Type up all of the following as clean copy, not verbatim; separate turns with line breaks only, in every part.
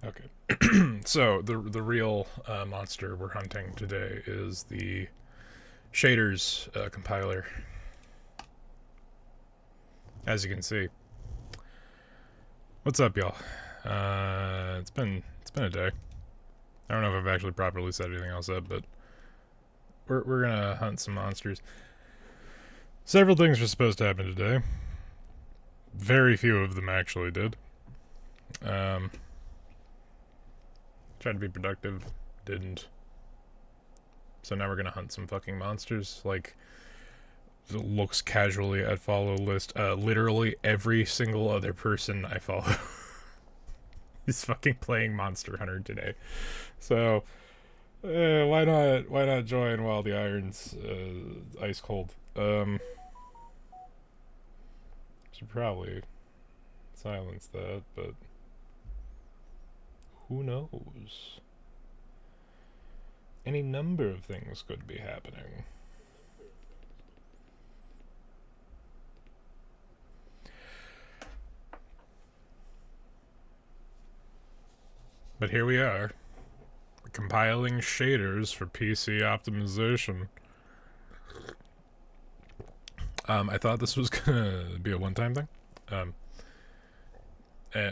Okay. So the real monster we're hunting today is the shaders compiler. As you can see. What's up, y'all? It's been a day. I don't know if I've actually properly set anything else up, but we're gonna hunt some monsters. Several things were supposed to happen today. Very few of them actually did. Um, Tried to be productive, didn't. So now we're gonna hunt some fucking monsters. Like, looks casually at follow list. Literally every single other person I follow is fucking playing Monster Hunter today. So why not join while the iron's ice cold? Should probably silence that, but who knows? Any number of things could be happening. But here we are, compiling shaders for PC optimization. I thought this was gonna be a one-time thing,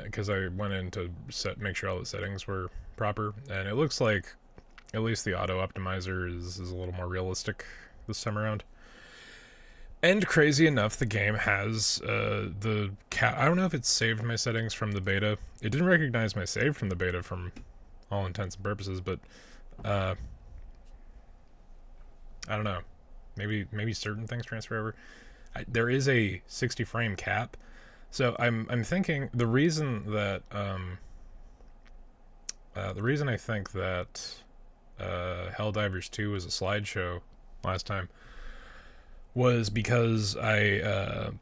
because I went in to make sure all the settings were proper, and it looks like at least the auto optimizer is a little more realistic this time around. And crazy enough, the game has the cat. I don't know if it saved my settings from the beta. It didn't recognize my save from the beta from all intents and purposes, but I don't know. Maybe certain things transfer over. There is a 60 frame cap, so I'm thinking the reason that the reason I think that Helldivers 2 was a slideshow last time was because I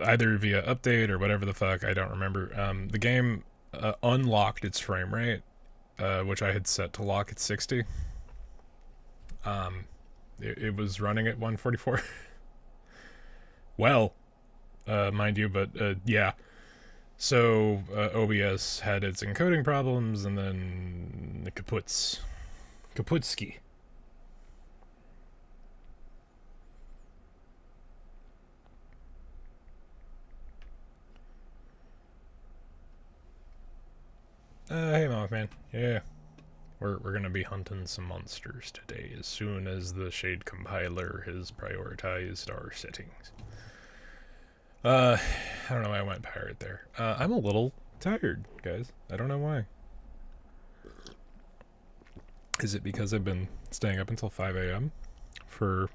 either via update or whatever the fuck, I don't remember, the game unlocked its frame rate, which I had set to lock at 60. It was running at 144. Well, mind you, but yeah. So OBS had its encoding problems, and then the kaputski. Hey, Mothman. Yeah, we're gonna be hunting some monsters today as soon as the shade compiler has prioritized our settings. I don't know why I went pirate there. I'm a little tired, guys. I don't know why. Is it because I've been staying up until 5 a.m. for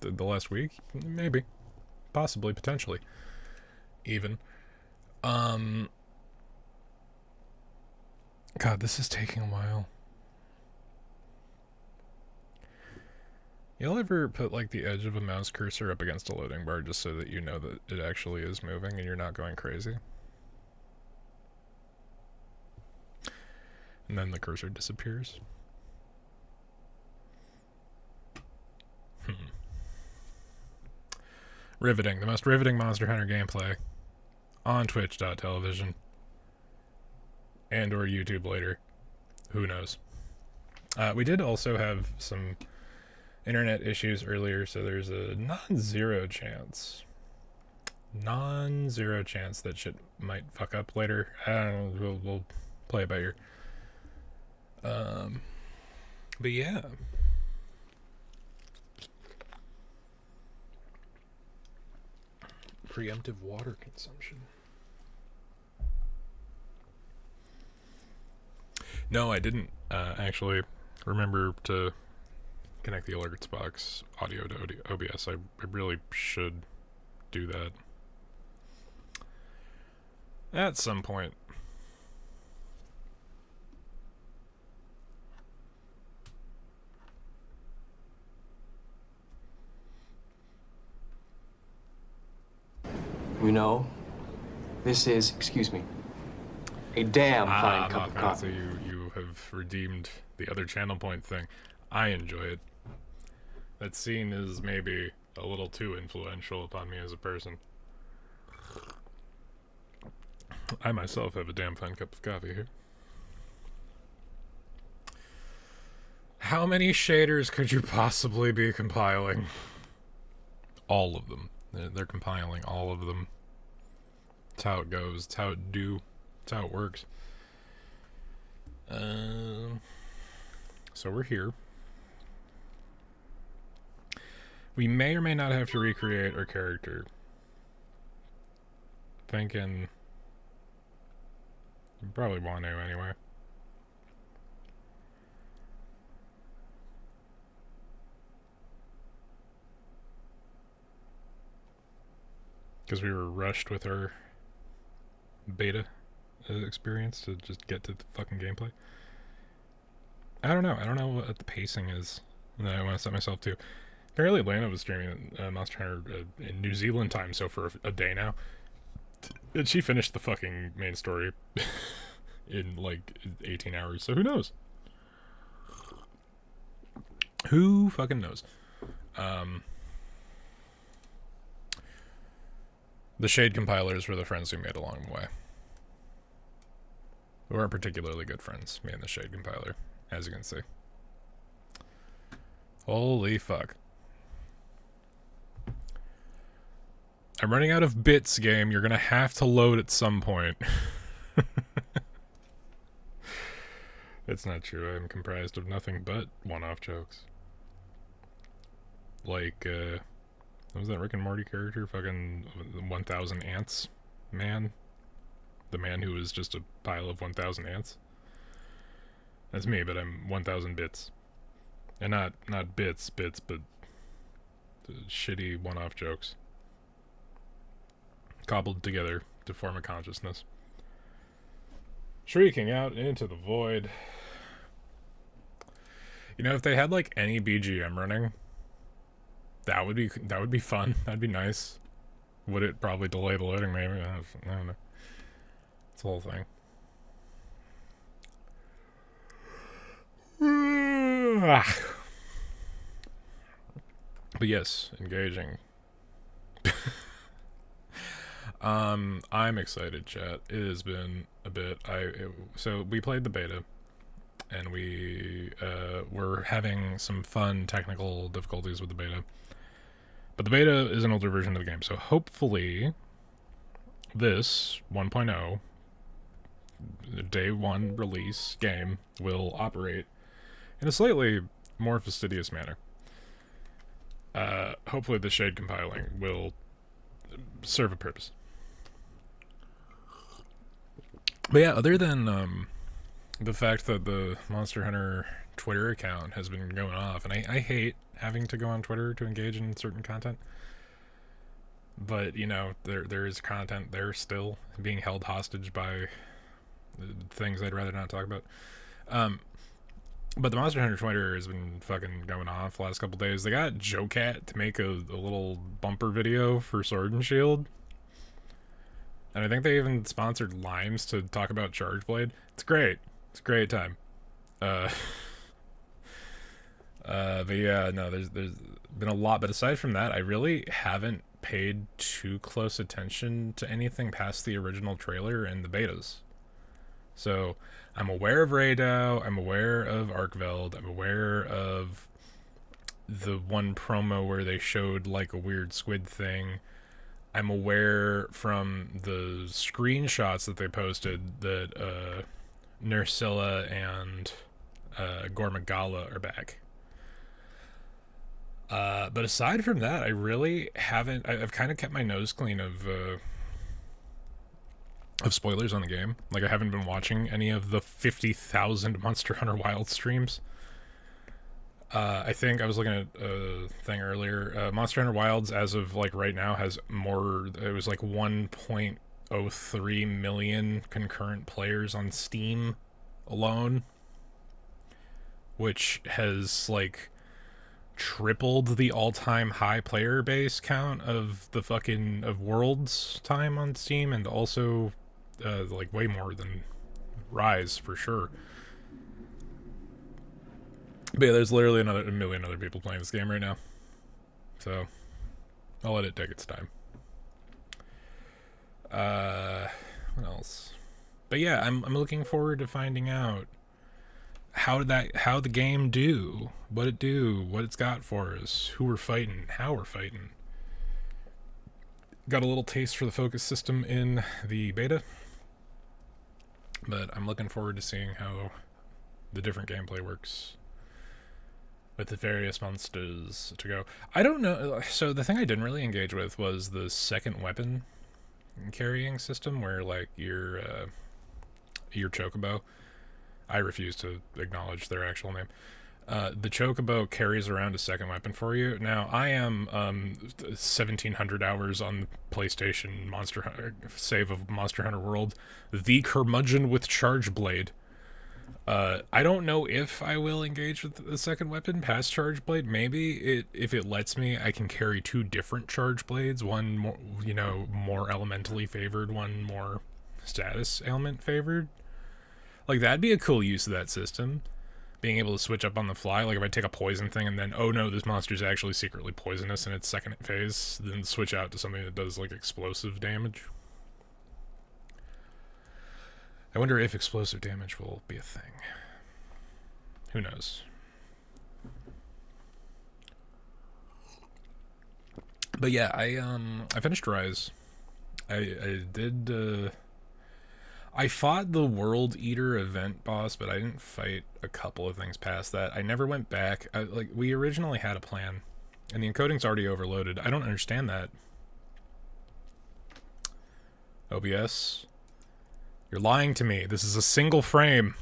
the last week? Maybe. Possibly, potentially. Even. God, this is taking a while. You'll ever put like the edge of a mouse cursor up against a loading bar just so that you know that it actually is moving and you're not going crazy? And then the cursor disappears. Riveting. The most riveting Monster Hunter gameplay on twitch.tv and or YouTube later. Who knows? We did also have some internet issues earlier, so there's a non-zero chance that shit might fuck up later. We'll play it by ear. But yeah. Preemptive water consumption. No, I didn't actually remember to connect the alerts box audio to OBS. I really should do that at some point.
You know, this is, excuse me, a damn fine cup of coffee.
So you have redeemed the other channel point thing. I enjoy it. That scene is maybe a little too influential upon me as a person. I myself have a damn fine cup of coffee here. How many shaders could you possibly be compiling? All of them. They're compiling all of them. It's how it goes. It's how it's how it works. So we're here. We may or may not have to recreate our character. Thinking you probably want to anyway. Because we were rushed with our beta experience to just get to the fucking gameplay. I don't know. I don't know what the pacing is that I want to set myself to. Apparently Atlanta was streaming Monster Hunter in New Zealand time, so for a day now. And she finished the fucking main story in like 18 hours, so who knows? Who fucking knows? The shade compilers were the friends we made along the way. We weren't particularly good friends, me and the shade compiler, as you can see. Holy fuck. I'm running out of bits, game. You're gonna have to load at some point. It's not true. I'm comprised of nothing but one-off jokes. Like, what was that Rick and Morty character? Fucking 1,000 ants man? The man who was just a pile of 1,000 ants? That's me, but I'm 1,000 bits. And not bits, but shitty one-off jokes. Cobbled together to form a consciousness. Shrieking out into the void. You know, if they had like any BGM running, that would be fun. That'd be nice. Would it probably delay the loading? Maybe. I don't know. It's the whole thing. But yes, engaging. I'm excited, chat. It has been a bit. So we played the beta, and we were having some fun technical difficulties with the beta. But the beta is an older version of the game, so hopefully this 1.0 day one release game will operate in a slightly more fastidious manner. Hopefully the shade compiling will serve a purpose. But yeah, other than the fact that the Monster Hunter Twitter account has been going off, and I hate having to go on Twitter to engage in certain content, but you know, there is content there still being held hostage by things I'd rather not talk about. But the Monster Hunter Twitter has been fucking going off the last couple days. They got Joecat to make a little bumper video for Sword and Shield. And I think they even sponsored Limes to talk about Charge Blade. It's great. It's a great time. But yeah, no, there's been a lot. But aside from that, I really haven't paid too close attention to anything past the original trailer and the betas. So I'm aware of Raydao, I'm aware of Arkveld, I'm aware of the one promo where they showed like a weird squid thing. I'm aware from the screenshots that they posted that Nursilla and Gormagala are back. But aside from that, I really haven't. I've kind of kept my nose clean of spoilers on the game. Like, I haven't been watching any of the 50,000 Monster Hunter Wild streams. I think I was looking at a thing earlier. Monster Hunter Wilds, as of like right now, has more. It was like 1.03 million concurrent players on Steam alone, which has like tripled the all-time high player base count of the fucking Worlds time on Steam, and also like way more than Rise for sure. But yeah, there's literally a million other people playing this game right now. So, I'll let it take its time. What else? But yeah, I'm looking forward to finding out how the game do, what it's got for us, who we're fighting, how we're fighting. Got a little taste for the focus system in the beta, but I'm looking forward to seeing how the different gameplay works with the various monsters to go. I don't know. So the thing I didn't really engage with was the second weapon carrying system, where like your chocobo. I refuse to acknowledge their actual name. The chocobo carries around a second weapon for you. Now, I am 1,700 hours on the PlayStation Monster Hunter, save of Monster Hunter World, the curmudgeon with charge blade. I don't know if I will engage with the second weapon past charge blade. Maybe if it lets me, I can carry two different charge blades. One more, more elementally favored. One more status ailment favored. Like that'd be a cool use of that system. Being able to switch up on the fly. Like if I take a poison thing and then, oh no, this monster's actually secretly poisonous in its second phase, then switch out to something that does like explosive damage. I wonder if explosive damage will be a thing. Who knows? But yeah, I finished Rise. I did I fought the World Eater event boss, but I didn't fight a couple of things past that. I never went back. We originally had a plan, and the encoding's already overloaded. I don't understand that. OBS? You're lying to me. This is a single frame.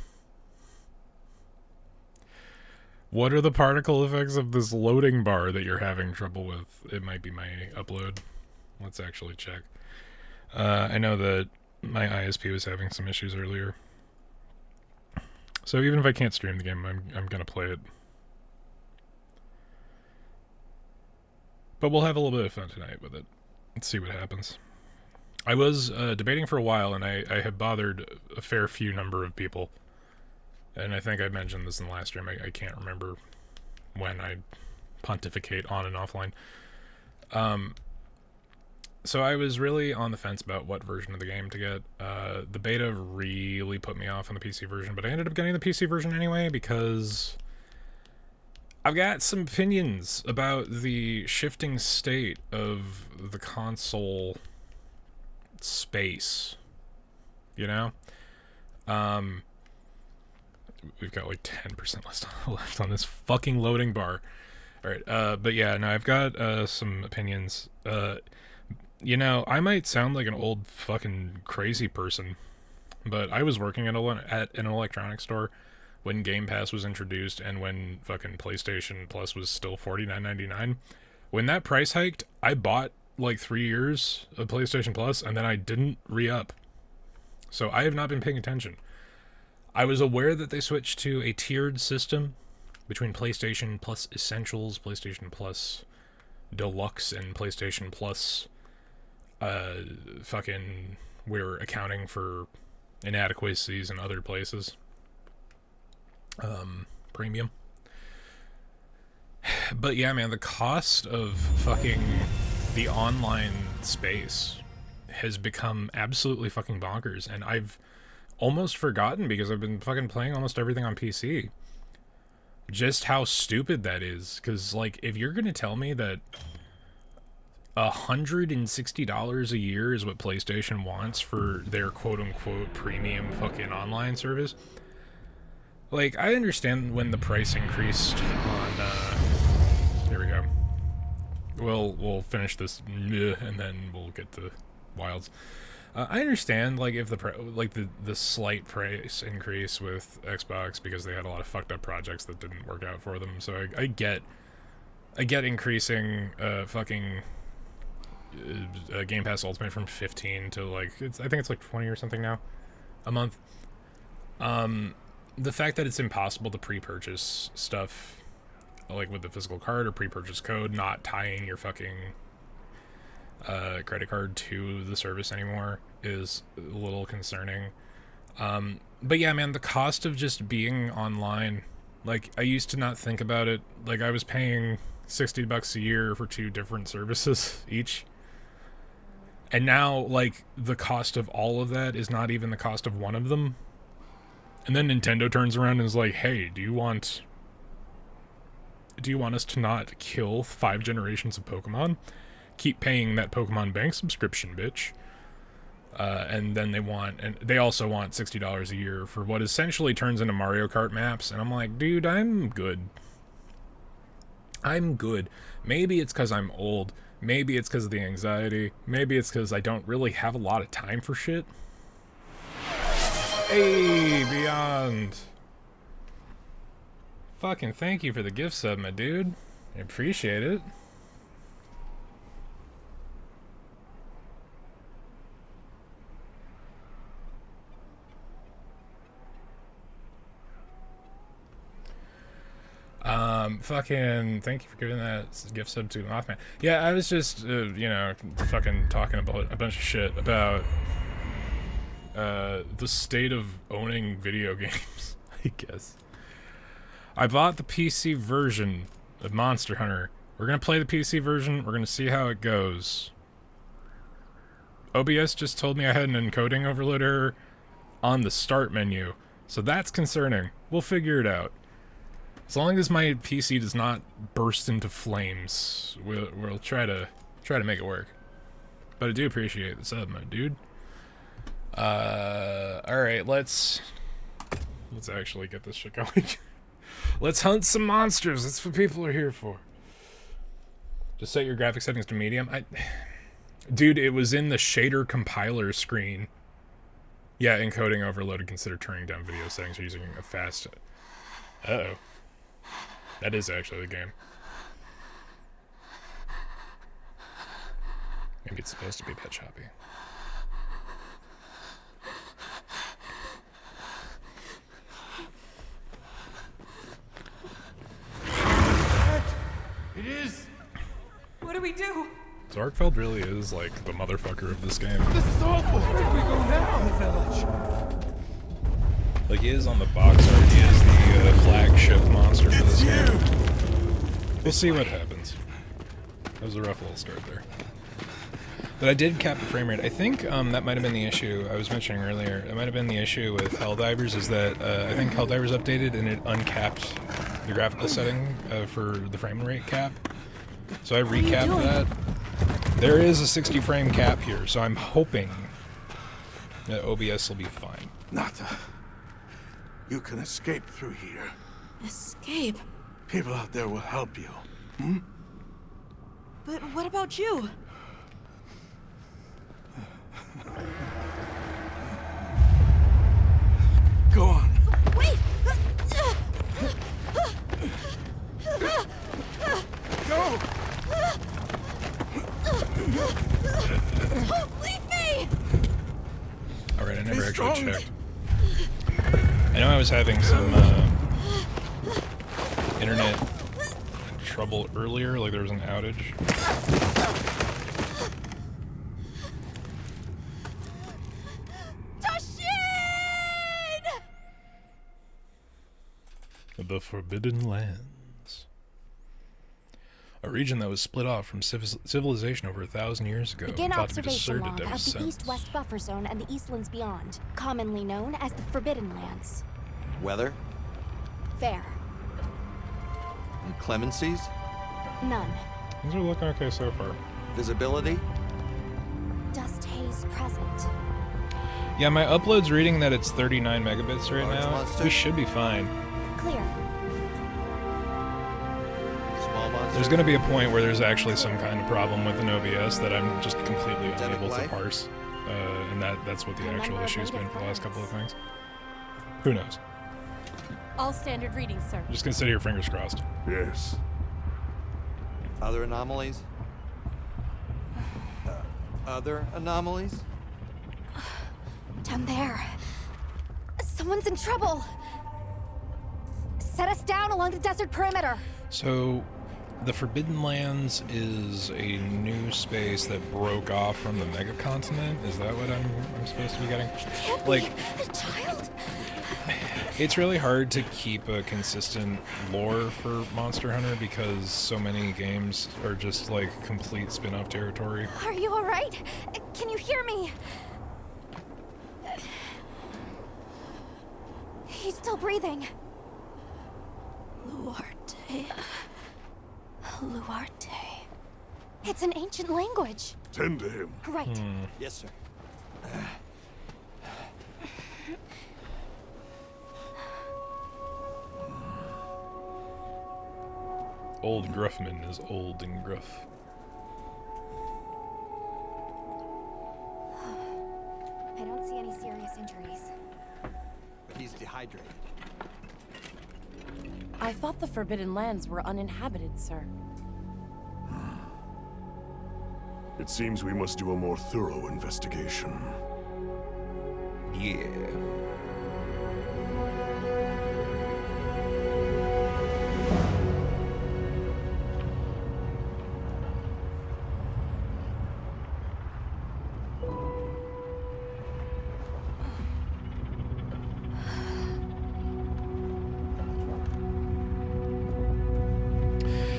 What are the particle effects of this loading bar that you're having trouble with? It might be my upload. Let's actually check. I know that my ISP was having some issues earlier. So even if I can't stream the game, I'm gonna play it. But we'll have a little bit of fun tonight with it. Let's see what happens. I was debating for a while, and I had bothered a fair few number of people. And I think I mentioned this in the last stream. I can't remember when I pontificate on and offline. So I was really on the fence about what version of the game to get. The beta really put me off on the PC version, but I ended up getting the PC version anyway because I've got some opinions about the shifting state of the console space. You know? We've got like 10% left on this fucking loading bar. Alright, but yeah, no, I've got some opinions. I might sound like an old fucking crazy person, but I was working at an electronics store when Game Pass was introduced and when fucking PlayStation Plus was still $49.99. When that price hiked, I bought like 3 years of PlayStation Plus and then I didn't re-up. So I have not been paying attention. I was aware that they switched to a tiered system between PlayStation Plus Essentials, PlayStation Plus Deluxe, and PlayStation Plus fucking we're accounting for inadequacies in other places. Premium. But yeah, man, the cost of fucking the online space has become absolutely fucking bonkers, and I've almost forgotten because I've been fucking playing almost everything on PC. Just how stupid that is, because like if you're gonna tell me that $160 a year is what PlayStation wants for their quote-unquote premium fucking online service. Like, I understand when the price increased on, here we go. We'll finish this, and then we'll get to Wilds. I understand, like, if the slight price increase with Xbox because they had a lot of fucked up projects that didn't work out for them, so I get increasing, fucking Game Pass Ultimate from 15 to like I think it's like 20 or something now a month. The fact that it's impossible to pre-purchase stuff like with the physical card or pre-purchase code, not tying your fucking credit card to the service anymore is a little concerning. But yeah, man, the cost of just being online, like I used to not think about it. Like I was paying $60 a year for 2 different services each. And now, like, the cost of all of that is not even the cost of one of them. And then Nintendo turns around and is like, hey, do you want us to not kill 5 generations of Pokemon? Keep paying that Pokemon Bank subscription, bitch. And then they also want $60 a year for what essentially turns into Mario Kart maps. And I'm like, dude, I'm good. Maybe it's because I'm old. Maybe it's because of the anxiety. Maybe it's because I don't really have a lot of time for shit. Hey, Beyond. Fucking thank you for the gift sub, my dude. I appreciate it. Fucking thank you for giving that gift sub to Mothman. Yeah, I was just, you know, fucking talking about a bunch of shit about the state of owning video games, I guess. I bought the PC version of Monster Hunter. We're gonna play the PC version. We're gonna see how it goes. OBS just told me I had an encoding overload error on the start menu, so that's concerning. We'll figure it out. As long as my PC does not burst into flames, we'll try to make it work. But I do appreciate the sub, my dude. All right, let's actually get this shit going. Let's hunt some monsters. That's what people are here for. Just set your graphic settings to medium. Dude, it was in the shader compiler screen. Yeah, encoding overloaded. Consider turning down video settings or using a fast. Uh-oh. That is actually the game. Maybe it's supposed to be that choppy.
It is.
What do we do?
Zarkfeld really is like the motherfucker of this game.
This is awful. Where do we go now? The village.
Like he is on the box art. He is the flagship monster for this game. We'll see what happens. That was a rough little start there. But I did cap the frame rate. I think that might have been the issue I was mentioning earlier. It might have been the issue with Helldivers is that I think Helldivers updated and it uncapped the graphical setting for the frame rate cap. So I recapped that. There is a 60 frame cap here, so I'm hoping that OBS will be fine.
Nata, you can escape through here.
Escape?
People out there will help you. Hmm?
But what about you?
Go on.
Wait!
Go!
Don't leave me!
Alright, I never
Be
actually
strong.
checked. I know I was having some internet trouble earlier, like there was an outage. The Forbidden Lands. A region that was split off from civilization over 1,000 years ago.
Begin
Thought to be
observation
deserted
log
ever
of the
since.
east-west buffer zone and the Eastlands beyond, commonly known as the Forbidden Lands.
Weather?
Fair.
Inclemencies?
None.
Things are looking okay so far.
Visibility?
Dust haze present.
Yeah, my upload's reading that it's 39 megabits right
Large
now.
monster?
We should be fine.
Clear.
Small monster?
There's going to be a point where there's actually some kind of problem with an OBS that I'm just completely
Endemic
unable to
life?
parse. And that's what the
Remember
actual issue's been
native
for the last couple of
plants.
things. Who knows?
All standard readings, sir.
Just consider your fingers crossed.
Yes.
Other anomalies? Other anomalies?
Down there. Someone's in trouble. Set us down along the desert perimeter.
So, The Forbidden Lands is a new space that broke off from the mega continent. Is that what I'm supposed to be getting? Like,
A child?
it's really hard to keep a consistent lore for Monster Hunter because so many games are just like complete spin-off territory.
Are you alright? Can you hear me? He's still breathing.
Luarte.
Luarte. It's an ancient language.
Tend to him.
Right.
Yes, sir.
Old Gruffman is old and gruff.
I don't see any serious injuries.
But he's dehydrated.
I thought the Forbidden Lands were uninhabited, sir.
It seems we must do a more thorough investigation.
Yeah.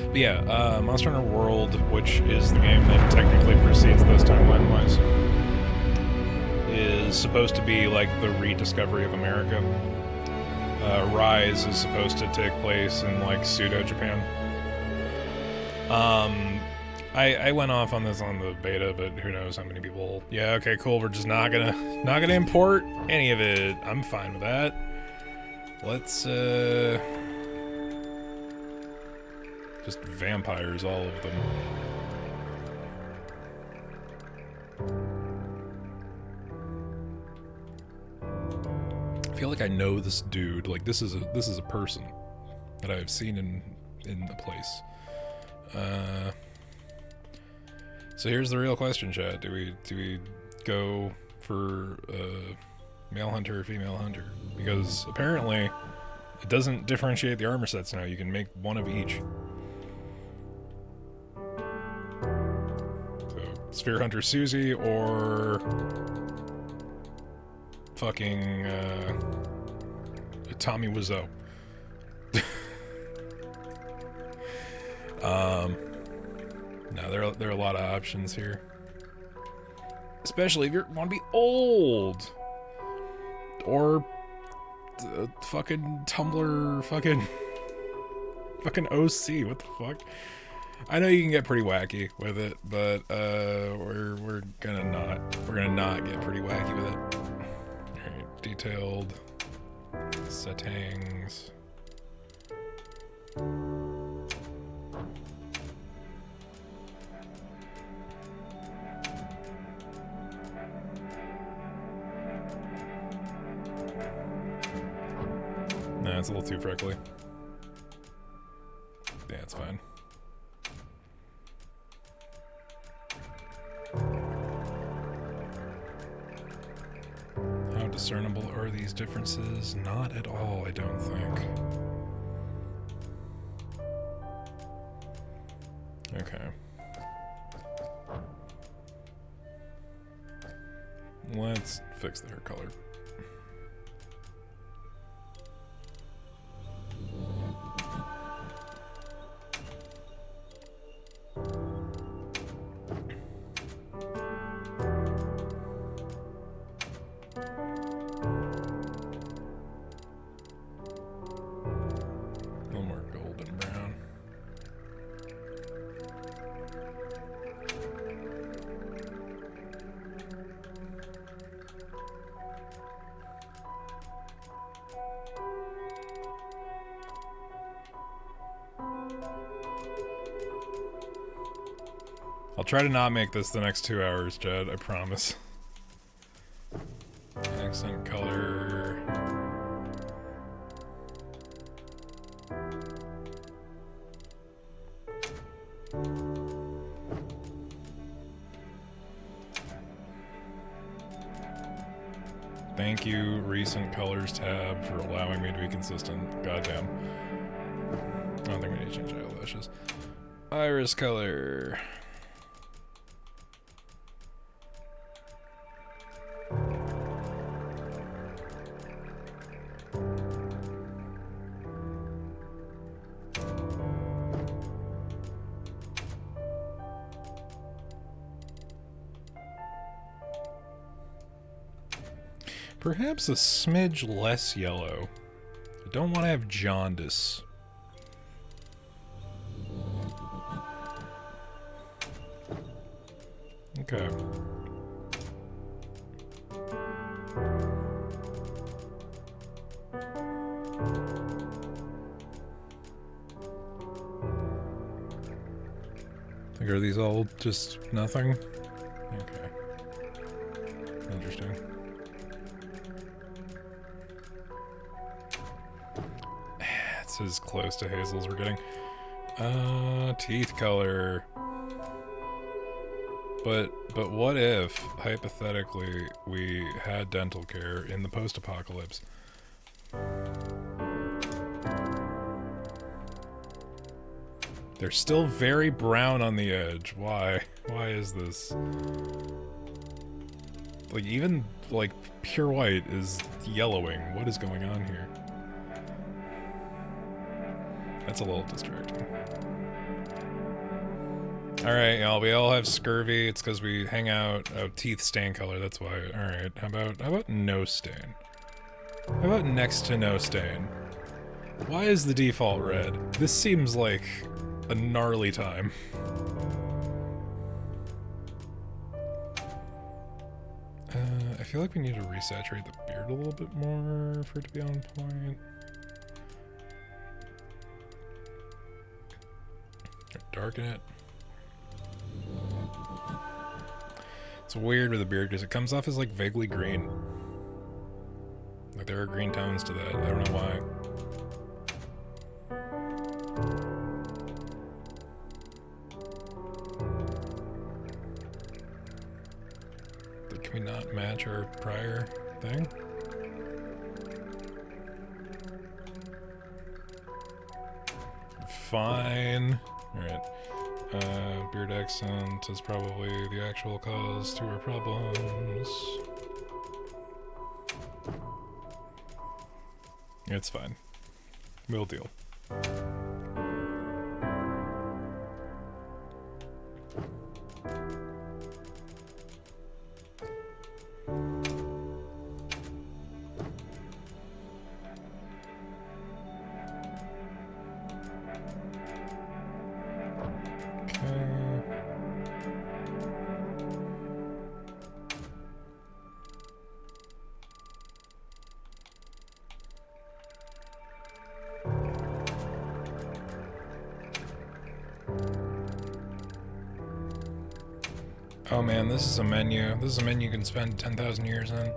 But yeah, Monster Hunter World, which is the game that technically precedes this timeline-wise, is supposed to be like the rediscovery of America. Rise is supposed to take place in like pseudo-Japan. I went off on this on the beta, but who knows how many people. Yeah, okay, cool. We're just not gonna import any of it. I'm fine with that. Let's just vampires, all of them. I feel like I know this dude. Like this is a person that I've seen in the place. So here's the real question, chat. Do we go for male hunter or female hunter? Because apparently it doesn't differentiate the armor sets now. You can make one of each. So Sphere Hunter Susie or fucking Tommy Wiseau. No, there are a lot of options here. Especially if you want to be old. Or fucking Tumblr, fucking OC, what the fuck? I know you can get pretty wacky with it, but we're gonna not get pretty wacky with it. Alright, detailed settings. Nah, it's a little too freckly. Yeah, it's fine. How discernible are these differences? Not at all, I don't think. Okay. Let's fix the hair color. A little more golden brown. I'll try to not make this the next 2 hours, Jed, I promise. Accent color. Thank you, Recent Colors tab, for allowing me to be consistent. Goddamn. I don't think we need to change eyelashes. Iris color. Perhaps a smidge less yellow. I don't want to have jaundice. Okay. Like, are these all just nothing? Okay. Interesting. It's as close to hazel as we're getting. Teeth color. But what if, hypothetically, we had dental care in the post-apocalypse? They're still very brown on the edge. Why? Why is this? Like, even, like, pure white is yellowing. What is going on here? That's a little distracting. Alright, y'all, we all have scurvy. It's because we hang out. Oh, teeth stain color, that's why. Alright, how about no stain? How about next to no stain? Why is the default red? This seems like a gnarly time. I feel like we need to resaturate the beard a little bit more for it to be on point. Darken it. It's weird with the beard because it comes off as like vaguely green. Like there are green tones to that. I don't know why. Like, can we not match our prior thing? Fine. Alright. Beard accent is probably the actual cause to our problems. It's fine. We'll deal. Oh man, this is a menu. This is a menu you can spend 10,000 years in.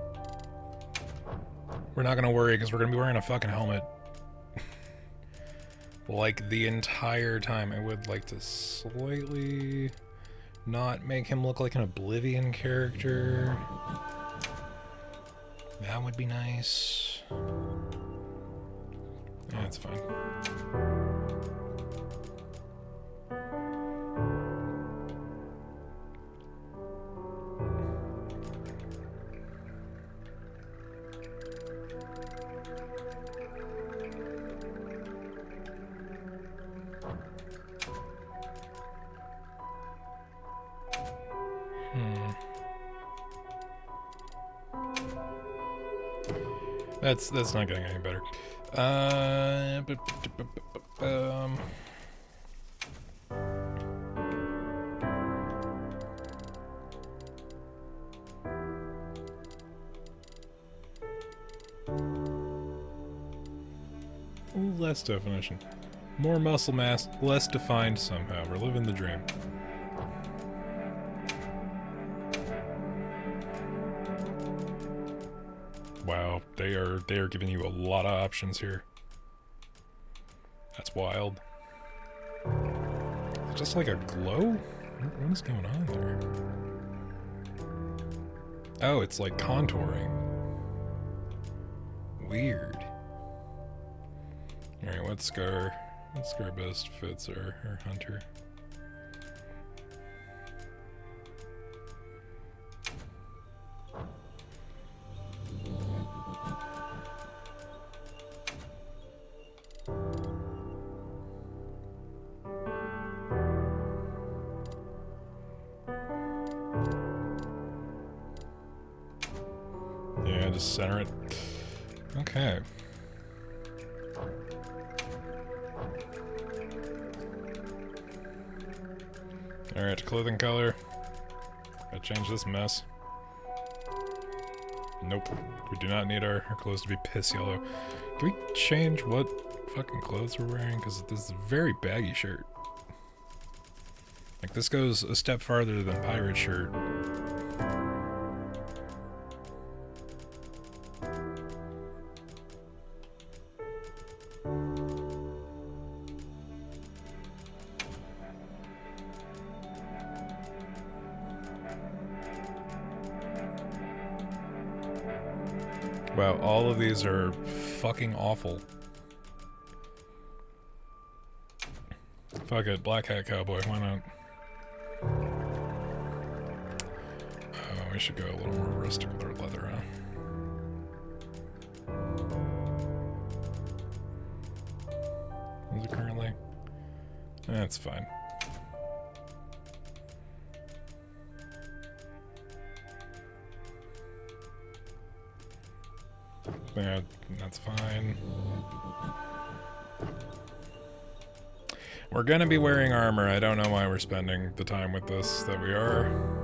We're not gonna worry because we're gonna be wearing a fucking helmet. Like the entire time. I would like to slightly not make him look like an Oblivion character. That would be nice. Yeah, it's fine. That's not getting any better. Less definition. More muscle mass, less defined somehow. We're living the dream. Wow, they are giving you a lot of options here. That's wild. Is it just like a glow? What is going on there? Oh, it's like contouring. Weird. Alright, what scar best fits our hunter? Yeah, just center it. Okay. Alright, clothing color. Gotta change this mess. Nope. We do not need our clothes to be piss yellow. Can we change what fucking clothes we're wearing? Because this is a very baggy shirt. Like, this goes a step farther than pirate shirt. Wow, all of these are fucking awful. Fuck it, black hat cowboy, why not? We should go a little more rustic with our leather, huh? Is it currently? That's fine. Yeah, that's fine. We're gonna be wearing armor. I don't know why we're spending the time with this that we are.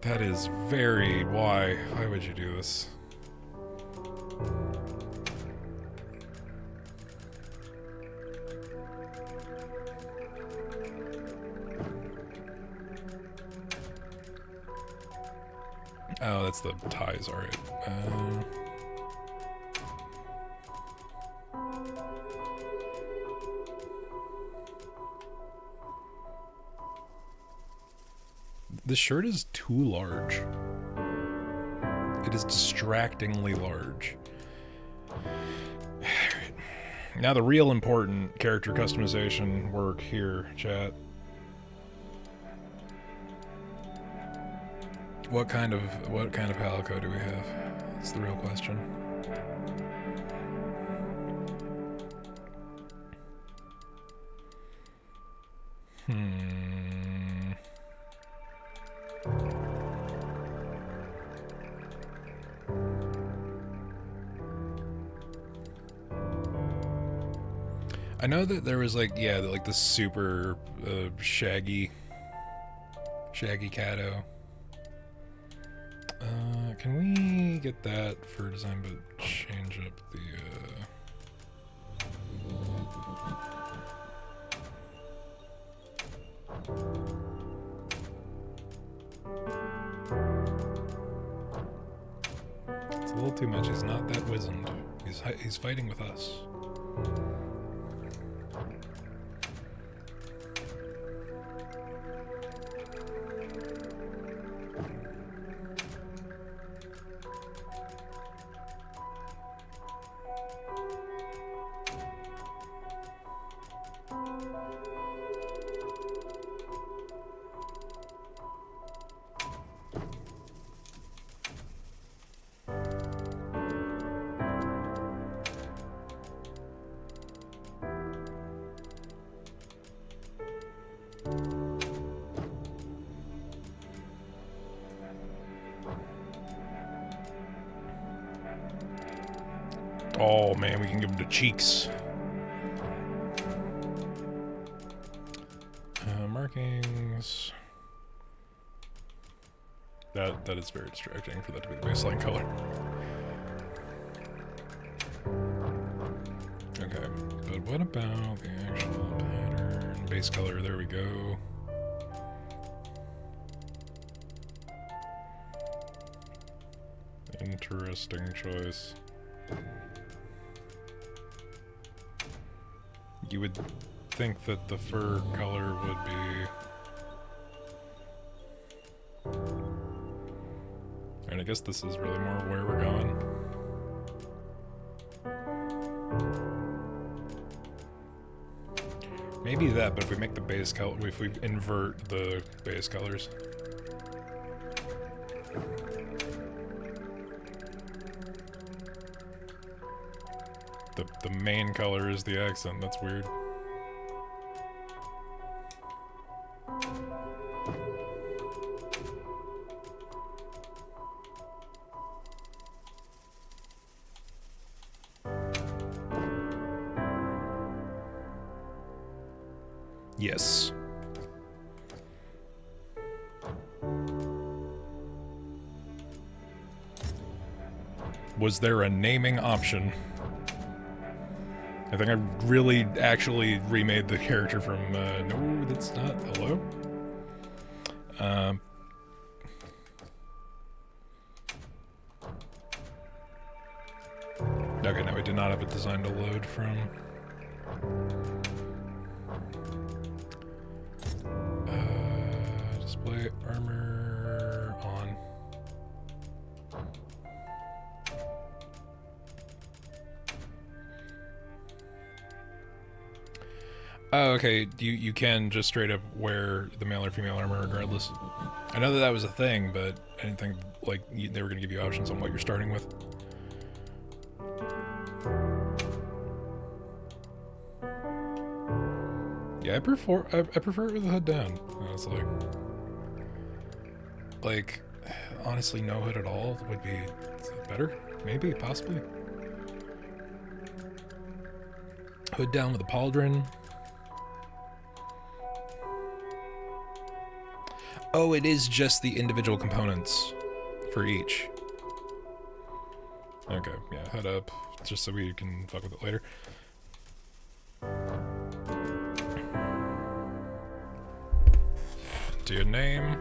That is very... Why? Why would you do this? Oh, that's the ties, alright. This shirt is too large. It is distractingly large. Now the real important character customization work here, chat. What kind of Halico do we have? That's the real question. I know that there was like, yeah, like the super shaggy Cato. Can we get that for design, but change up the, It's a little too much. He's not that wizened. He's fighting with us. Oh man, we can give him the cheeks. Markings. That is very distracting for that to be the baseline color. Okay, but what about the actual pattern? Base color, there we go. Interesting choice. You would think that the fur color would be... And I guess this is really more where we're going. Maybe that, but if we make the base color, if we invert the base colors. The main color is the accent, that's weird. Yes. Was there a naming option? I think I really actually remade the character from, no, that's not, hello? Okay, no, we did not have it designed to load from. Display armor on. Oh, okay, you can just straight up wear the male or female armor regardless. I know that that was a thing, but I didn't think, like, they were going to give you options on what you're starting with. Yeah, I prefer it with the hood down, honestly. Like, honestly, no hood at all would be better, maybe, possibly. Hood down with a pauldron. Oh, it is just the individual components for each. Okay, yeah, head up, just so we can fuck with it later. Do your name.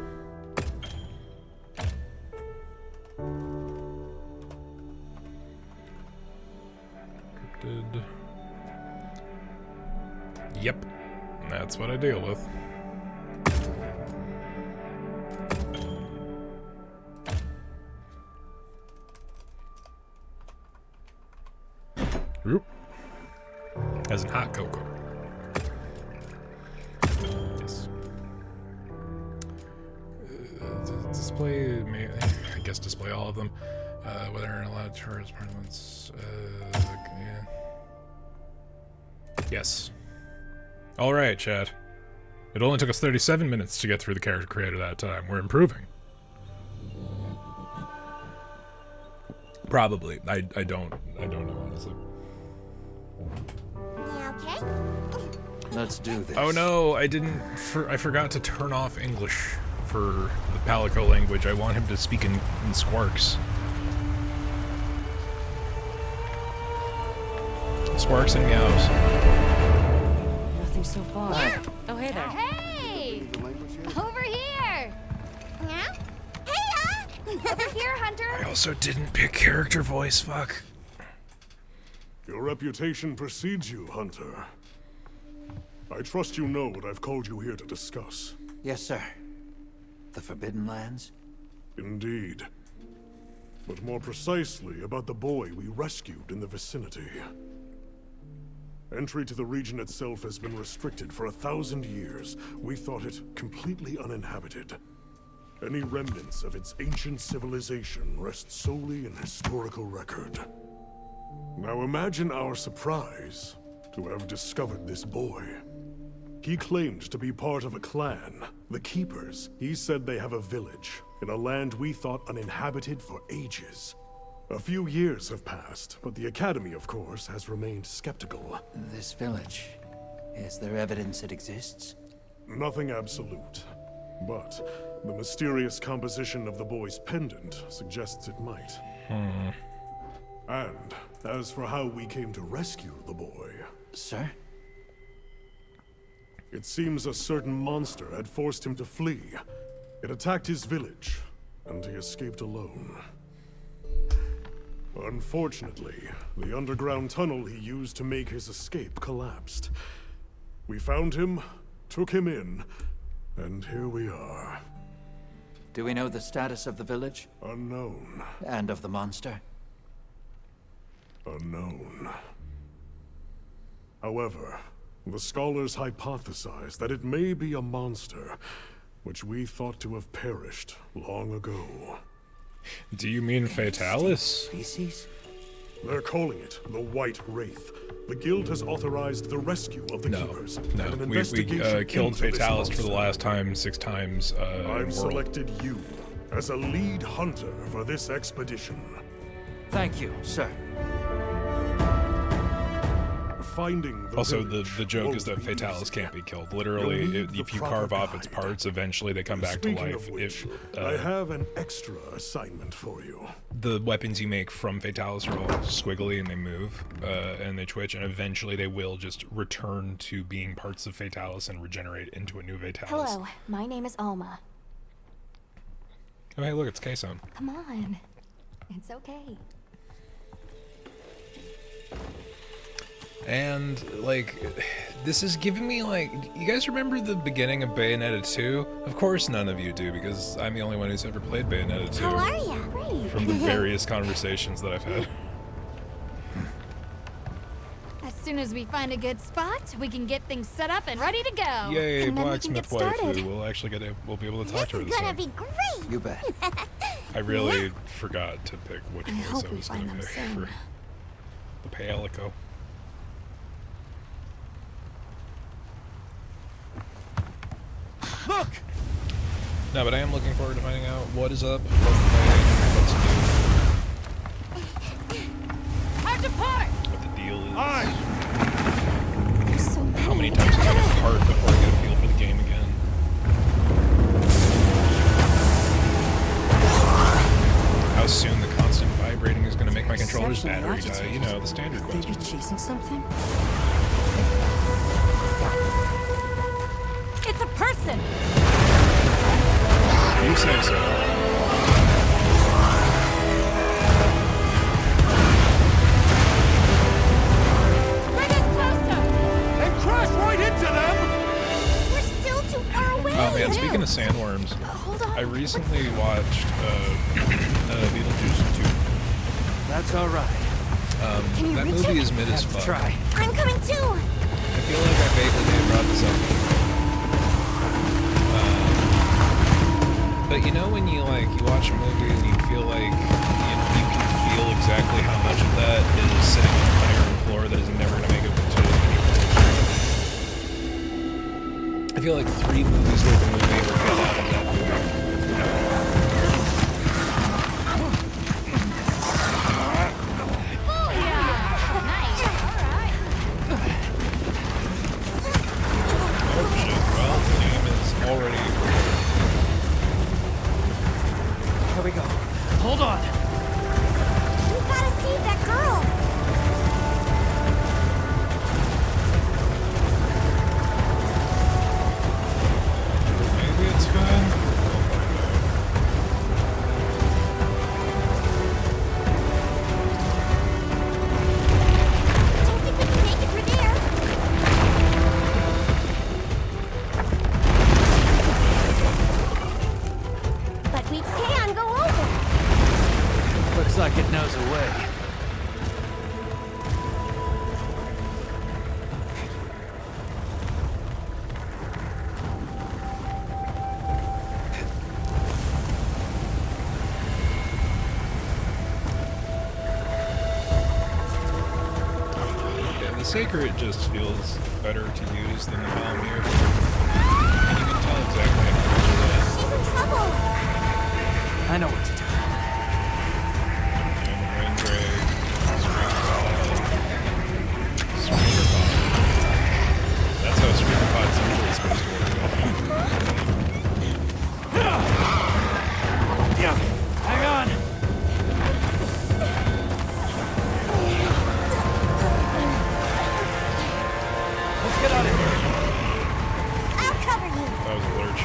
Cryptid. Yep, that's what I deal with. Oop. As in hot cocoa. Yes. Display, I guess display all of them. Whether or not allowed to charge parlance. Yeah. Yes. Alright, chat. It only took us 37 minutes to get through the character creator that time. We're improving. Probably. I don't know, honestly.
Okay.
Let's do this.
Oh no, I forgot to turn off English for the Palico language. I want him to speak in Squarks. Squarks and meows.
Nothing so far. Oh, hey there.
Hey! Over here! Yeah? Hey, over here, Hunter!
I also didn't pick character voice, fuck.
Your reputation precedes you, Hunter. I trust you know what I've called you here to discuss.
Yes, sir. The Forbidden Lands?
Indeed. But more precisely about the boy we rescued in the vicinity. Entry to the region itself has been restricted for 1,000 years. We thought it completely uninhabited. Any remnants of its ancient civilization rest solely in historical record. Now imagine our surprise to have discovered this boy. He claimed to be part of a clan, the Keepers. He said they have a village in a land we thought uninhabited for ages. A few years have passed, but the Academy, of course, has remained skeptical.
This village. Is there evidence it exists?
Nothing absolute. But the mysterious composition of the boy's pendant suggests it might. And as for how we came to rescue the boy,
Sir?
it seems a certain monster had forced him to flee. It attacked his village, and he escaped alone. Unfortunately, the underground tunnel he used to make his escape collapsed. We found him, took him in, and here we are.
Do we know the status of the village?
Unknown.
And of the monster?
Unknown. However, the scholars hypothesize that it may be a monster, which we thought to have perished long ago.
Do you mean Fatalis?
Species?
They're calling it the White Wraith. The Guild has authorized the rescue of the Keepers.
No,
and an
we
investigation
killed
into this
Fatalis for the
monster.
last time 6 times.
I've
world.
selected you as a lead hunter for this expedition.
Thank you, sir.
Finding the
Also,
village
the joke is
won't
that
be
Fatalis
easy.
can't be killed. Literally,
You'll need the
if you
proper
carve off
guide.
its parts, eventually they come back to
Speaking
life.
of which,
If
I have an extra assignment for you.
the weapons you make from Fatalis are all squiggly and they move and they twitch, and eventually they will just return to being parts of Fatalis and regenerate into a new Fatalis.
Hello, my name is Alma.
Oh, hey, look, it's K-Zone.
Come on. It's okay.
And, like, this is giving me, like, you guys remember the beginning of Bayonetta 2? Of course none of you do, because I'm the only one who's ever played Bayonetta 2.
How are ya?
Great.
From the various conversations that I've had.
As soon as we find a good spot, we can get things set up and ready to go.
Yay,
And then we can
blacksmith
get started.
waifu. We'll actually we'll be able to talk
This
to her
is
this
gonna
time.
be great.
You bet.
I really forgot to pick which
I
voice
hope
I
we
was
find
going to
them
pick
soon.
for the Palico.
Look!
No, but I am looking forward to finding out what is up, what's
Hard to part.
new, what the deal is.
There's so many.
How many times can I get part before I get a feel for the game again? How soon the constant vibrating is going to make my controller's battery die. You know, the standard
Could they be
question.
chasing something?
It's a person.
You say so.
Bring us closer.
And crash right into them!
We're still too far away.
Oh man, speaking of sandworms,
Hold on.
I recently watched Beetlejuice 2.
That's all right.
Can you
That
reach
movie
it?
is mid as
Have to
fuck.
try.
I'm coming too.
I feel like I vaguely may have brought this up. But you know when you watch a movie and you feel like you can feel exactly how much of that is sitting on an iron floor that is never going to make it to anywhere. I feel like 3 movies worth of movie were cut out of that movie.
Nice. All right.
Oh shit, well, the game is already...
Here we go. Hold on.
We gotta save that girl.
Maybe it's fine.
Don't think we can make it through there. But we can go over.
Looks like it knows a way.
Yeah, the Sacred just feels better to use than the Malamute. And you can tell exactly how much of that
She's in trouble.
I know what to do.
Rain Drake, Screamer Pod. That's how Screamer Pod's usually supposed to work.
Hang on. Let's get out of here.
I'll cover you.
That was a lurch.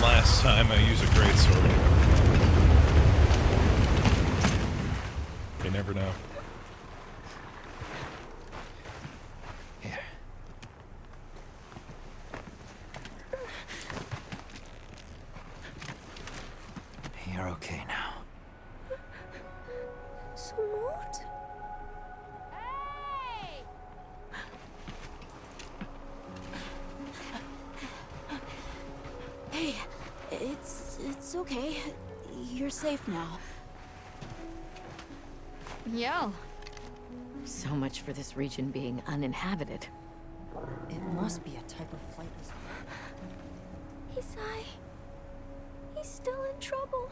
last time I use a greatsword. You never know.
Here. You're okay now.
Smooth?
Hey, it's okay. You're safe now.
Yo.
So much for this region being uninhabited.
It must be a type of flightless.
Isai. He's still in trouble.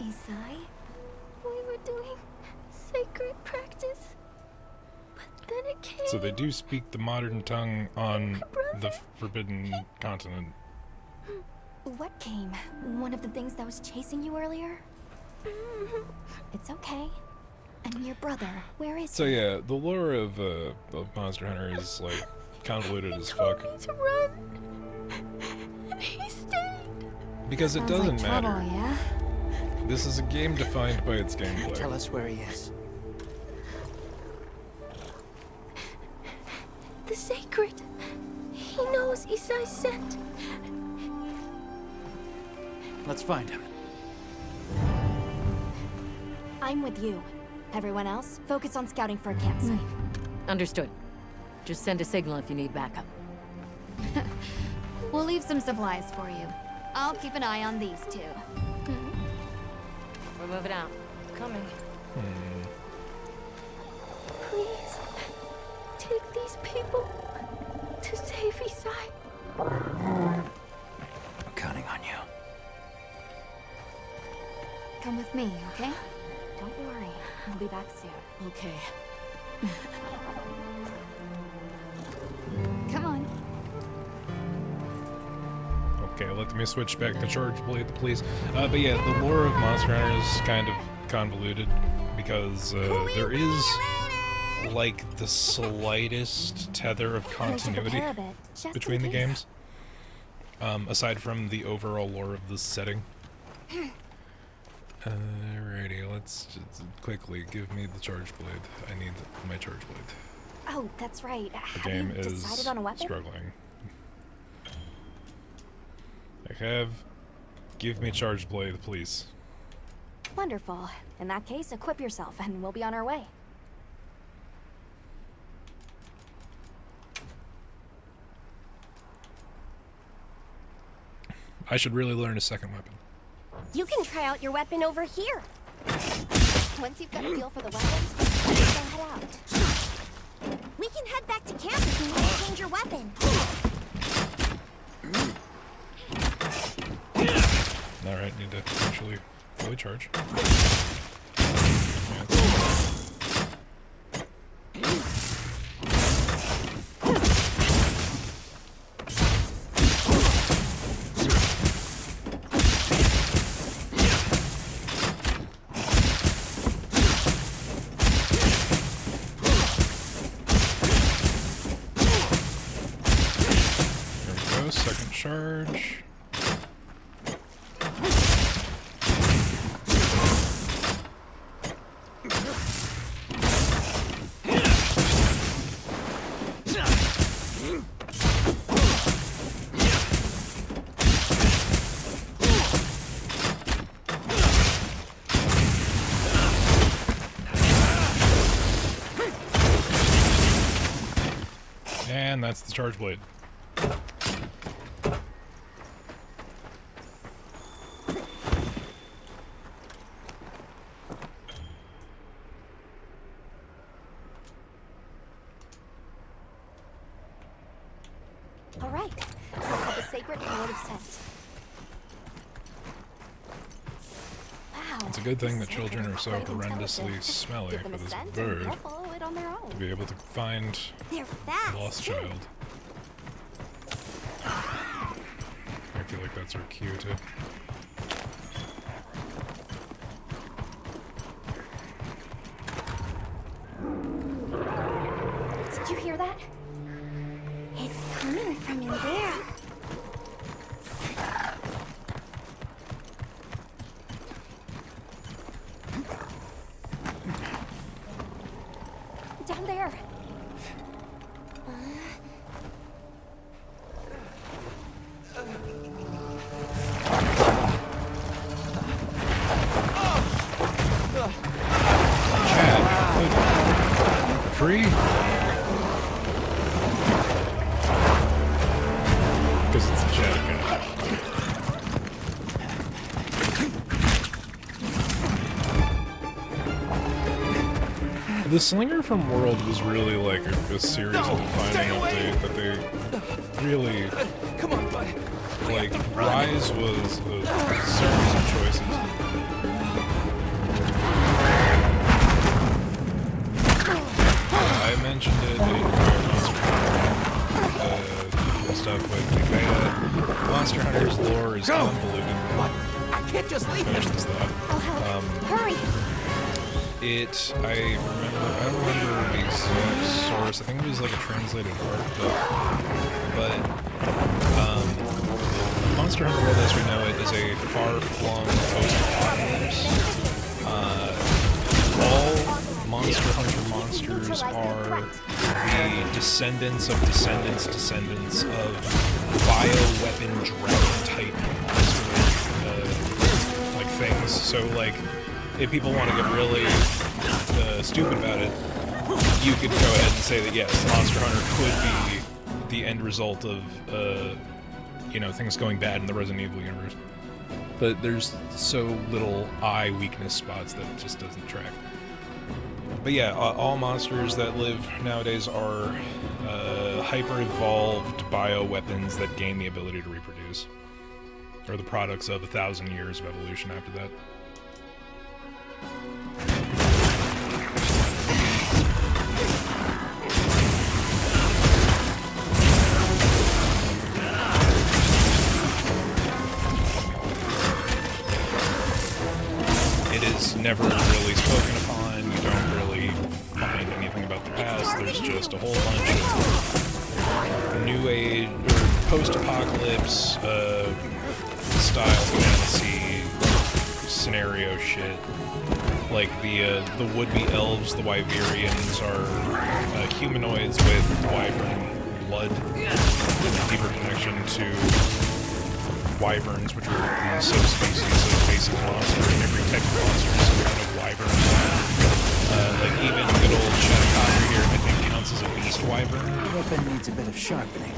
Isai? We were doing sacred practice. But then it came.
So they do speak the modern tongue on the Forbidden Continent.
What came? One of the things that was chasing you earlier? It's okay. And your brother, where is
So
he?
yeah, the lore of Monster Hunter is like convoluted as
Told
fuck.
me to run. And he stayed.
Because it
Sounds
doesn't
like
matter.
trouble, yeah?
This is a game defined by its
Tell
gameplay.
us where he is.
The sacred. He knows Isai's scent.
Let's find him.
I'm with you. Everyone else, focus on scouting for a campsite.
Understood. Just send a signal if you need backup.
We'll leave some supplies for you. I'll keep an eye on these two.
We're moving out.
Coming.
Please, take these people to save Isai.
I'm counting on you.
Come with me, okay?
Don't worry, I'll be back soon.
Okay.
Come on.
Okay, let me switch back to Charge Blade, please. But yeah, the lore of Monster Hunter is kind of convoluted because there is like the slightest tether of
There's a
continuity
repair bit, just
between the
in case.
games, aside from the overall lore of the setting. Alrighty, let's just quickly give me the Charge Blade. I need my Charge Blade.
Oh, that's right.
The
Have
game
you
is
decided on a weapon?
struggling. I have. Give me Charge Blade, please.
Wonderful. In that case, equip yourself and we'll be on our way.
I should really learn a second weapon.
You can try out your weapon over here. Once you've got a feel for the weapons, we can head out. We can head back to camp if you need to change your weapon.
Alright, need to actually fully charge. There we go, second charge. And that's the Charge Blade.
All right. Let's have the sacred Lord of Scent. Wow.
It's a good thing that
Sacred
children are
is
so
quite
horrendously
intelligent.
smelly
Give them
for
a
this
scent and
bird
they'll follow it on their own.
to be able to find
They're fast.
the lost
too.
child. I feel like that's our cue to.
Did you hear that? coming from in there. Down there.
Chad, free? Because it's a Chad guy. The Slinger from World was really like a series of defining update that they really, like, Rise was a series of choices. I mentioned it in Fire Monster stuff with the Monster Hunter's lore is convoluted.
I can't just leave
Finish
him.
this thought.
Hurry!
I don't remember the exact source. I think it was like a translated article. But Monster Hunter World as we know it is a far-flung post-apocalypse. All Monster Hunter monsters are the descendants of bioweapon dragon-type monster like things. So like, if people want to get really stupid about it, you could go ahead and say that yes, Monster Hunter could be the end result of you know, things going bad in the Resident Evil universe. But there's so little eye weakness spots that it just doesn't track. But yeah, all monsters that live nowadays are hyper-evolved bioweapons that gain the ability to reproduce. Or the products of 1,000 years of evolution after that. It is never really spoken upon. You don't really find anything about the past. There's just a whole bunch of new age or post-apocalypse style fantasy scenario shit. Like the would-be elves, the Wyverians, are humanoids with wyvern blood, with a deeper connection to wyverns, which are the subspecies of basic monster, and every type of monster is some kind of wyvern. Like even good old Shattecotter here, I think, counts as a beast wyvern.
The weapon needs a bit of sharpening.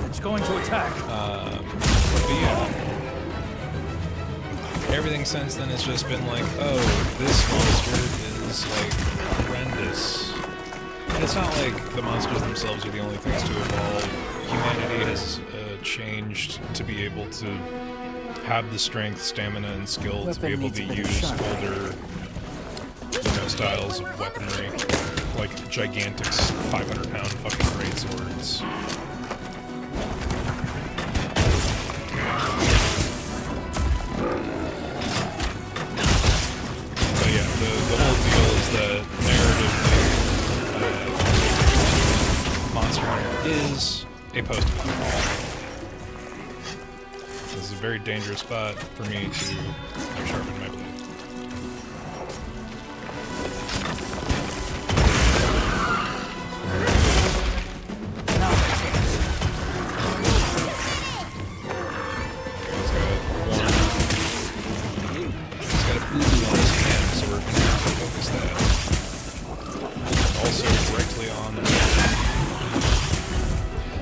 It's going to attack.
But yeah. Everything since then has just been like, oh, this monster is, like, horrendous. And it's not like the monsters themselves are the only things to evolve. Humanity has changed to be able to have the strength, stamina, and skill to be able to use older, styles of weaponry. Like gigantic 500-pound fucking greatswords. The whole deal is that narratively, Monster Hunter is a post-apocalypse. This is a very dangerous spot for me to sharpen my blade.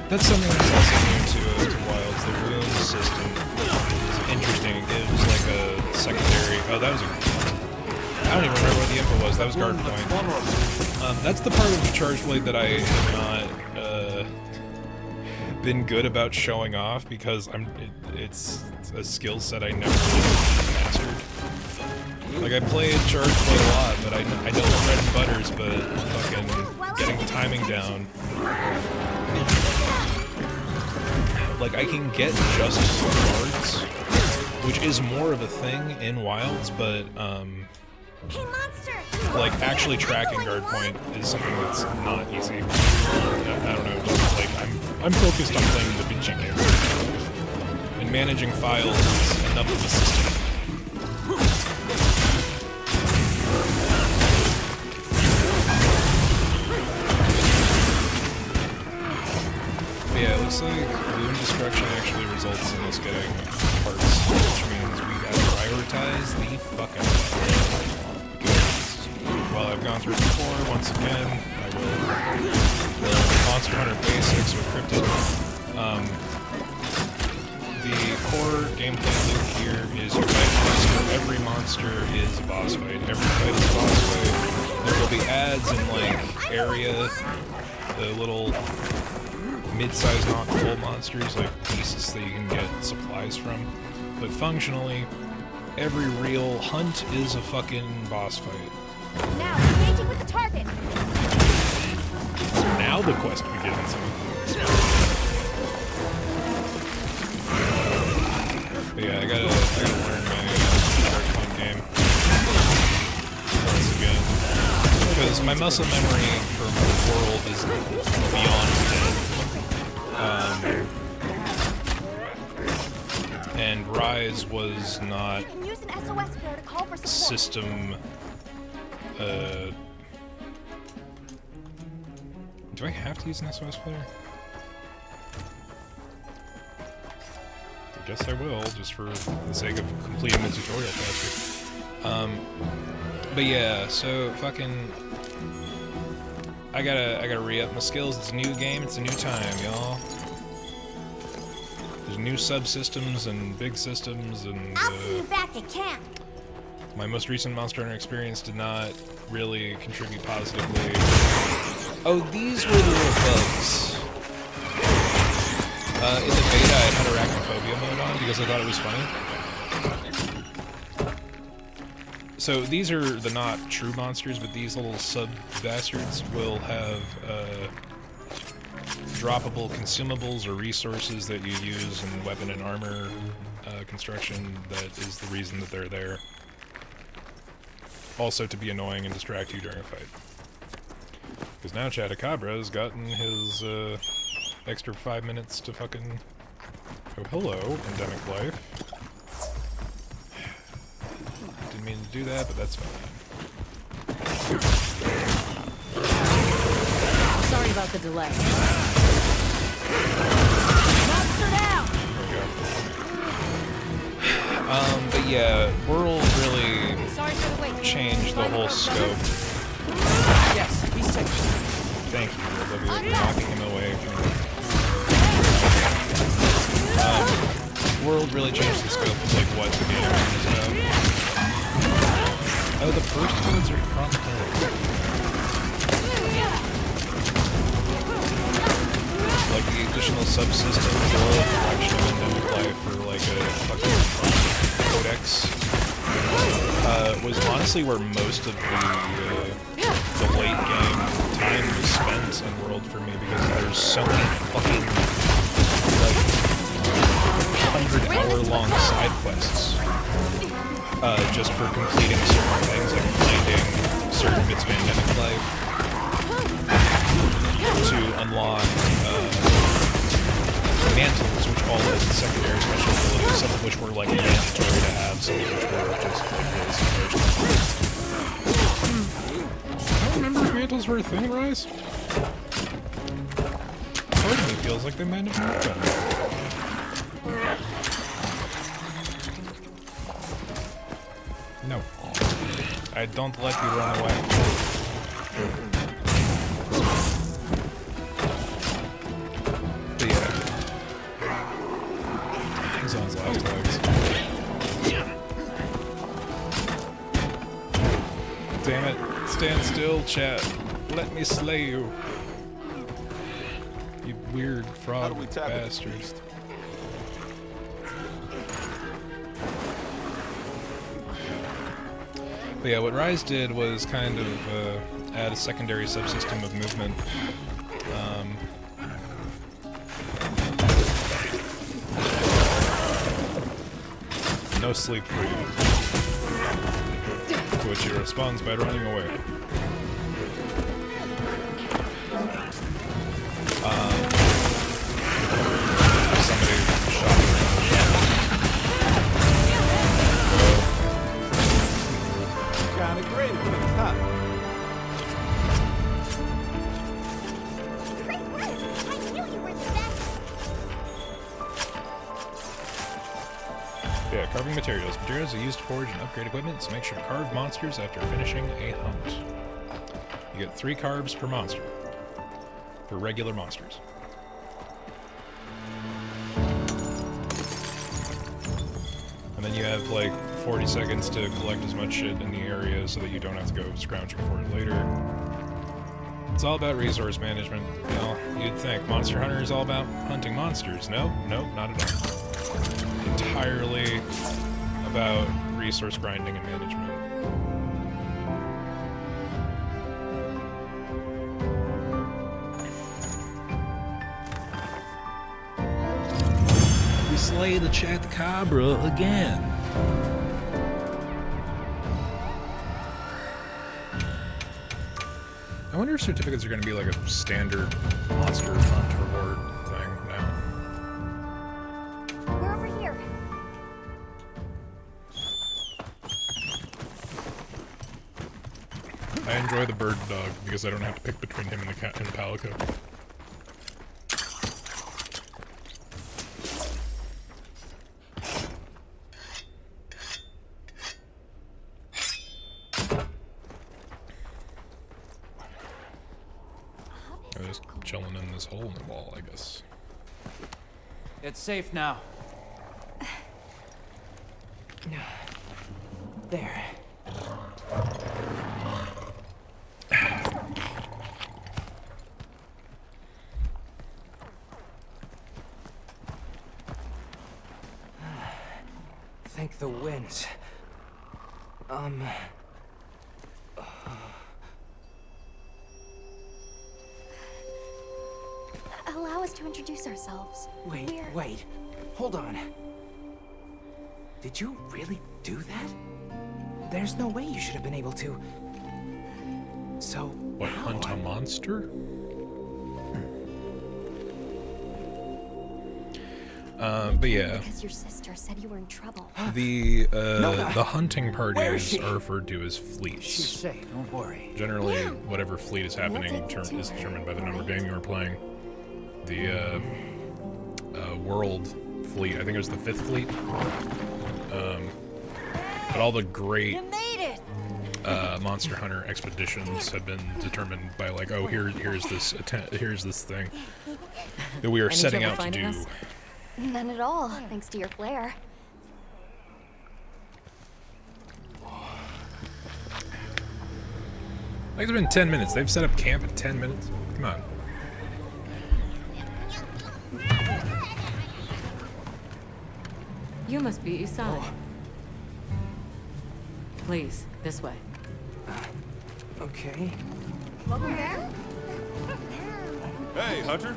That's something that's also new to Wilds. The room system is interesting. It gives like a secondary. Oh, that was a. I don't even remember what the info was. That was guard point. That's the part of the charge blade that I have not been good about showing off because it's a skill set I never really mastered. Like I played charge blade a lot, but I know the bread and butters, but fucking getting the timing down. Like, I can get just guards, which is more of a thing in Wilds, but,
Hey, monster!
like, actually tracking guard point is something that's not easy. I don't know, just, like, I'm focused on playing the Vinci game. And managing files is enough of a system. Yeah, it looks like balloon destruction actually results in us getting parts, which means we gotta prioritize the fuck out of that. Good. Well, I've gone through it before, once again, I will the Monster Hunter basics with Cryptid. The core gameplay loop here is you fight monster. Every monster is a boss fight. Every fight is a boss fight. There will be ads in, like, area, the little mid-sized not full monsters, like beasts that you can get supplies from. But functionally, every real hunt is a fucking boss fight.
Now, engaging with the target.
So now the quest begins. But yeah, I gotta learn my hard game once again. Because my muscle memory for World is beyond dead. And Rise was not
You can use an SOS flare to call for support.
system. Do I have to use an SOS flare? I guess I will, just for the sake of completing the tutorial faster. But yeah, so fucking, I gotta re-up my skills. It's a new game, it's a new time, y'all. There's new subsystems and big systems, and
I'll see you back at camp.
my most recent Monster Hunter experience did not really contribute positively. Oh, these were the little bugs. In the beta, I had arachnophobia mode on because I thought it was funny. So these are the not true monsters, but these little sub-bastards will have droppable consumables or resources that you use in weapon and armor construction that is the reason that they're there. Also to be annoying and distract you during a fight. Because now Chatacabra's gotten his extra 5 minutes to fucking... Oh, hello, endemic life. Didn't mean to do that, but that's fine.
Sorry about the delay.
Monster down!
There we go. But yeah, World really
Sorry for the wait.
changed the whole scope.
Yes, he's safe.
Thank you, Olivia, for knocking him away from... World really changed the scope of, like, what the game is about. Oh, the first codes are from like, the additional subsystems or collection of endemic life for, like, a fucking codex was honestly where most of the late game time was spent in World for me, because there's so many fucking, like, 100-hour-long side quests just for completing certain things, like finding certain bits of endemic life to unlock mantles, which all had secondary special abilities, some of which were like mandatory to have, some of which were just like really situational. I don't remember if mantles were a thing in Rise. Part of me feels like they might have been. No. I don't let you run away. But yeah. He's on his last legs. Damn it. Stand still, chat. Let me slay you. You weird frog bastard. But yeah, what Rise did was kind of add a secondary subsystem of movement. No sleep for you. To which he responds by running away. Somebody shot him.
Got it great, huh?
Great work! I knew you were the best!
Yeah, carving materials. Materials are used to forge and upgrade equipment, so make sure to carve monsters after finishing a hunt. You get 3 carbs per monster. For regular monsters. And then you have like 40 seconds to collect as much shit in the area so that you don't have to go scrounging for it later. It's all about resource management. You know, you'd think Monster Hunter is all about hunting monsters. No, nope, not at all. Entirely about resource grinding and management.
We slay the Chatcabra again.
I wonder if certificates are going to be like a standard monster hunt reward thing now.
We're over here.
I enjoy the bird dog because I don't have to pick between him and the cat and the palico. I'm just chilling in this hole in the wall, I guess.
It's safe now. There. Thank the winds.
Allow us to introduce ourselves.
Wait. Hold on. Did you really do that? There's no way you should have been able to. So,
What, hunt a monster? But yeah,
Because your sister said you were in trouble.
the hunting parties are referred to as
she's
fleets.
safe, don't worry.
Generally, whatever fleet is happening is determined by the number of game you are playing. The world fleet, I think it was the 5th fleet. But all the great Monster Hunter expeditions have been determined by like, oh, here's this thing that we are
Any
setting
trouble
out to
finding
do.
us?
None at all, thanks to your flair.
Like it's been 10 minutes. They've set up camp in 10 minutes. Come on.
You must be Isai. Please, this way.
Okay.
Hey, Hunter.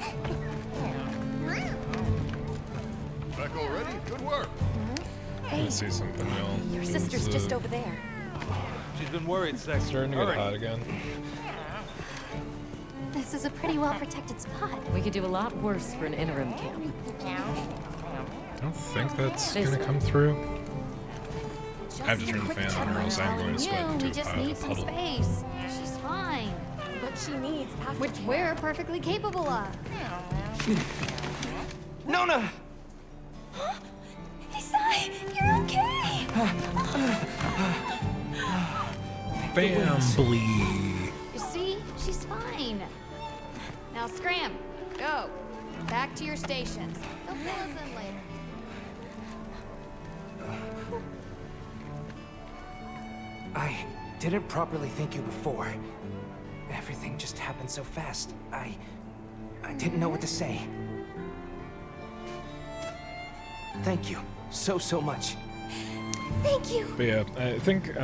Back already? Good work.
Let's see something else.
Your sister's just over there.
She's been worried, Sex.
Starting to get hot again.
This is a pretty well-protected spot.
We could do a lot worse for an interim camp.
I don't think that's gonna come through. I have to turn the fan on or else I'm going to sweat
We
into a
just
pile
need
of
some
puddle.
space. She's fine.
But she needs aftercare.
Which we're perfectly capable of.
Nona!
Isai, you're okay!
Family.
You see? She's fine. Now scram. Go. Back to your stations. They'll pull us in later.
I didn't properly thank you before. Everything just happened so fast. I didn't know what to say. Thank you so much.
Thank you!
But yeah, I think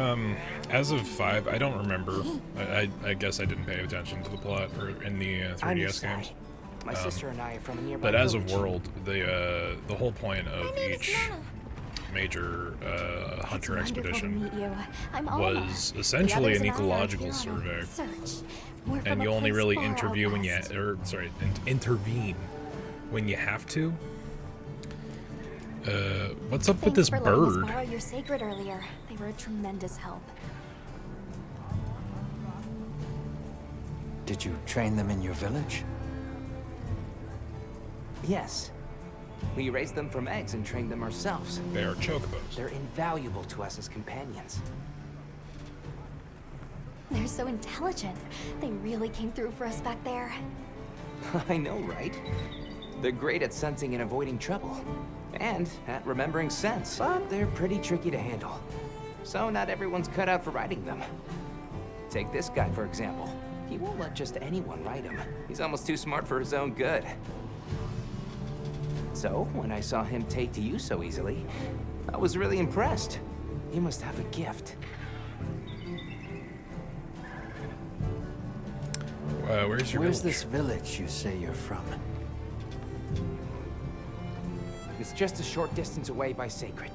as of 5, I don't remember. I guess I didn't pay attention to the plot or in the
I'm
3DS
Isai.
games.
My sister and I are from a nearby
But as of
village.
World, the whole point of
My name is
each
Nana.
major hunter
It's wonderful to
expedition
meet you. I'm Alma.
was
The
essentially
others
an
and I are
ecological
here on a
survey,
search. We're from
and
a
you only
place
really
far out
interview when you,
west.
intervene when you have to. What's up with
Thanks
this
for letting us
bird?
borrow your sacred earlier. They were a tremendous help.
Did you train them in your village? Yes. We raised them from eggs and trained them ourselves.
They are chocobos.
They're invaluable to us as companions.
They're so intelligent. They really came through for us back there.
I know, right? They're great at sensing and avoiding trouble. And at remembering scents, but they're pretty tricky to handle. So not everyone's cut out for riding them. Take this guy, for example. He won't let just anyone ride him. He's almost too smart for his own good. So, when I saw him take to you so easily, I was really impressed. He must have a gift.
Where's your
Where's
village?
this village you say you're from?
It's just a short distance away by Sacred.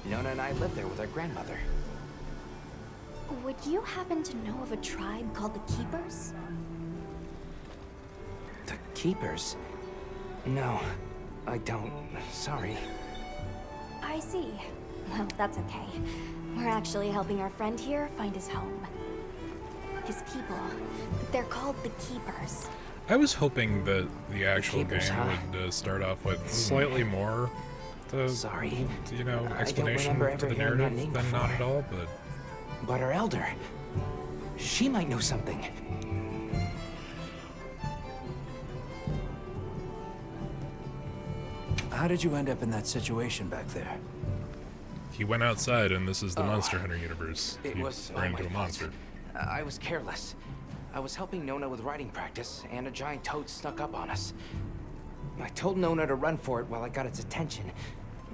Nona and I live there with our grandmother.
Would you happen to know of a tribe called the Keepers?
The Keepers? No, I don't. Sorry.
I see. Well, that's okay. We're actually helping our friend here find his home. His people. They're called the Keepers.
I was hoping that the actual
Keepers,
game
huh?
would start off with slightly more,
Sorry.
you know,
I don't
explanation
remember
to
ever
the
hearing that
narrative
name
than not
before.
at all, but
But our elder. She might know something.
How did you end up in that situation back there?
he went outside, and this is the Monster Hunter universe.
It
He
was
ran
all
into a
my
monster.
fault. I was careless. I was helping Nona with riding practice, and a giant toad snuck up on us. I told Nona to run for it while I got its attention,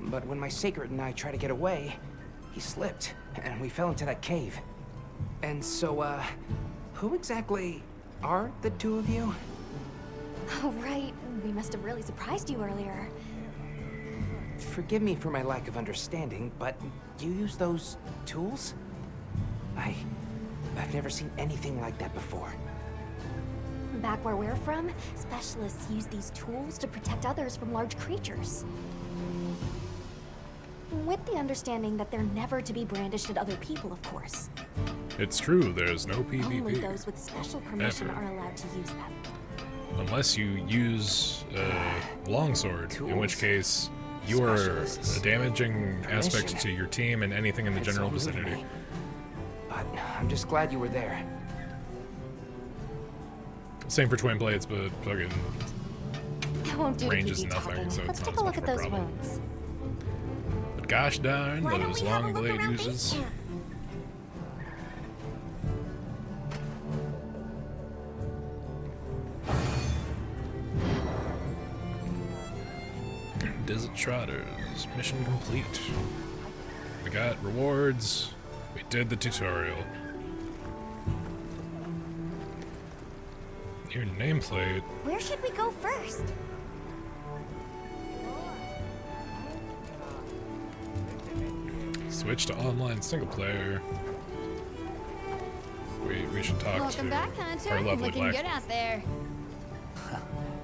but when my Sacred and I tried to get away, he slipped, and we fell into that cave. And so, who exactly are the two of you?
Oh, right. We must have really surprised you earlier.
Forgive me for my lack of understanding, but you use those tools? I've never seen anything like that before.
Back where we're from, specialists use these tools to protect others from large creatures. With the understanding that they're never to be brandished at other people, of course.
It's true, there's no
Only
PvP.
those with special permission
Ever.
are allowed to use them.
Unless you use a longsword, in which
Tools.
case you are
Specialists.
damaging aspects
Permission.
to your team and anything in the
It's
general
all new to
vicinity.
me. But I'm just glad you were there.
Same for twin blades, but fucking
I won't do
range
the
is
PvP
nothing,
talking.
so
Let's
it's
take
not
a
as
look
much
at
of a
those
problem.
wounds.
But gosh darn,
Why don't
those
we have a
long
look
blade
around base
uses.
camp?
Desert Trotters, mission complete. We got rewards. We did the tutorial. Your nameplate.
Where should we go first?
Switch to online single player. We should talk
Welcome
to
back, Hunter.
our lovely
Looking
black.
good out there.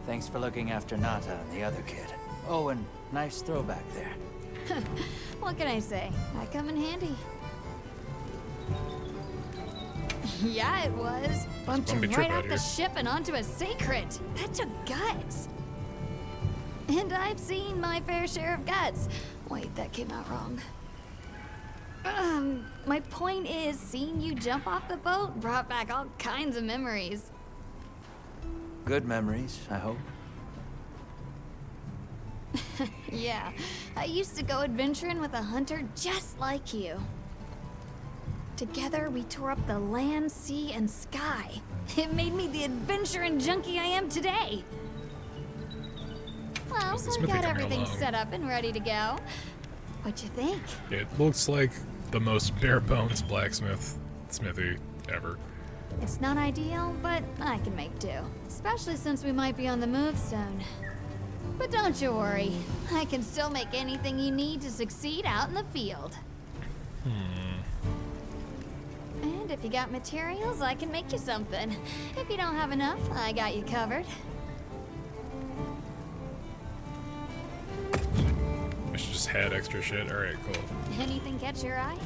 Thanks for looking after Nata and the other kid. Oh, and nice throwback there.
What can I say? I come in handy. Yeah, it was. Bumped you
bumpy
right
trip
off
out
the
here.
ship and onto a sacred. That took guts. And I've seen my fair share of guts. Wait, that came out wrong. My point is, seeing you jump off the boat brought back all kinds of memories.
Good memories, I hope.
Yeah, I used to go adventuring with a hunter just like you. Together, we tore up the land, sea, and sky. It made me the adventuring junkie I am today. Well,
How's the
I've
smithy
got
coming
everything
along?
set up and ready to go. What you think?
It looks like the most bare bones blacksmith smithy ever.
It's not ideal, but I can make do. Especially since we might be on the move soon. But don't you worry. I can still make anything you need to succeed out in the field. And if you got materials, I can make you something. If you don't have enough, I got you covered.
I should just had extra shit. Alright, cool.
Anything catch your eye?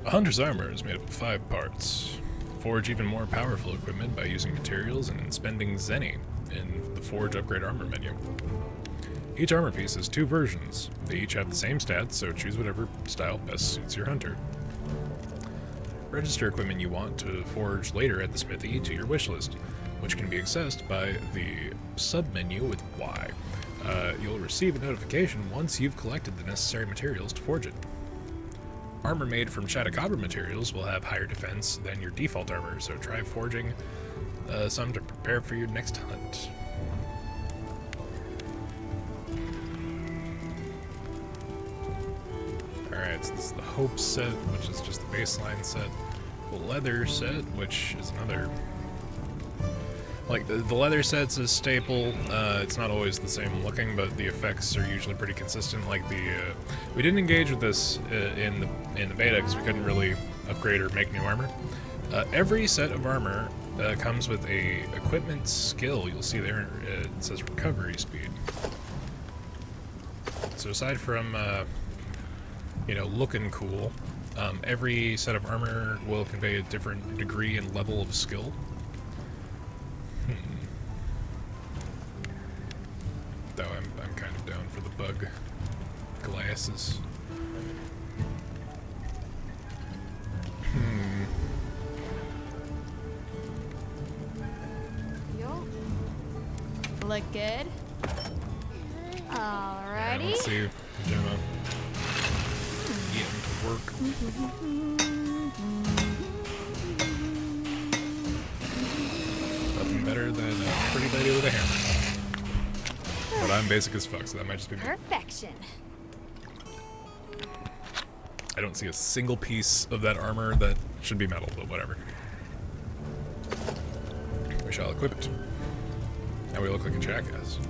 A hunter's armor is made up of 5 parts. Forge even more powerful equipment by using materials and spending zenny in the Forge Upgrade Armor menu. Each armor piece has 2 versions. They each have the same stats, so choose whatever style best suits your hunter. Register equipment you want to forge later at the smithy to your wish list, which can be accessed by the sub-menu with Y. You'll receive a notification once you've collected the necessary materials to forge it. Armor made from Chattacabra materials will have higher defense than your default armor, so try forging some to prepare for your next hunt. Alright, so this is the Hope set, which is just the baseline set. The Leather set, which is another... Like, the Leather set's a staple. It's not always the same looking, but the effects are usually pretty consistent. Like we didn't engage with this in the beta because we couldn't really upgrade or make new armor. Every set of armor comes with a equipment skill. You'll see there it says recovery speed. So aside from you know, looking cool, every set of armor will convey a different degree and level of skill. Though I'm kind of down for the bug glasses.
Yo. Look good. Alrighty.
Let's see Gemma getting to work. Nothing better than a pretty lady with a hammer. But I'm basic as fuck, so that might just be me.
Perfection.
I don't see a single piece of that armor that should be metal, but whatever. We shall equip it. Now we look like a jackass.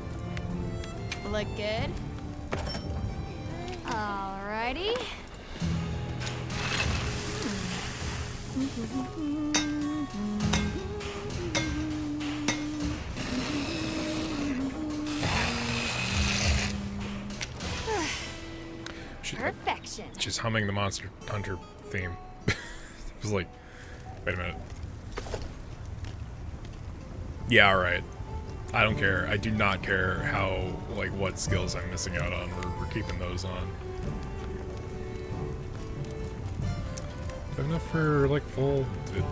Look good. Alrighty. Perfection.
She's humming the Monster Hunter theme. It was like, wait a minute. Yeah, alright. I don't care. I do not care how, like, what skills I'm missing out on. We're keeping those on. Good enough for, like, full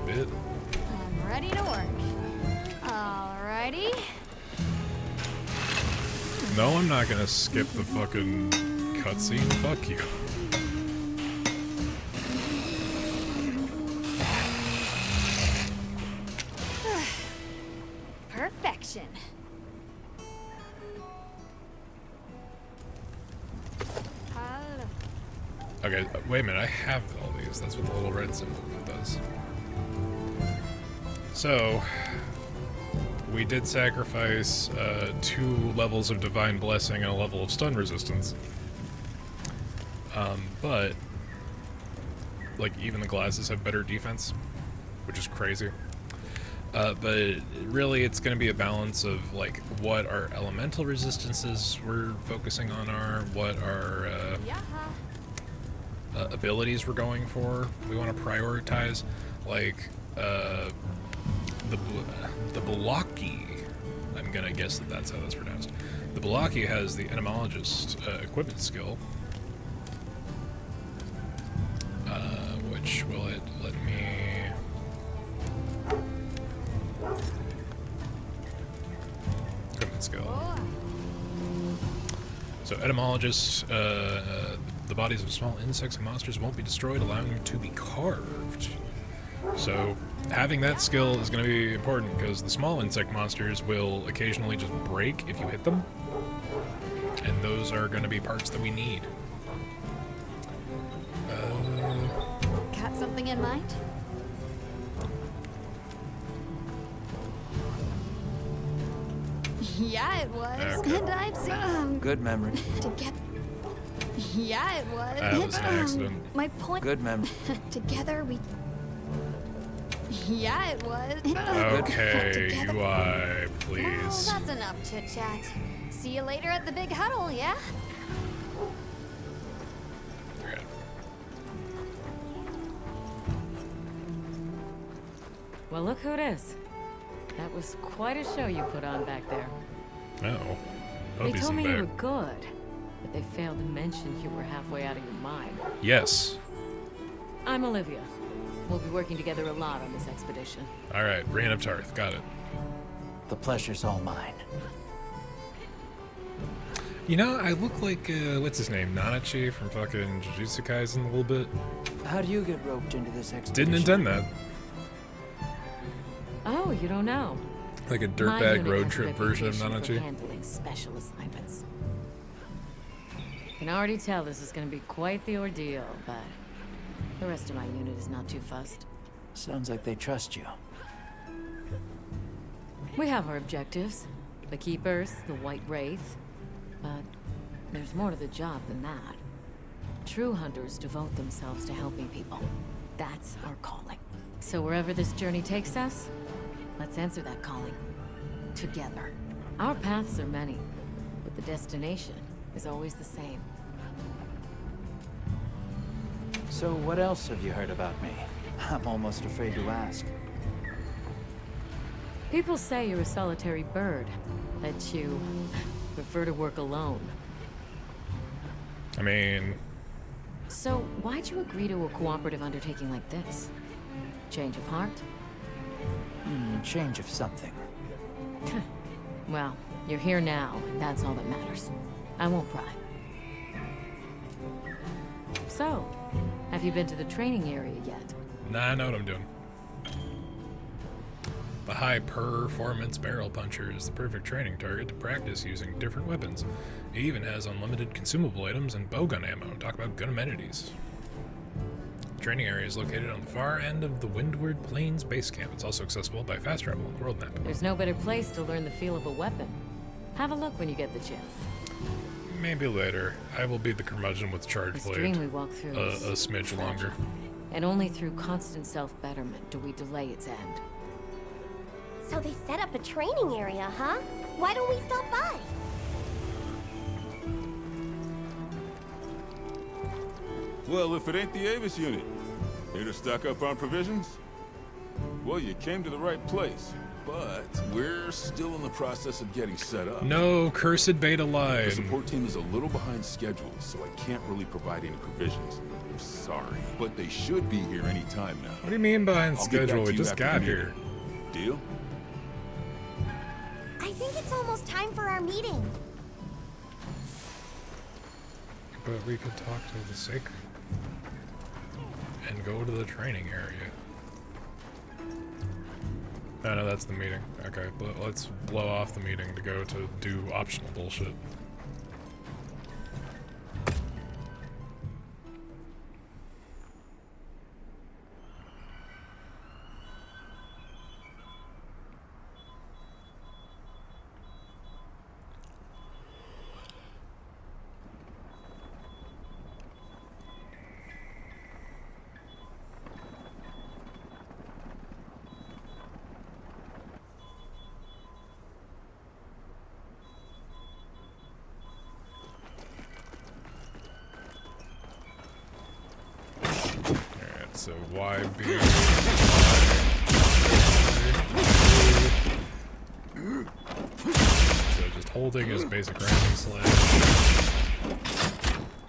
bit.
I'm ready to work. Alrighty.
No, I'm not gonna skip the fucking cutscene. Fuck you.
Perfection.
Okay, wait a minute. I have all these. That's what the little red symbol does. So, we did sacrifice 2 levels of Divine Blessing and a level of stun resistance. But, like, even the glasses have better defense, which is crazy. But really, it's going to be a balance of, like, what our elemental resistances we're focusing on are, what our abilities we're going for. We want to prioritize, like, the Balaki. I'm going to guess that that's how that's pronounced. The Balaki has the Etymologist equipment skill. Which will it let me... Equipment skill. So etymologist, the bodies of small insects and monsters won't be destroyed, allowing them to be carved. So having that skill is going to be important because the small insect monsters will occasionally just break if you hit them. And those are going to be parts that we need.
Got something in mind? Yeah, it was.
Okay.
And I've seen
Good memory.
together. Yeah, it was.
That was an accident.
My point.
Good memory.
Together we. Yeah, it was.
Okay,
Together.
UI,
Well,
please.
that's enough chit chat. See you later at the big huddle, yeah?
Okay.
Well, look who it is. That was quite a show you put on back there.
No.
They
Puppies
told
in
me
back.
you were good, but they failed to mention you were halfway out of your mind.
Yes.
I'm Olivia. We'll be working together a lot on this expedition.
Alright, Reign of Tarth. Got it.
The pleasure's all mine.
You know, I look like, what's his name? Nanachi from fucking Jujutsu Kaisen a little bit.
How do you get roped into this expedition?
Didn't intend that.
Oh, you don't know?
Like a
My
dirtbag
unit
road
has a
trip version of
reputation for
Nanachi.
handling special assignments. Can already tell this is going to be quite the ordeal, but the rest of my unit is not too fussed.
Sounds like they trust you.
We have our objectives. The Keepers, the White Wraith. But there's more to the job than that. True hunters devote themselves to helping people. That's our calling. So wherever this journey takes us, let's answer that calling. Together. Our paths are many, but the destination is always the same.
So what else have you heard about me? I'm almost afraid to ask.
People say you're a solitary bird, that you prefer to work alone.
I mean,
So why'd you agree to a cooperative undertaking like this? Change of heart?
Change of something.
Well, you're here now, and that's all that matters. I won't pry. So, have you been to the training area yet?
nah, I know what I'm doing. The high performance barrel puncher is the perfect training target to practice using different weapons. It even has unlimited consumable items and bowgun ammo. Talk about gun amenities. The training area is located on the far end of the Windward Plains base camp. It's also accessible by fast travel on the world map.
There's no better place to learn the feel of a weapon. Have a look when you get the chance.
Maybe later. I will be the curmudgeon with charge
The
blade.
stream we walk through is
A smidge longer.
and only through constant self-betterment do we delay its end.
So they set up a training area, huh? Why don't we stop by?
Well, if it ain't the Avis unit, here to stock up on provisions? Well, you came to the right place, but we're still in the process of getting set up.
No cursed beta
The
line.
support team is a little behind schedule, so I can't really provide any provisions. I'm sorry, but they should be here any time now.
What do you mean behind
I'll get back
schedule?
to
We
you
just
after
got
the
here.
meeting. Deal?
I think it's almost time for our meeting.
But we could talk to the Sacred. And go to the training area. No, that's the meeting. Okay, let's blow off the meeting to go to do optional bullshit. Alright, so YB. So just holding his basic random slash.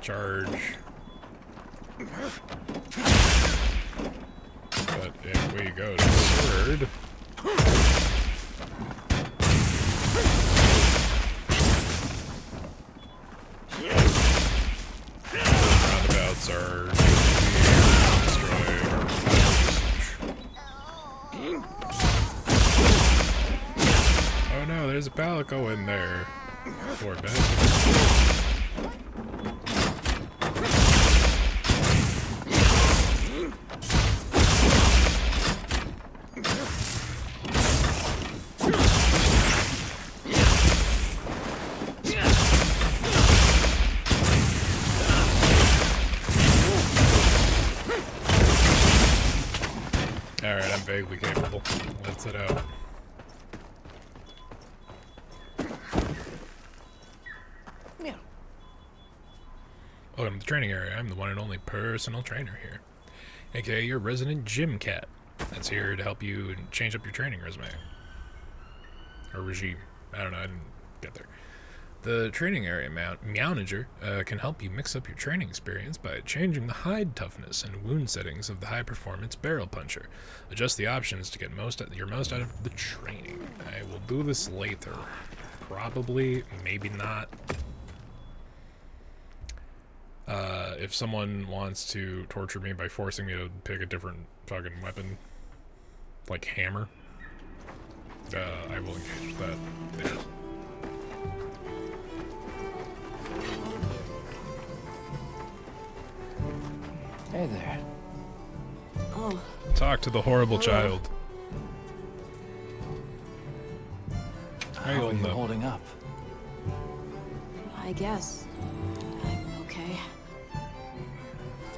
Charge. But if we go to sword. Roundabouts are destroy. Oh no, there's a palico in there. Poor bastard. vaguely capable. Let's it out. Welcome to the training area. I'm the one and only personal trainer here, aka your resident gym cat. That's here to help you change up your training resume. Or regime. I don't know, I didn't get there. The training area manager can help you mix up your training experience by changing the hide toughness and wound settings of the high-performance barrel puncher. Adjust the options to get your most out of the training. I will do this later. Probably, maybe not. If someone wants to torture me by forcing me to pick a different fucking weapon, like hammer, I will engage with that. Yeah.
Hey there.
Oh.
Talk to the horrible child.
How are you holding up?
I guess. I'm okay.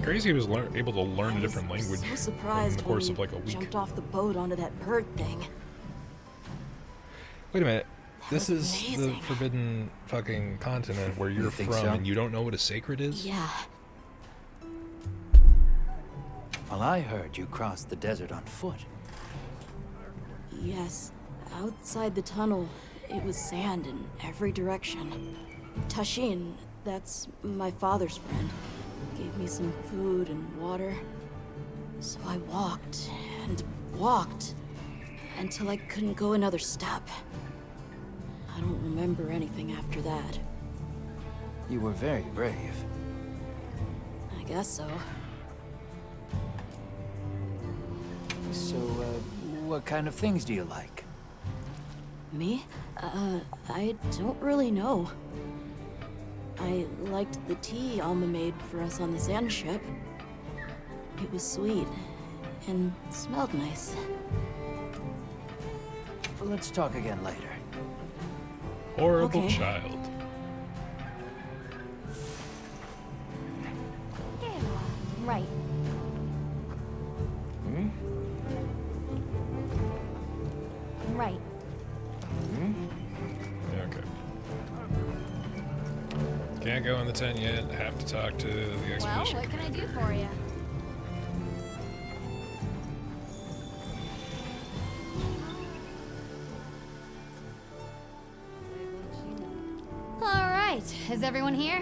Crazy he was able to learn a different language
So surprised
in the course of like a week.
Jumped off the boat onto that bird thing.
Wait a minute. This
was
is
amazing.
the forbidden fucking continent where you're from
so?
and you don't know what a sacred is?
Yeah.
Well, I heard you crossed the desert on foot.
Yes. Outside the tunnel, it was sand in every direction. Tashin, that's my father's friend, gave me some food and water. So I walked and walked until I couldn't go another step. I don't remember anything after that.
You were very brave.
I guess so.
So, what kind of things do you like?
Me? I don't really know. I liked the tea Alma made for us on the sand ship. It was sweet and smelled nice.
Let's talk again later.
Horrible
Okay.
child.
Yeah, right. Right.
Yeah, okay. Can't go in the tent yet. Have to talk to the
Well,
expedition.
what can I do for you? All right, is everyone here?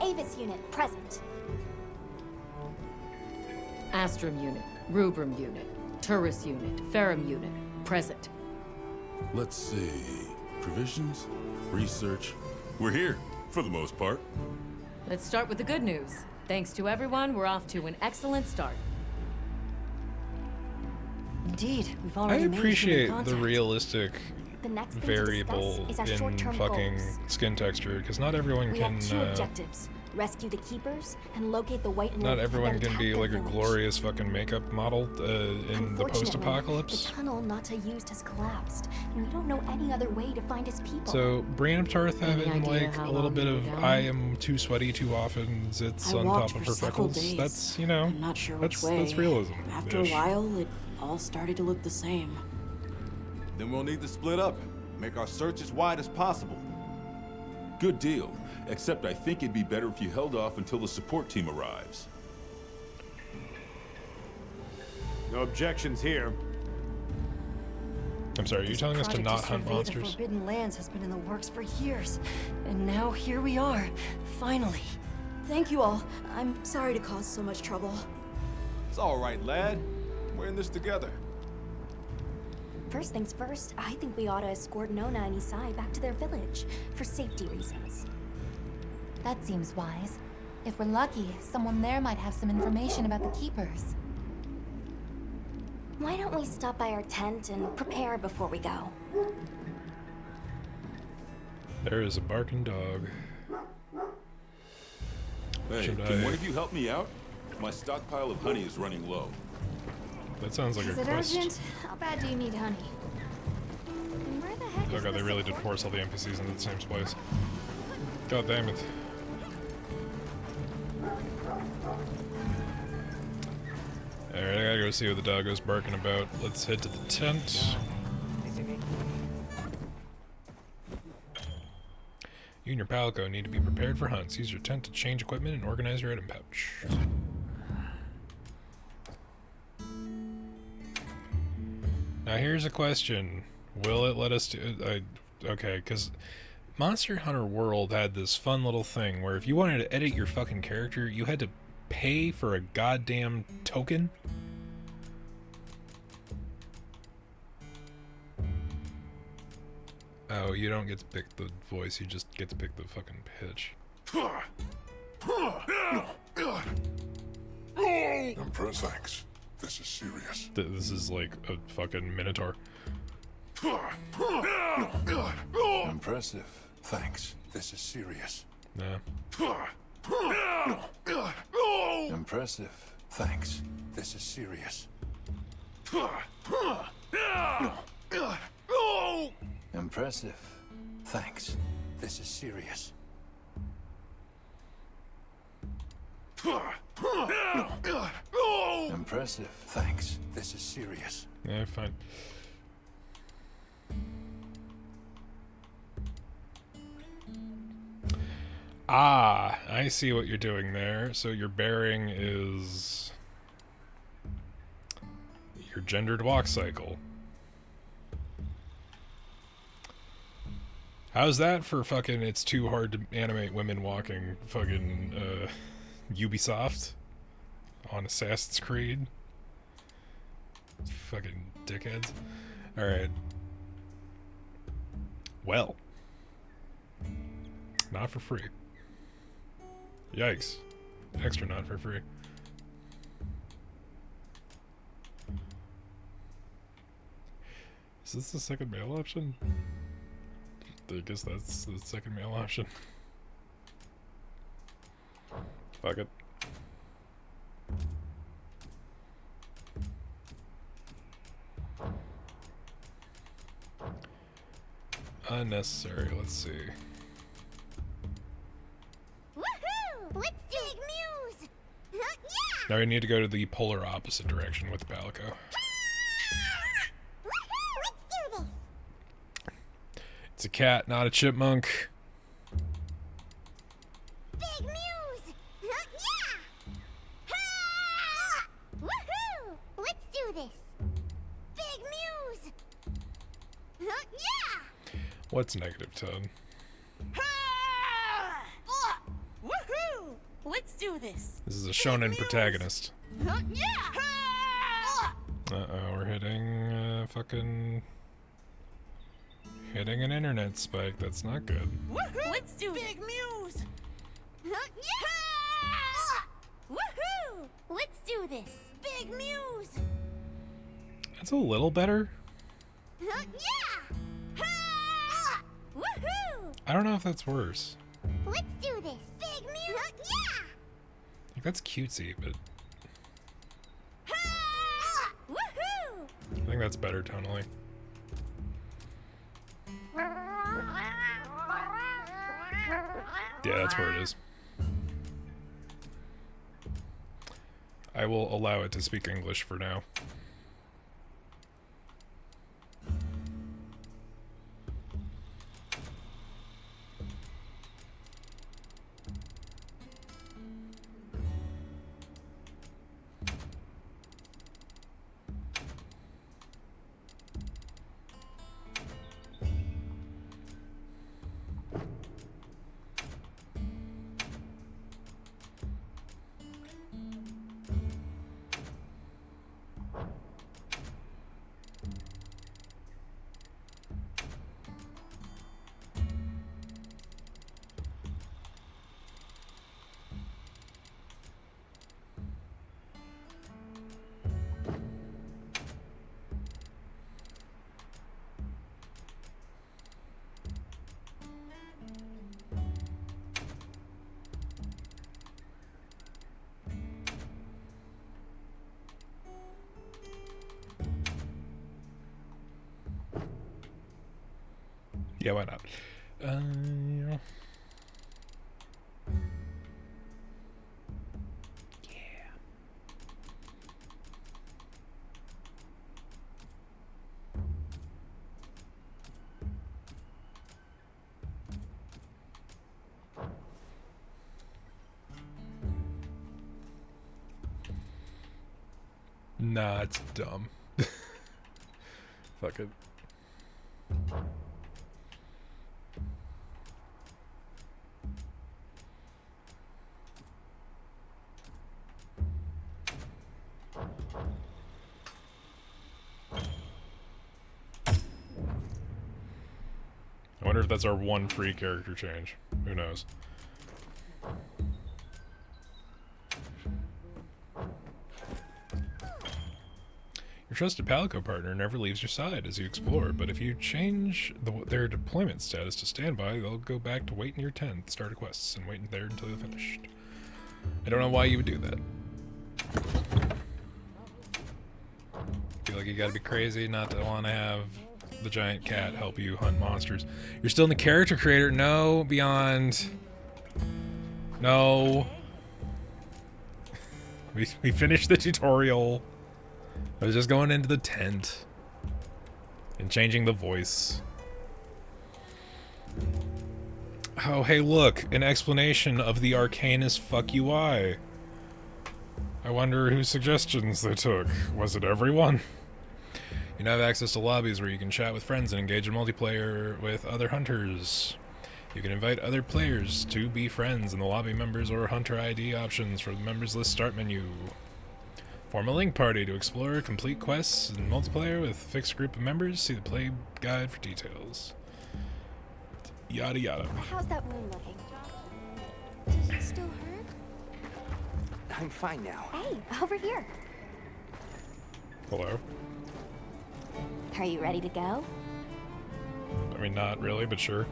Avis unit, present.
Astrum unit, Rubrum unit, Turris unit, Ferrum unit, present.
Let's see. Provisions, research. We're here, for the most part.
Let's start with the good news. Thanks to everyone, we're off to an excellent start.
Indeed, we've
I
already made
appreciate
human
the
contact.
realistic
The next thing
variable
to discuss is our
in
short-term
fucking
goals.
skin texture, because not everyone
We
can.
have two objectives: rescue the keepers and locate the white
Not
wolf
everyone
that
can be
attacked
like
the
a
village.
glorious fucking makeup model in the
Unfortunately,
post-apocalypse.
the tunnel Nata used has collapsed, and we don't know any other way to find his people.
So Brienne of Tarth
Any
having
idea
like
how
a little
long
bit
they
of
were down
I
there?
am too sweaty too often sits
I
on
walked
top of
for
her
several
freckles.
days.
That's, you know,
I'm not sure which
that's,
way.
that's realism.
After a while, it all started to look the same.
Then we'll need to split up. Make our search as wide as possible.
Good deal. Except I think it'd be better if you held off until the support team arrives.
No objections here.
I'm sorry, are you telling us to
Project
not
to
hunt
survey
monsters?
The Forbidden Lands has been in the works for years, and now here we are, finally. Thank you all. I'm sorry to cause so much trouble.
It's all right, lad. We're in this together.
First things first, I think we ought to escort Nona and Isai back to their village, for safety reasons.
That seems wise. If we're lucky, someone there might have some information about the keepers.
Why don't we stop by our tent and prepare before we go?
There is a barking dog.
Hey,
Should
can
I-
one of you help me out? My stockpile of honey is running low.
That sounds like
Is
a
it
quest.
urgent? How bad do you need honey? And where the heck
Oh
is
god, they
the
really did
support?
force all the NPCs into the same place. God damn it. Alright, I gotta go see what the doggo's barking about. Let's head to the tent. You and your palico need to be prepared for hunts. Use your tent to change equipment and organize your item pouch. Now here's a question. Will it let us do... okay, because Monster Hunter World had this fun little thing where if you wanted to edit your fucking character, you had to pay for a goddamn token? Oh, you don't get to pick the voice, you just get to pick the fucking pitch.
Emperor, thanks. This is serious.
This is like a fucking minotaur.
Impressive. Thanks. This is serious.
Nah.
Impressive. Thanks. This is serious. Impressive. Thanks. This is serious. Impressive. Thanks. This is serious.
Yeah, fine. Ah, I see what you're doing there. So your bearing is your gendered walk cycle. How's that for fucking it's too hard to animate women walking fucking Ubisoft on Assassin's Creed? Fucking dickheads. Alright. Well. Not for free. Yikes. Extra not for free. Is this the second mail option? I guess that's the second mail option. Fuck it. Unnecessary, let's see.
Woohoo! Let's do Big Muse! Yeah!
Now we need to go to the polar opposite direction with the palico.
Woohoo! Let's do this!
It's a cat, not a chipmunk.
Big Muse! Yeah! Ha! Woohoo! Let's do this! Big Muse! Yeah!
What's negative 10?
Woohoo! Let's do this.
This is a shonen protagonist.
Yeah!
Uh-oh, we're hitting fucking... hitting an internet spike. That's not good.
Woohoo! Let's do Big Muse.
Yeah! Woohoo! Let's do this! Big Muse!
That's a little better.
Yeah! Woohoo!
I don't know if that's worse.
Let's do this! Big Muse! Yeah!
Like, that's cutesy, but
Woohoo!
I think that's better tonally. Yeah, that's where it is. I will allow it to speak English for now. Yeah, why not? Yeah. Nah, it's dumb. Fuck it. I wonder if that's our one free character change. Who knows? Your trusted Palico partner never leaves your side as you explore, but if you change their deployment status to standby, they'll go back to wait in your tent, start quests, and wait there until they're finished. I don't know why you would do that. Feel like you gotta be crazy not to want to have the giant cat help you hunt monsters. You're still in the character creator? No, Beyond. No. We finished the tutorial. I was just going into the tent and changing the voice. Oh, hey, look, an explanation of the Arcanist fuck UI. I wonder whose suggestions they took. Was it everyone? You now have access to lobbies where you can chat with friends and engage in multiplayer with other hunters. You can invite other players to be friends in the lobby members or hunter ID options for the members list start menu. Form a link party to explore, complete quests, and multiplayer with a fixed group of members. See the play guide for details. Yada yada.
How's that wound looking? Does it still hurt?
I'm fine now.
Hey, over here.
Hello?
Are you ready to go?
I mean, not really, but sure.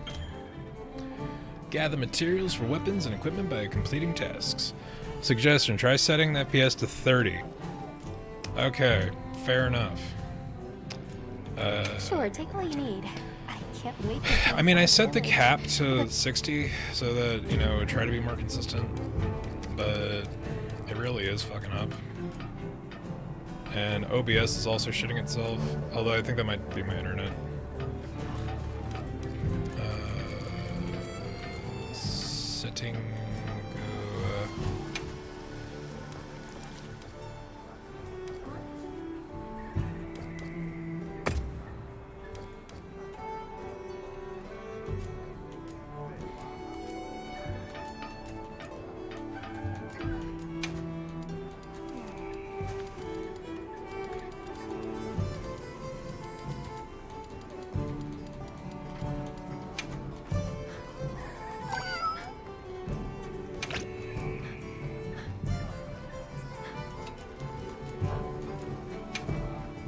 Gather materials for weapons and equipment by completing tasks. Suggestion, try setting the FPS to 30. Okay, fair enough.
Sure, take all you need. I can't wait to
I mean, I set the cap to 60 so that, you know, try to be more consistent. But it really is fucking up. And OBS is also shitting itself, although I think that might be my internet. Setting...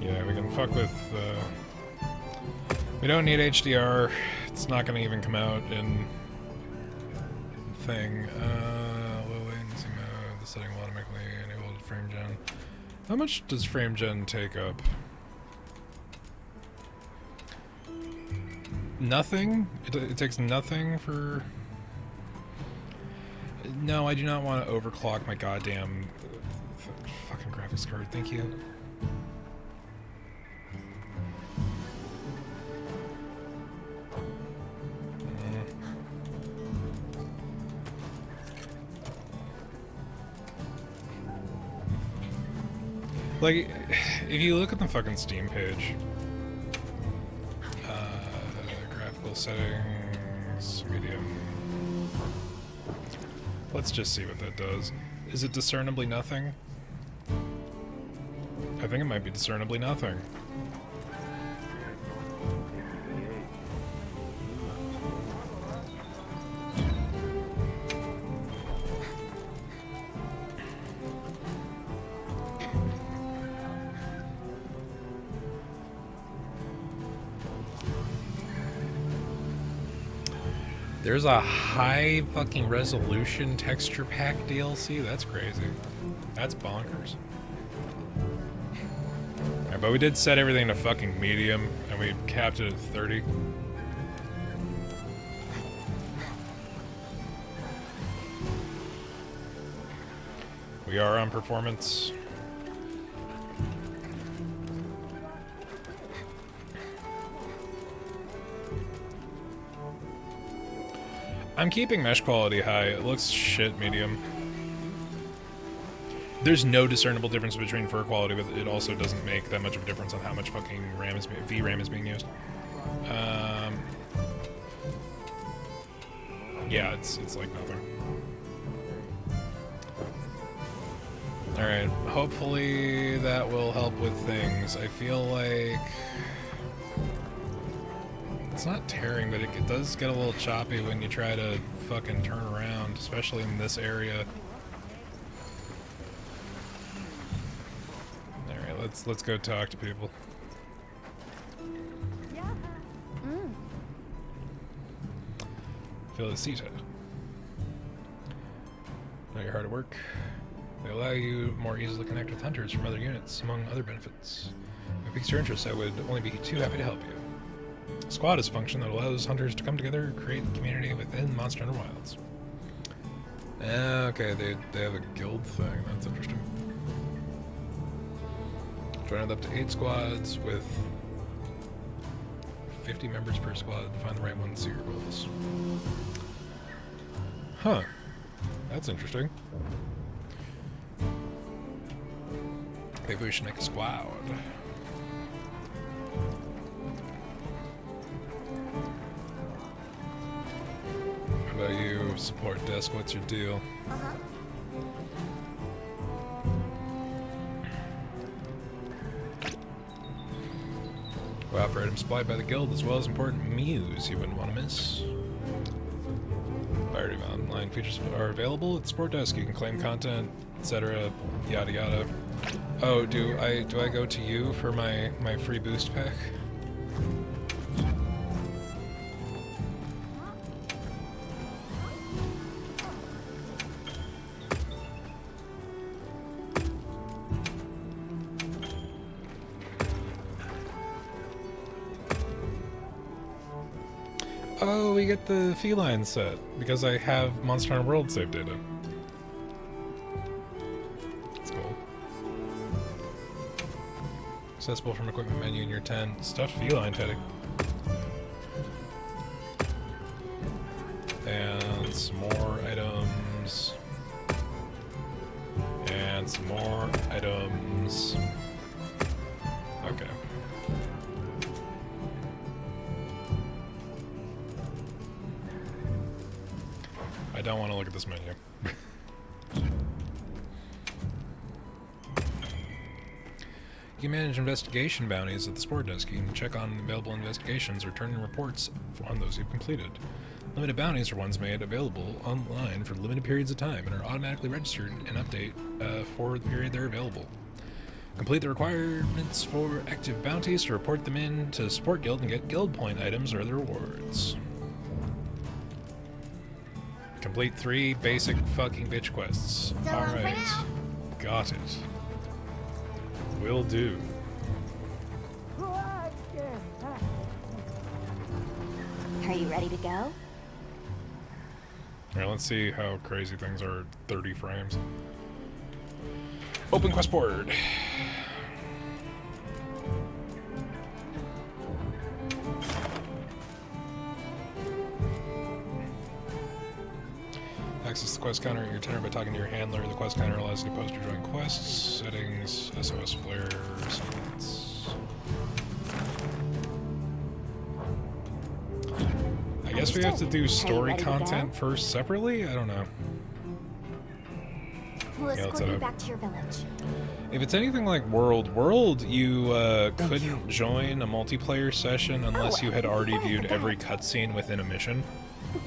Yeah, we can fuck with, we don't need HDR. It's not gonna even come out in thing. Low latency mode, the setting will automatically enable frame gen. How much does frame gen take up? Nothing? It takes nothing for... No, I do not want to overclock my goddamn fucking graphics card, thank you. Like, if you look at the fucking Steam page, graphical settings, medium. Let's just see what that does. Is it discernibly nothing? I think it might be discernibly nothing. There's a high fucking resolution texture pack DLC? That's crazy. That's bonkers. Right, but we did set everything to fucking medium, and we capped it at 30. We are on performance. I'm keeping mesh quality high. It looks shit medium. There's no discernible difference between fur quality, but it also doesn't make that much of a difference on how much fucking VRAM is being used. Yeah, it's like nothing. Alright, hopefully that will help with things. I feel like... It's not tearing, but it does get a little choppy when you try to fucking turn around, especially in this area. Alright, let's go talk to people. Felicita. Know you're hard at work. They allow you more easily connect with hunters from other units, among other benefits. If it piques your interest, I would only be too happy to help you. A squad is a function that allows hunters to come together and create a community within Monster Hunter Wilds. Okay, they have a guild thing. That's interesting. Join with up to 8 squads with 50 members per squad. Find the right one to suit your goals. Huh. That's interesting. Maybe we should make a squad. How about you, support desk? What's your deal? Wow, for items supplied by the guild, as well as important muse you wouldn't want to miss. Priority online features are available at the support desk. You can claim content, etc. Yada yada. Oh, do I go to you for my free boost pack? Oh, we get the feline set because I have Monster Hunter World save data. That's cool. Accessible from equipment menu in your tent. Stuffed feline teddy. And some more items. And some more items. Okay. I don't want to look at this menu. You can manage investigation bounties at the support desk. You can check on available investigations or turn in reports on those you've completed. Limited bounties are ones made available online for limited periods of time and are automatically registered and update for the period they're available. Complete the requirements for active bounties to report them in to the support guild and get guild point items or other rewards. Complete 3 basic fucking bitch quests. Alright. Got it. Will do.
Are you ready to go?
Alright, let's see how crazy things are at 30 frames. Open quest board. Access the quest counter at your tenor by talking to your handler. The quest counter allows you to post or join quests. Settings, SOS flare, settings. I guess we have to do story content first separately? I don't know.
We'll escort you back to your village.
If it's anything like World, you couldn't join a multiplayer session unless you had already viewed every cutscene within a mission.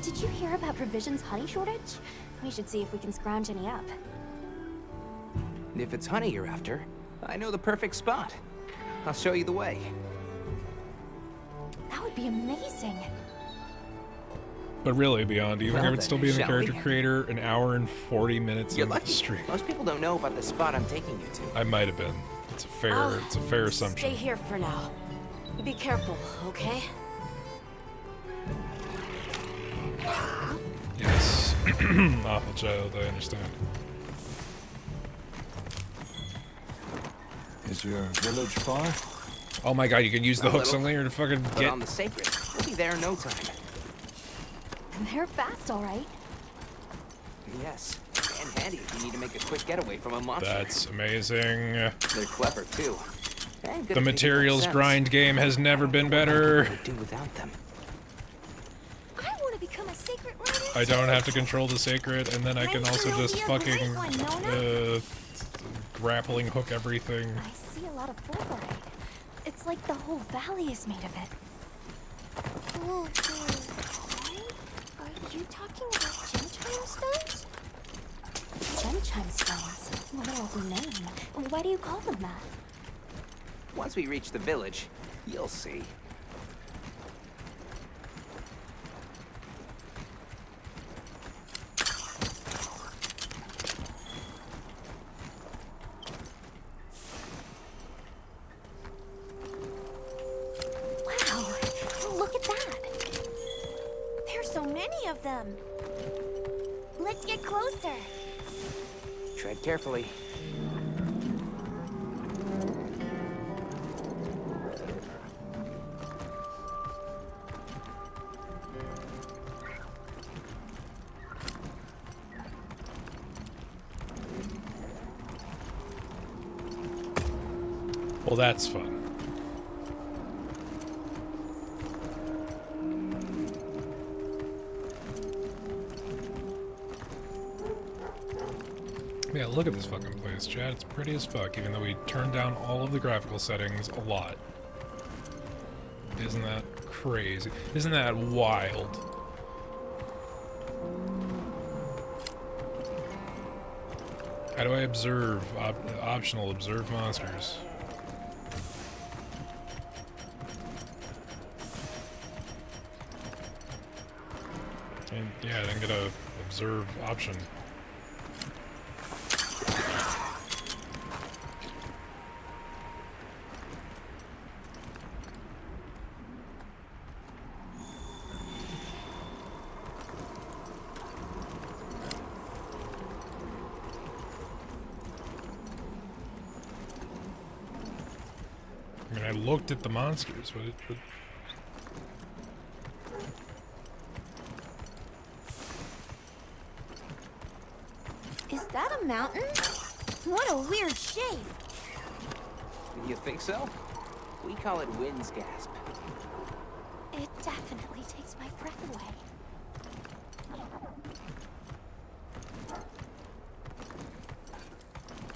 Did you hear about Provision's honey shortage? We should see if we can scrounge any up.
If it's honey you're after, I know the perfect spot. I'll show you the way.
That would be amazing.
But really, Beyond, do you think I would still be in the
shall
character
we?
creator an hour and 40 minutes
You're
into the
lucky.
stream?
Most people don't know about the spot I'm taking you to.
I might have been. It's a fair assumption.
Stay here for now. Be careful, okay?
Yes. Awful child, I understand.
Is your village far?
Oh my god, you can use the
A
hooks
little,
and layer to fucking
But
get...
on the sacred, we'll be there in no time.
They're fast, all right.
Yes. And handy if you need to make a quick getaway from a monster.
That's amazing.
They're clever, too. And good
The
at
materials
making
grind game has never been better.
What would do without them?
I want to become a sacred rider.
I don't have to control the sacred, and then I can also just fucking grappling hook everything.
I see a lot of fullerite. It's like the whole valley is made of it. Are you talking about gem chime stones? Gem chime stones? What an old name. Why do you call them that?
Once we reach the village, you'll see.
Wow, look at that. There's so many of them. Let's get closer.
Tread carefully.
Well, that's fun. Yeah, look at this fucking place, Chad. It's pretty as fuck, even though we turned down all of the graphical settings a lot. Isn't that crazy? Isn't that wild? How do I observe? Optional, observe monsters. And yeah, I didn't get a observe option. I mean, I looked at the monsters, but it
Is that a mountain? What a weird shape.
You think so? We call it wind's gasp.
It definitely takes my breath away.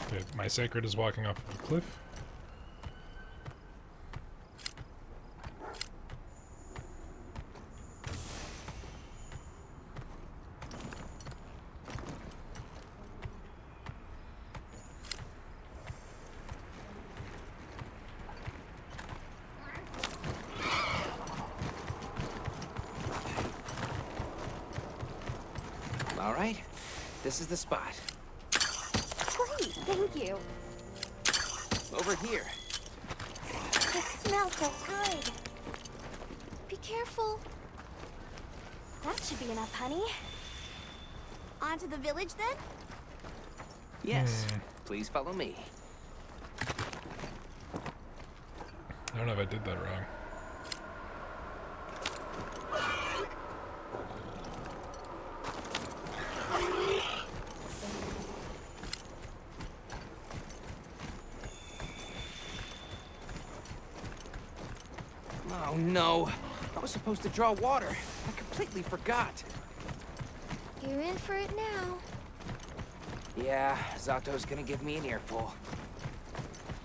Okay, my sacred is walking off of a cliff.
All right, this is the spot.
Great, thank you.
Over here.
It smells so good. Be careful. That should be enough, honey. On to the village, then?
Yes, please follow me.
I don't know if I did that wrong.
Oh no, I was supposed to draw water. I completely forgot.
You're in for it now.
Yeah, Zato's gonna give me an earful.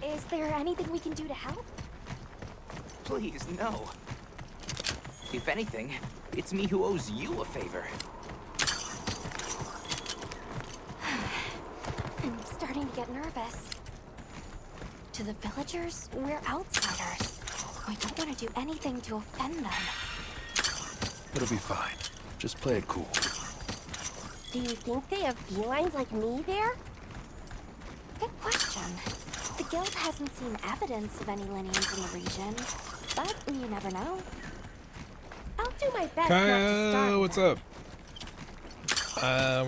Is there anything we can do to help?
Please, no. If anything, it's me who owes you a favor.
I'm starting to get nervous. To the villagers, we're outsiders. We don't want to do anything to offend them.
It'll be fine. Just play it cool.
Do you think they have felines like me there? Good question. The guild hasn't seen evidence of any lineage in the region, but you never know. I'll do my best not to start.
What's up?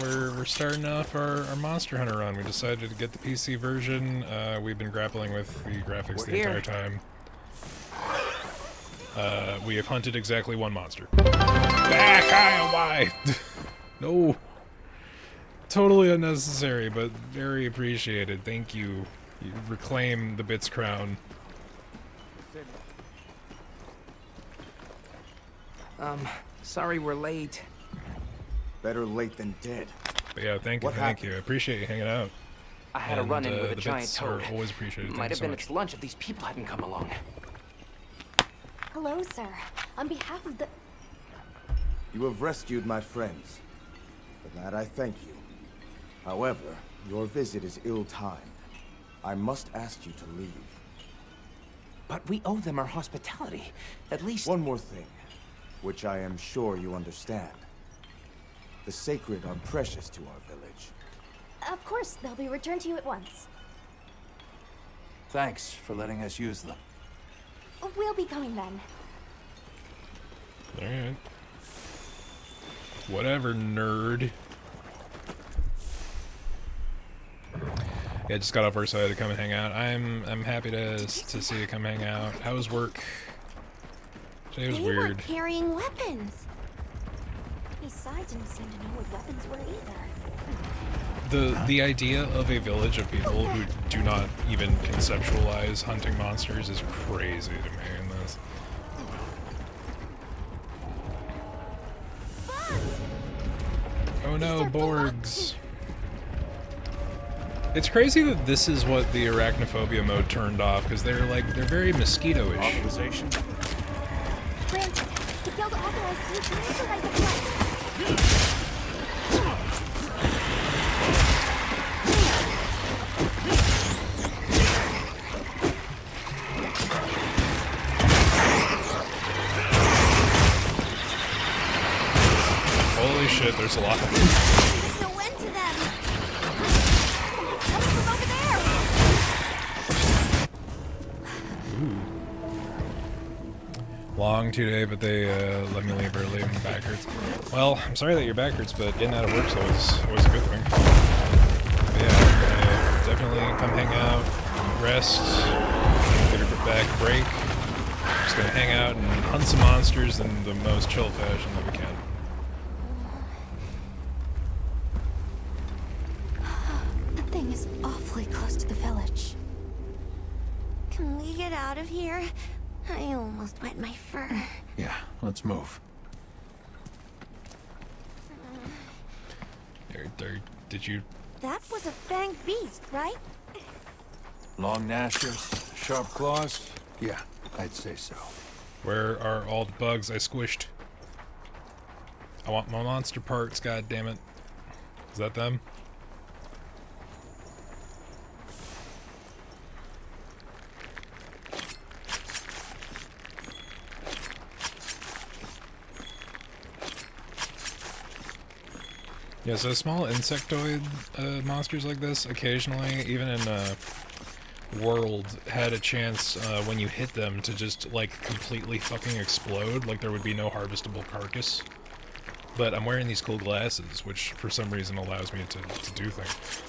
We're starting off our Monster Hunter run. We decided to get the PC version. We've been grappling with the graphics the entire time. We have hunted exactly one monster. Back, why? No. Totally unnecessary, but very appreciated. Thank you. You reclaim the Bits crown.
Sorry we're late.
Better late than dead.
But yeah, thank you, thank you. I appreciate you hanging out.
I had a run-in with a
the
giant
bits
toad.
are always appreciated.
Might have been its lunch if these people hadn't come along.
Hello, sir. On behalf of the...
You have rescued my friends. For that I thank you. However, your visit is ill-timed. I must ask you to leave.
But we owe them our hospitality. At least...
One more thing, which I am sure you understand. The sacred are precious to our village.
Of course, they'll be returned to you at once.
Thanks for letting us use them.
We'll be going then.
Alright. Whatever, nerd. Yeah, just got off work, so I had to come and hang out. I'm happy to see you come hang out. How was work? Today was
They
weird.
weren't carrying weapons. Besides, didn't seem to know what weapons were either.
The idea of a village of people who do not even conceptualize hunting monsters is crazy to me in this. Oh no, Borgs. It's crazy that this is what the arachnophobia mode turned off, because they're very mosquito-ish.
Authorization?
Granted, the guild authorizes you to neutralize the threat.
Holy shit, there's a lot.
There's no end to them. Coming from over there.
Long 2 day, but they let me leave early. My back hurts. Well, I'm sorry that your back hurts, but getting out of work's always a good thing. But yeah, definitely come hang out, rest, get a back break. Just gonna hang out and hunt some monsters in the most chill fashion that we can.
The thing is awfully close to the village. Can we get out of here? I almost wet my fur.
Yeah, let's move.
Did you?
That was a fanged beast, right?
Long gnashers, sharp claws? Yeah, I'd say so.
Where are all the bugs I squished? I want my monster parts, god damn it. Is that them? Yeah, so small insectoid monsters like this, occasionally, even in World, had a chance when you hit them to just, like, completely fucking explode, like there would be no harvestable carcass. But I'm wearing these cool glasses, which for some reason allows me to do things.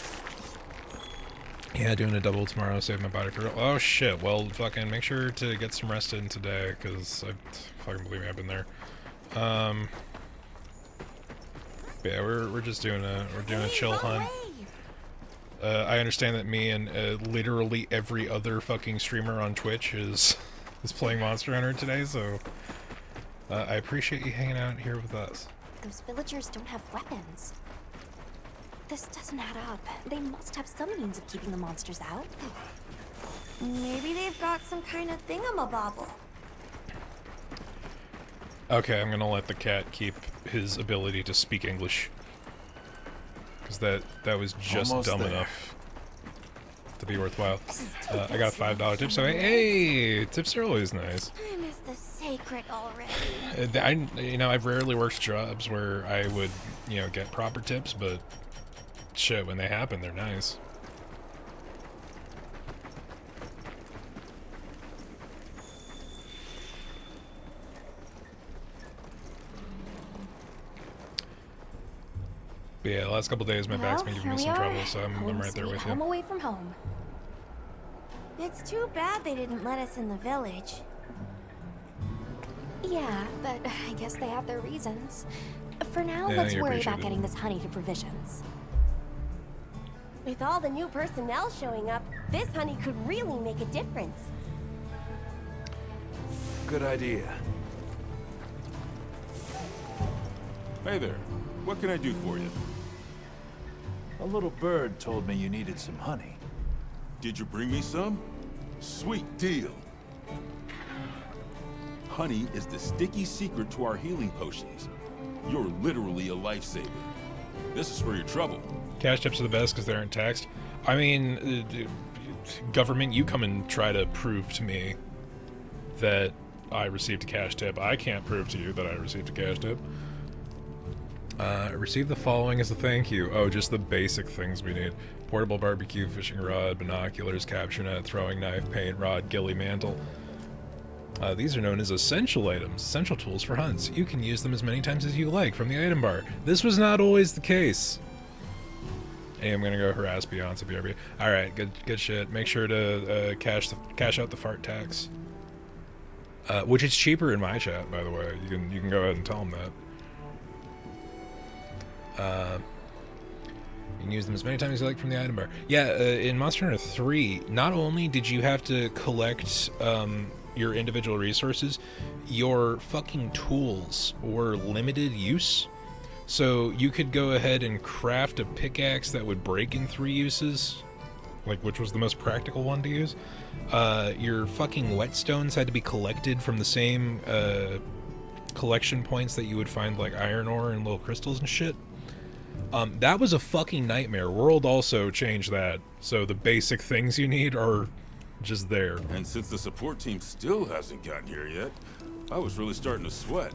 Yeah, doing a double tomorrow, save my body for... Oh shit, well, fucking make sure to get some rest in today, because I fucking believe me, I've been there. Yeah, we're just doing a chill hunt. I understand that me and literally every other fucking streamer on Twitch is playing Monster Hunter today, so I appreciate you hanging out here with us.
Those villagers don't have weapons. This doesn't add up. They must have some means of keeping the monsters out. Maybe they've got some kind of thingamabobble.
Okay, I'm gonna let the cat keep his ability to speak English. Because that was just
Almost
dumb
there.
enough to be worthwhile. I got a $5 tip, so hey, tips are always nice.
I miss the sacred already.
I've rarely worked jobs where I would, get proper tips, but shit, when they happen, they're nice. But yeah, the last couple days my back's been giving me some trouble, so I'm right there with you.
Home away from home. It's too bad they didn't let us in the village. Yeah, but I guess they have their reasons. For now,
Yeah,
let's
you're
worry about
appreciated.
getting this honey to provisions. With all the new personnel showing up, this honey could really make a difference.
Good idea.
Hey there. What can I do for you?
A little bird told me you needed some honey.
Did you bring me some? Sweet deal. Honey is the sticky secret to our healing potions. You're literally a lifesaver. This is for your trouble.
Cash tips are the best because they aren't taxed. I mean, government, you come and try to prove to me that I received a cash tip. I can't prove to you that I received a cash tip. Receive the following as a thank you. Oh, just the basic things we need. Portable barbecue, fishing rod, binoculars, capture net, throwing knife, paint rod, ghillie mantle. These are known as essential items, essential tools for hunts. You can use them as many times as you like from the item bar. This was not always the case. Hey, I'm gonna go harass Beyonce BRB. Alright, good shit. Make sure to cash out the fart tax. Which is cheaper in my chat, by the way. You can go ahead and tell them that. You can use them as many times as you like from the item bar. Yeah, in Monster Hunter 3, not only did you have to collect your individual resources, your fucking tools were limited use. So you could go ahead and craft a pickaxe that would break in 3 uses, like which was the most practical one to use. Your fucking whetstones had to be collected from the same collection points that you would find like iron ore and little crystals and shit. That was a fucking nightmare. World also changed that, so the basic things you need are just there.
And since the support team still hasn't gotten here yet, I was really starting to sweat.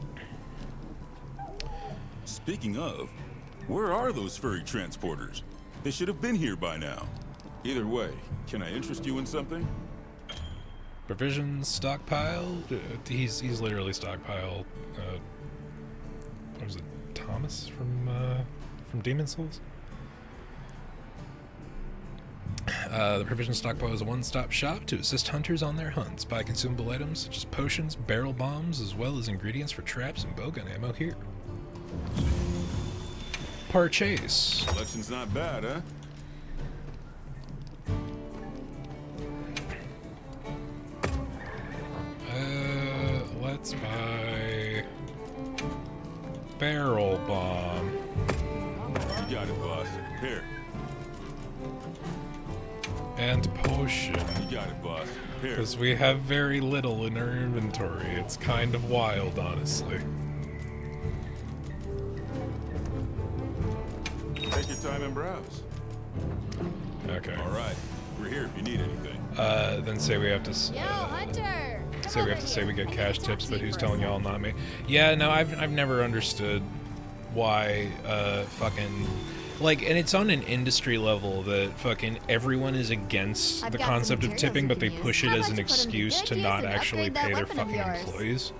Speaking of, where are those furry transporters? They should have been here by now. Either way, can I interest you in something?
Provisions stockpile? He's literally stockpile. What was it? Thomas from Demon Souls? The provision stockpile is a one-stop shop to assist hunters on their hunts. Buy consumable items such as potions, barrel bombs, as well as ingredients for traps and bowgun ammo here. Purchase.
Collection's not bad, huh?
Let's buy barrel bomb.
You got it, boss. Here.
And potion.
You got it, boss. Here.
Because we have very little in our inventory. It's kind of wild, honestly.
Take your time and browse.
Okay.
All right. We're here if you need anything.
Then say we have to.
Yo, Hunter.
Say we have to say we get cash tips, but who's telling y'all, not me? Yeah, no, I've never understood why fucking like, and it's on an industry level that fucking everyone is against the concept of tipping, but they push it as an excuse to not actually pay their fucking employees.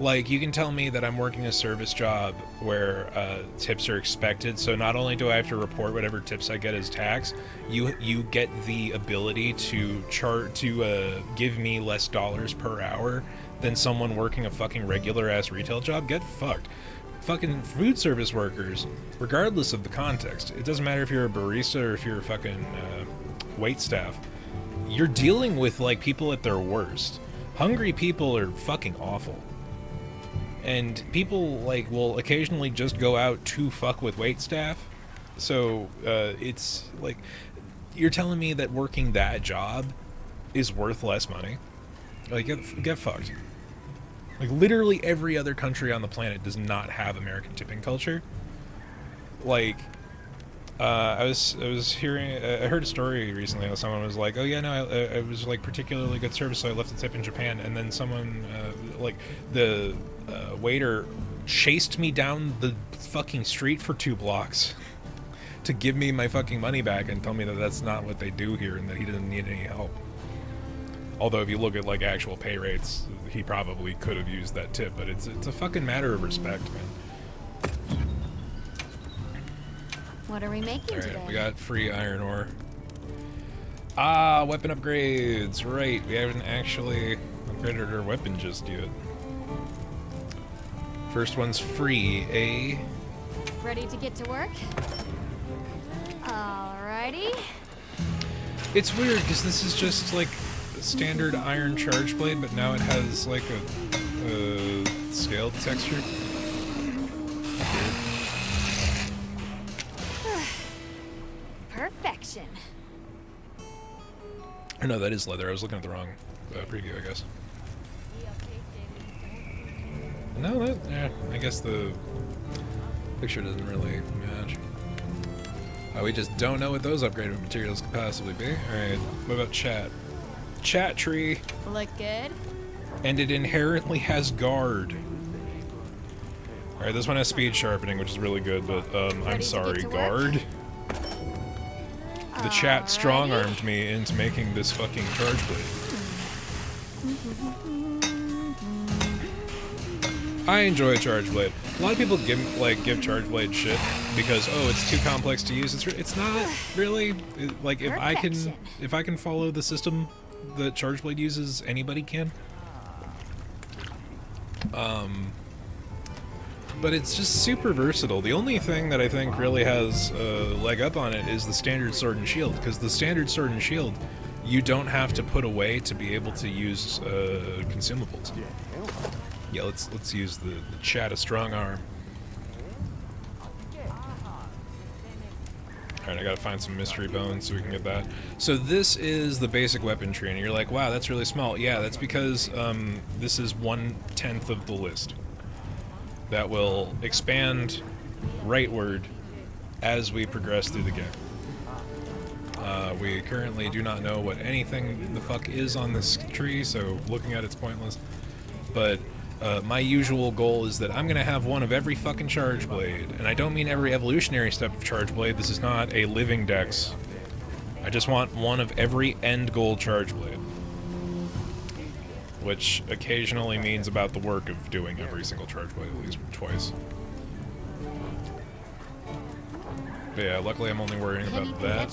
Like, you can tell me that I'm working a service job where tips are expected, so not only do I have to report whatever tips I get as tax, you get the ability to give me less dollars per hour than someone working a fucking regular ass retail job. Get fucked. Fucking food service workers, regardless of the context, it doesn't matter if you're a barista or if you're a fucking wait staff, you're dealing with like people at their worst. Hungry people are fucking awful. And people like will occasionally just go out to fuck with wait staff. So it's like, you're telling me that working that job is worth less money? Like, get fucked. Like, literally every other country on the planet does not have American tipping culture. Like, I heard a story recently how someone was like, oh yeah, no, it was like particularly good service, so I left a tip in Japan, and then someone, like, the waiter chased me down the fucking street for 2 blocks to give me my fucking money back and tell me that that's not what they do here and that he doesn't need any help. Although if you look at like actual pay rates, he probably could have used that tip, but it's a fucking matter of respect, man.
What are we making today?
We got free iron ore. Ah, weapon upgrades. Right, we haven't actually upgraded our weapon just yet. First one's free, eh?
Ready to get to work? All Alrighty.
It's weird because this is just like a standard iron charge blade, but now it has like a scaled texture.
Perfection.
Or no, that is leather. I was looking at the wrong preview, I guess. No, that, yeah, I guess the picture doesn't really match. We just don't know what those upgraded materials could possibly be. Alright, what about chat? Chat tree.
Look good.
And it inherently has guard. Alright, this one has speed sharpening, which is really good, but I'm sorry, guard. The chat strong-armed me into making this fucking charge blade. I enjoy Charge Blade. A lot of people give Charge Blade shit because it's too complex to use. It's not really like if I can follow the system that Charge Blade uses, anybody can. But it's just super versatile. The only thing that I think really has a leg up on it is the standard Sword and Shield, because the standard Sword and Shield you don't have to put away to be able to use consumables. Yeah, let's use the chat a strong arm. Alright, I gotta find some mystery bones so we can get that. So this is the basic weapon tree, and you're like, wow, that's really small. Yeah, that's because this is 1/10 of the list. That will expand rightward as we progress through the game. We currently do not know what anything the fuck is on this tree, so looking at it's pointless. But my usual goal is that I'm gonna have one of every fucking Charge Blade, and I don't mean every evolutionary step of Charge Blade. This is not a living dex. I just want one of every end goal Charge Blade, which occasionally means about the work of doing every single Charge Blade at least twice. But yeah, luckily I'm only worrying about that.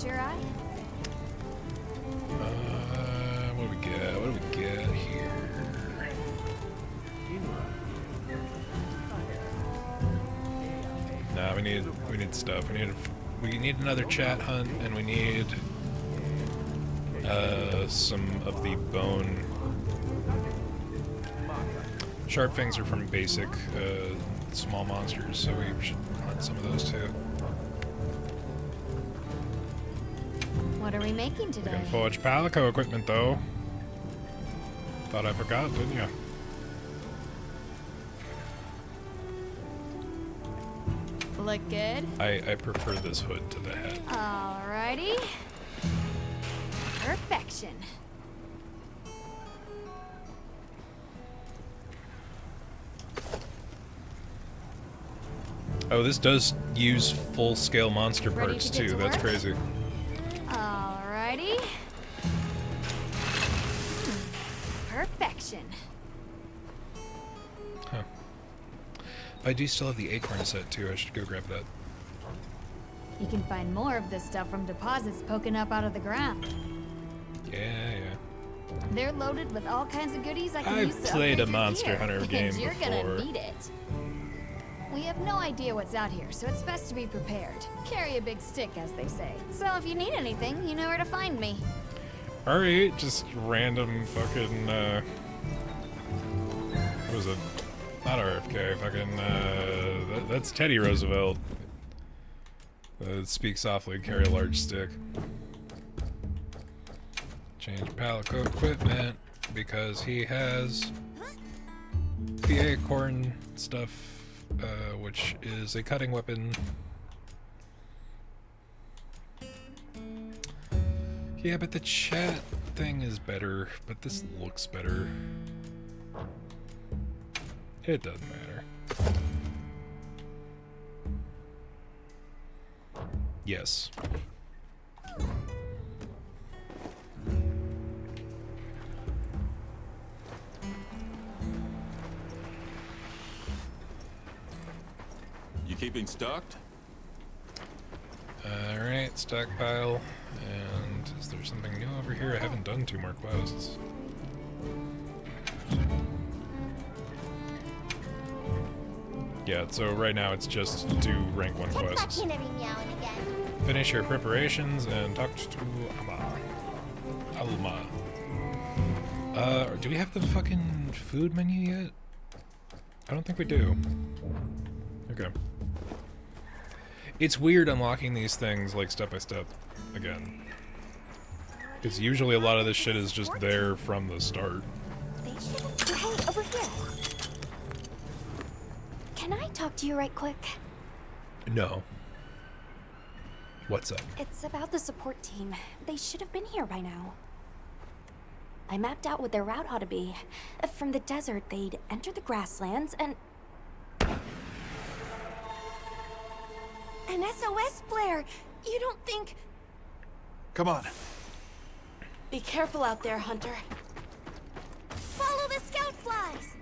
What do we get? What do we get here? Nah, we need stuff. We need another chat hunt, and we need some of the bone. Sharp fangs are from basic small monsters, so we should hunt some of those too.
What are we making
We
today?
can forge Palico equipment though. Thought I forgot, didn't ya?
Look good.
I prefer this hood to the head.
Alrighty. Perfection.
Oh, this does use full-scale monster
Ready
parts
to get
too.
to
That's
work?
crazy.
Alrighty. Perfection.
Huh. I do still have the acorn set too. I should go grab that.
You can find more of this stuff from deposits poking up out of the ground.
Yeah.
They're loaded with all kinds of goodies I can
I've
use to
played a
upgrade your
Monster
gear,
Hunter
and
game
you're
before.
gonna need it. We have no idea what's out here, so it's best to be prepared. Carry a big stick, as they say. So if you need anything, you know where to find me.
Alright, just random fucking, what was it? Not RFK, fucking, that's Teddy Roosevelt. Speak softly, carry a large stick. Change Palico equipment, because he has the acorn stuff, which is a cutting weapon. Yeah, but the chat thing is better, but this looks better. It doesn't matter. Yes.
You keeping stocked?
Alright, stockpile. And is there something new over here? I haven't done 2 more quests. Yeah, so right now it's just do rank 1 quests.
Every now and again.
Finish your preparations and talk to Alma. Do we have the fucking food menu yet? I don't think we do. Okay. It's weird unlocking these things like step by step again. Because usually a lot of this shit is just there from the start.
Hey, over here. Can I talk to you right quick?
No. What's up?
It's about the support team. They should have been here by now. I mapped out what their route ought to be. From the desert, they'd enter the grasslands and... An SOS flare! You don't think...
Come on.
Be careful out there, Hunter.
Follow the scout flies!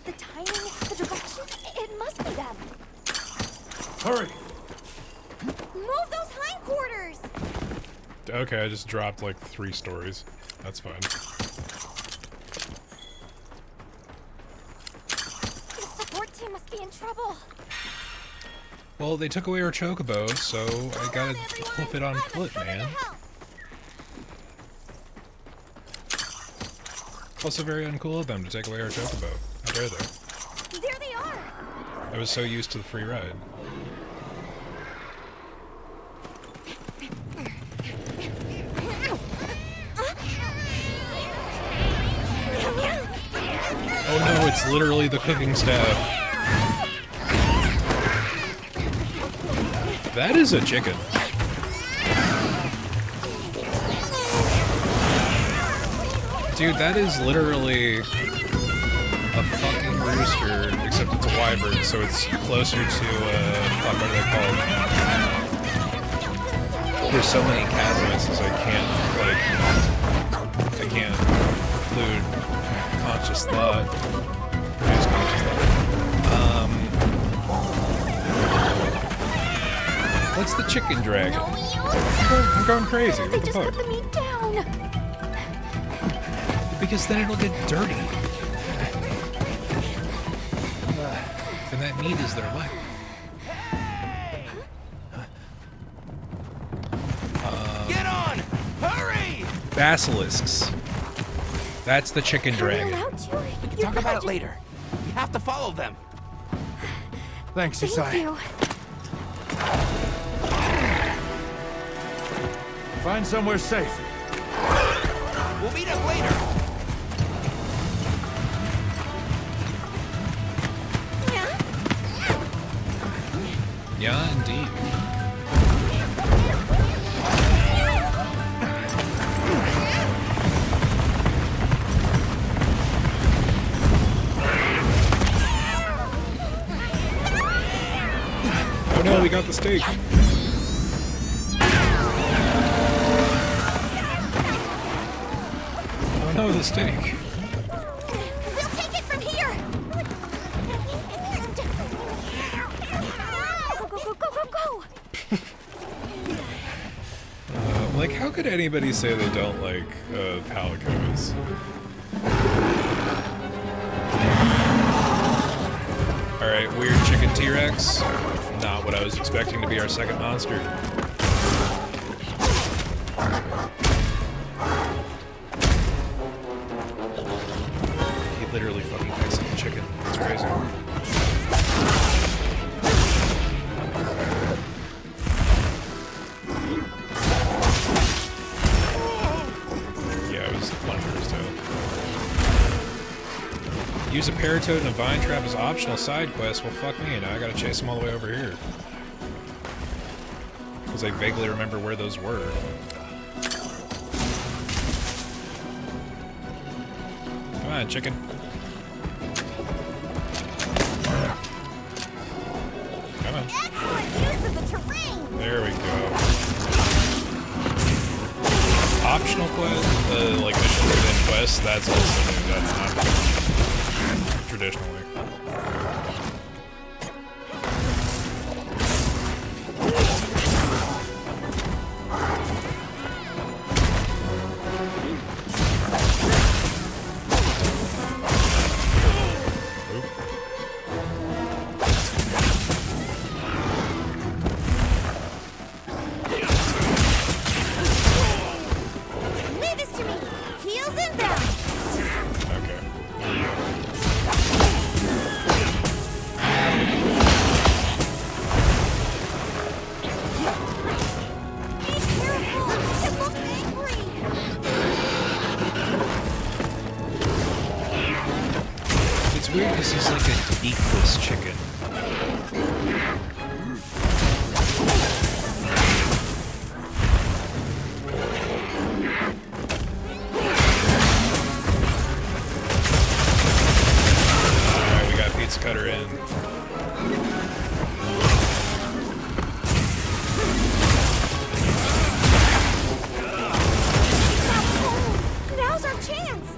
The timing, the direction, it must be them.
Hurry!
Move those hindquarters!
Okay, I just dropped like 3 stories. That's fine.
The support team must be in trouble.
Well, they took away our chocobo, so I gotta hoof it on foot, man. Also very uncool of them to take away our chocobo. How dare they?
There they are!
I was so used to the free ride. Oh no, it's literally the cooking staff. That is a chicken. Dude, that is literally a fucking rooster, except it's a wyvern, so it's closer to, fuck, what are they called? There's so many cat noises I can't include conscious thought. Use conscious thought. What's the chicken dragon? I'm going crazy. What the fuck?
Put the meat down.
Because then it'll get dirty. And that meat is their life.
Get on! Hurry!
Basilisks. That's the chicken dragon.
We can talk about it later. We have to follow them.
Thanks,
Thank
Isai.
you.
Find somewhere safe.
We'll meet up later.
Yeah, indeed. Oh no, we got the steak. Oh no, the steak.
We'll take it from here. Go, go, go, go, go, go.
Like, how could anybody say they don't like palicos? Alright, weird chicken T-Rex. Not what I was expecting to be our second monster. He literally fucking picks up the chicken. It's crazy. Yeah, it was one for his tail. Use a paratoad and a vine trap as optional side quest. Well, fuck me, now I gotta chase them all the way over here. Because I vaguely remember where those were. Come on, chicken. Come on.
Excellent use of the terrain.
There we go. Optional quest, like mission within quest, that's also new. That's not traditionally. weird because he's like a beakless chicken. Alright, we got Pizza Cutter in.
Now's our chance!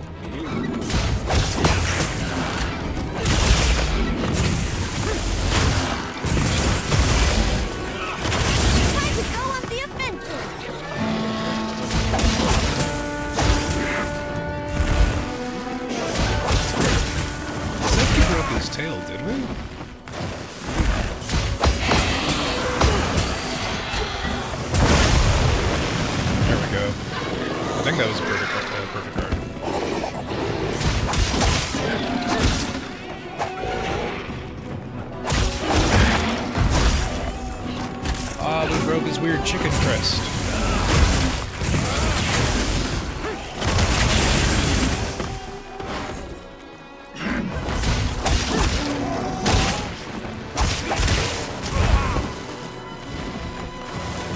Time to go on the offensive!
Except he broke his tail, did we? There we go. I think that was a perfect card. Ah, we broke his weird chicken crest.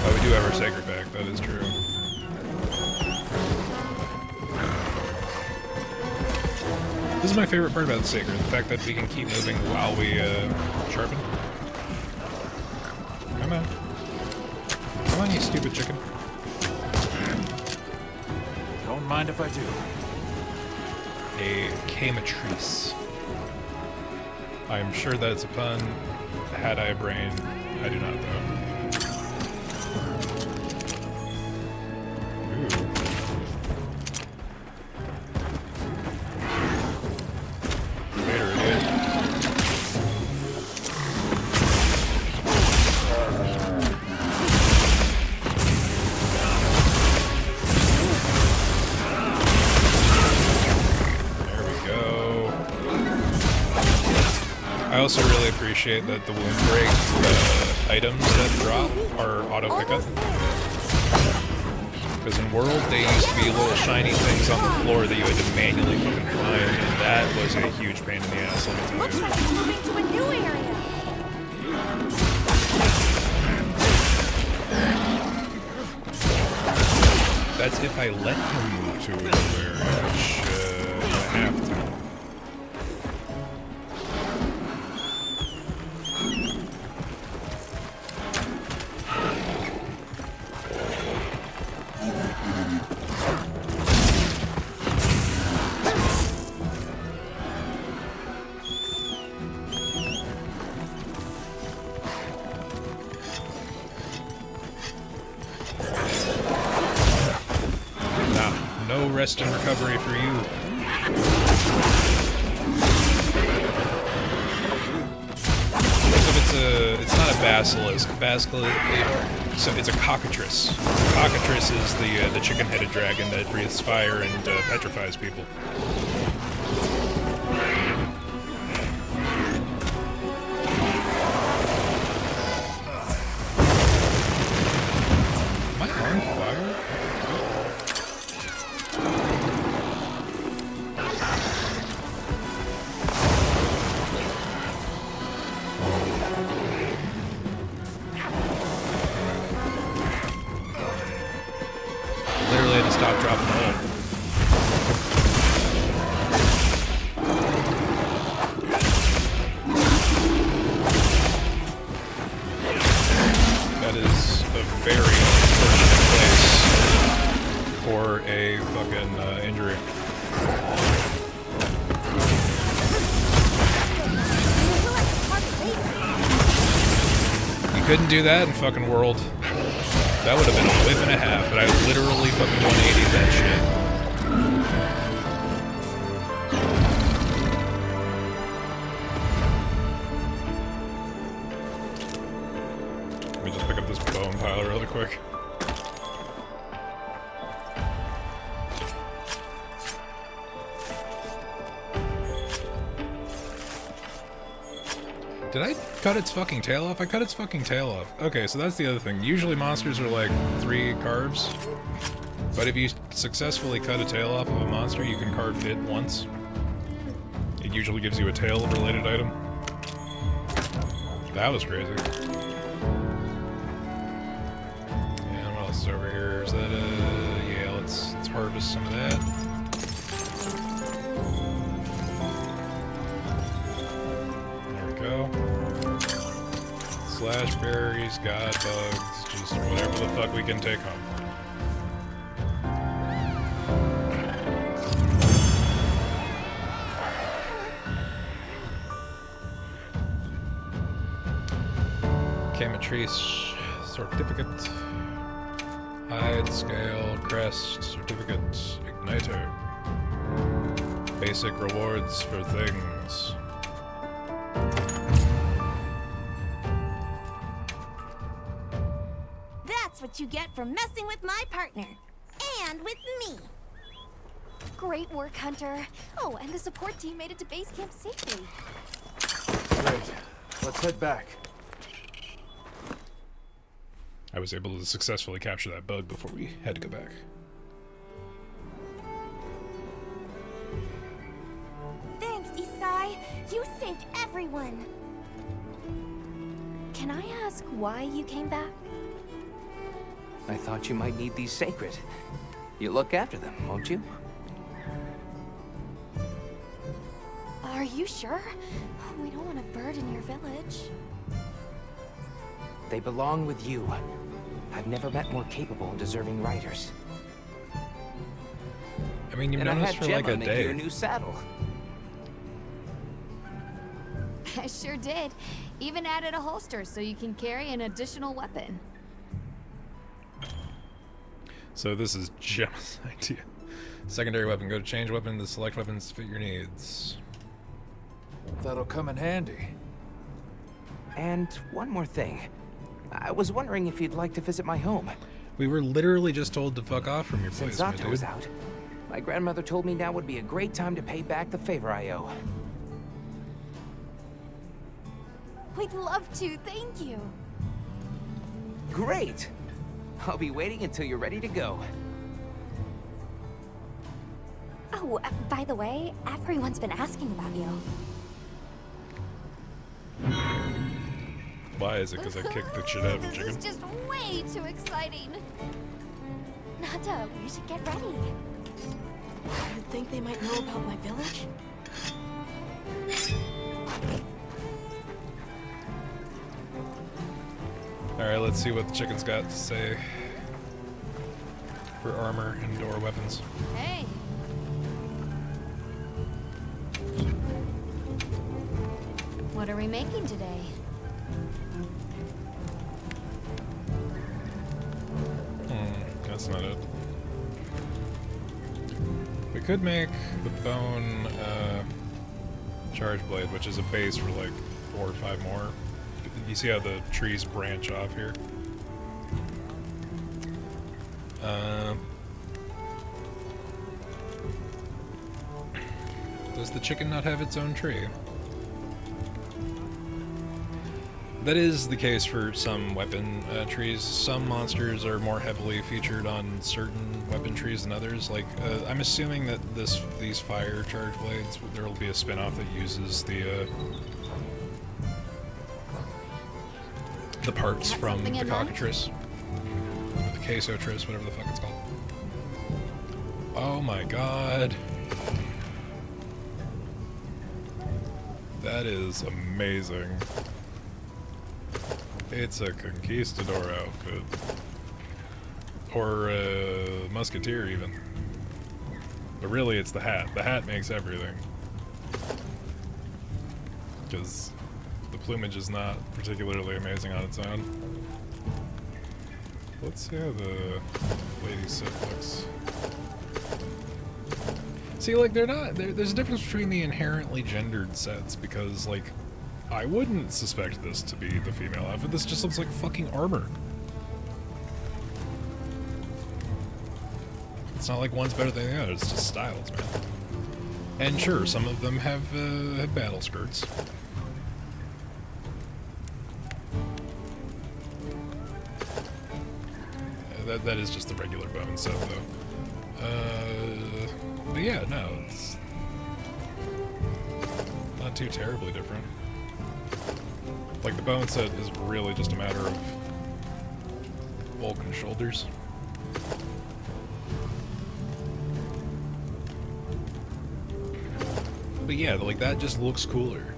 Oh, we do have our sacred back, that is true. This is my favorite part about the Sacred, the fact that we can keep moving while we sharpen. Come on. Come on, you stupid chicken.
Don't mind if I do.
A Camatrice. I am sure that's a pun. Had I a brain, I do not though. I also really appreciate that the wound break items that drop are auto pickup. Because in World, they used to be little shiny things on the floor that you had to manually fucking find, and that was a huge pain in the ass, let me tell you.
Looks like we're moving to a new area.
That's if I let him move to a new area, which I have to. No rest and recovery for you. It's not a basilisk. So it's a cockatrice. Cockatrice is the chicken-headed dragon that breathes fire and petrifies people. Am I on fire? Literally had to stop, drop, and roll. That is a very unfortunate place for a fucking injury. You couldn't do that in fucking World. That would have been a whip and a half, but I literally fucking 180'd that shit. Let me just pick up this bone pile really quick. Did I cut its fucking tail off? I cut its fucking tail off. Okay, so that's the other thing. Usually monsters are like 3 carves. But if you successfully cut a tail off of a monster, you can carve it once. It usually gives you a tail-related item. That was crazy. And what else is over here? Is that yeah, let's harvest some of that. There we go. Slash berries, god bugs, just whatever the fuck we can take home. Camatrice certificate, hide, scale, crest, certificate, igniter, basic rewards for things.
That's what you get for messing with my partner. And with me.
Great work, Hunter. Oh, and the support team made it to base camp safely.
Great. Let's head back.
I was able to successfully capture that bug before we had to go back.
Thanks, Isai. You saved everyone.
Can I ask why you came back?
I thought you might need these sacred. You look after them, won't you?
Are you sure? We don't want to burden your village.
They belong with you. I've never met more capable and deserving riders.
I mean, you've
And I
known us
had
for like
Gemma
a
make you
day.
a new saddle.
I sure did. Even added a holster so you can carry an additional weapon.
So this is Gemma's idea. Secondary weapon. Go to change weapon to select weapons to fit your needs.
That'll come in handy.
And one more thing. I was wondering if you'd like to visit my home.
We were literally just told to fuck off from your
Since
place, my
Zato was
dude.
out, my grandmother told me now would be a great time to pay back the favor I owe.
We'd love to, thank you.
Great! I'll be waiting until you're ready to go.
Oh, by the way, everyone's been asking about you.
Why is it? Because I kicked the shit out of a
This
chicken?
is just way too exciting.
Nata, we should get ready.
You think they might know about my village?
Alright, let's see what the chicken's got to say for armor and door weapons.
Hey. What are we making today?
That's not it. We could make the bone charge blade, which is a base for like 4 or 5 more. You see how the trees branch off here? Does the chicken not have its own tree? That is the case for some weapon trees. Some monsters are more heavily featured on certain weapon trees than others. Like, I'm assuming that these fire charge blades, there will be a spin-off that uses the parts from the cockatrice. Or the queso-trice, whatever the fuck it's called. Oh my god. That is amazing. It's a conquistador outfit. Or a musketeer, even. But really, it's the hat. The hat makes everything. Because the plumage is not particularly amazing on its own. Let's see how the lady set looks. See, like, they're not... There's a difference between the inherently gendered sets, because, like, I wouldn't suspect this to be the female outfit. This just looks like fucking armor. It's not like one's better than the other, it's just styles, man. And sure, some of them have battle skirts. That is just the regular bone set, though. But yeah, no, it's... too terribly different. Like, the bone set is really just a matter of bulk and shoulders. But yeah, like, that just looks cooler.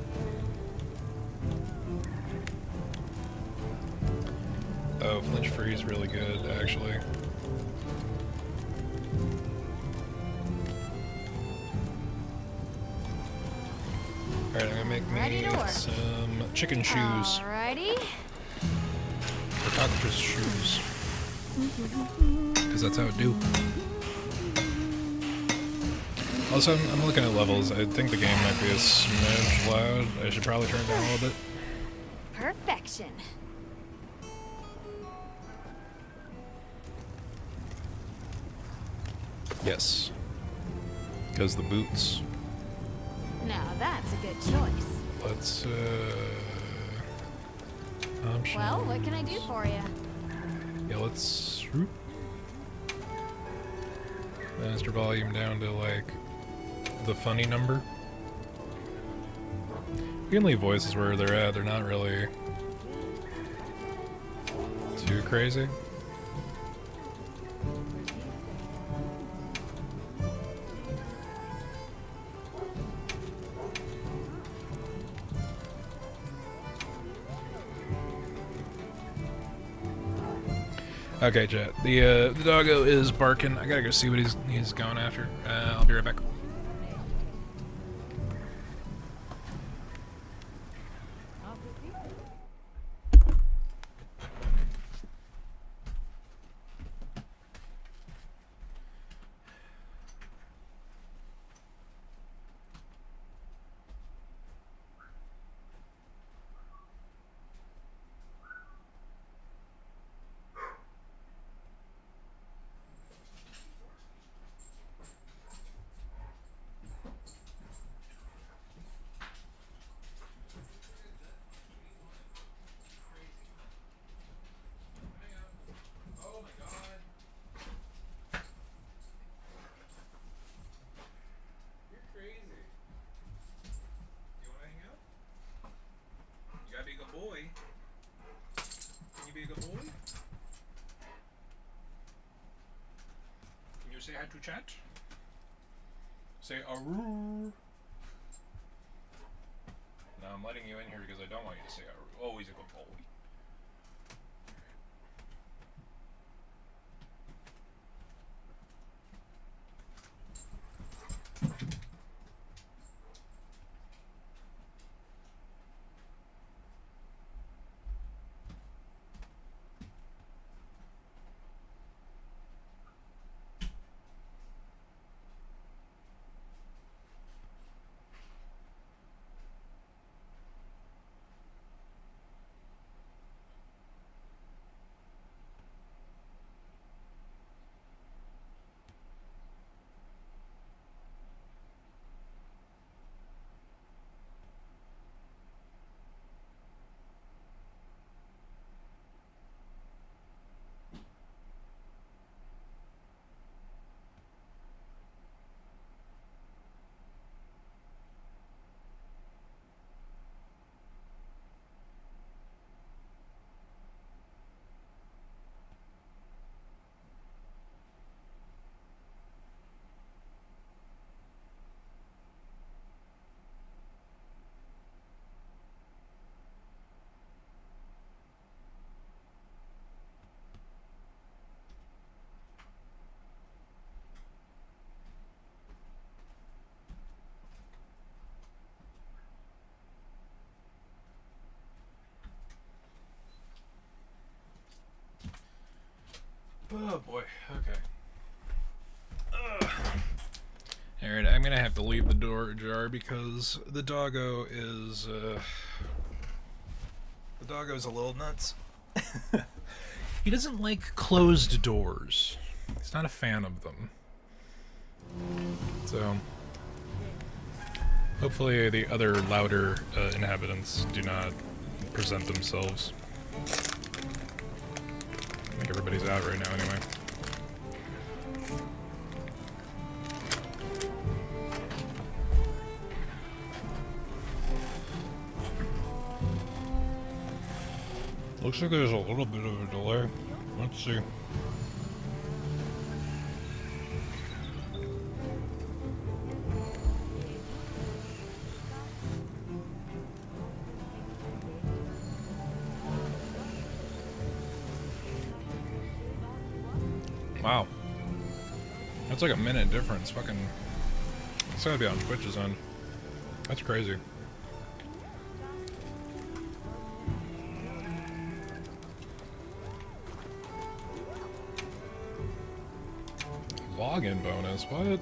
Oh, flinch free is really good, actually. Alright, I'm gonna make me some chicken shoes.
Alrighty.
Photographer's shoes. Because that's how it do. Also, I'm looking at levels. I think the game might be a smidge loud. I should probably turn it down a little bit.
Perfection.
Yes. Because the boots.
Now that's a good choice.
Let's, options.
Well, what can I do for you?
Yeah, let's... Master volume down to, like, the funny number. You can leave voices where they're at. They're not really too crazy. Okay, chat. The doggo is barking. I gotta go see what he's going after. I'll be right back. Say hi to chat. Say aroo. No, I'm letting you in here because I don't want you to say aroo. Oh, he's a good boy. Oh boy, okay. Alright, I'm gonna have to leave the door ajar because the doggo is, the doggo's a little nuts. He doesn't like closed doors. He's not a fan of them. So, hopefully the other louder inhabitants do not present themselves. I think everybody's out right now anyway. Looks like there's a little bit of a delay. Let's see. Wow. That's like a minute difference. Fucking. It's gotta be on Twitch's end. That's crazy. Login bonus, what?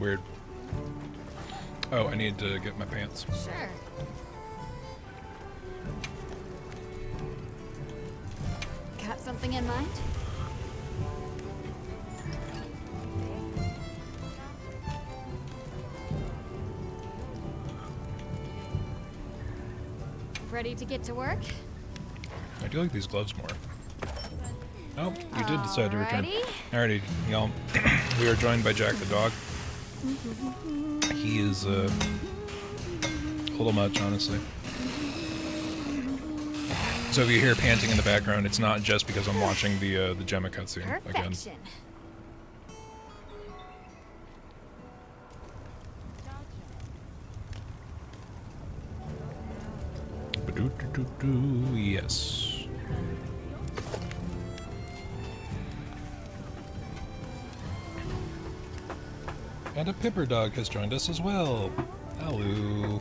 Weird. Oh, I need to get my pants.
Sure. Got something in mind? Ready to get to work?
I do like these gloves more. Oh, you did decide to return.
Alrighty.
Alrighty, y'all. We are joined by Jack the dog. He is a little much, honestly. So if you hear panting in the background, it's not just because I'm watching the Gemma cutscene again.
Perfection.
Yes. And a Pipper dog has joined us as well. Hello.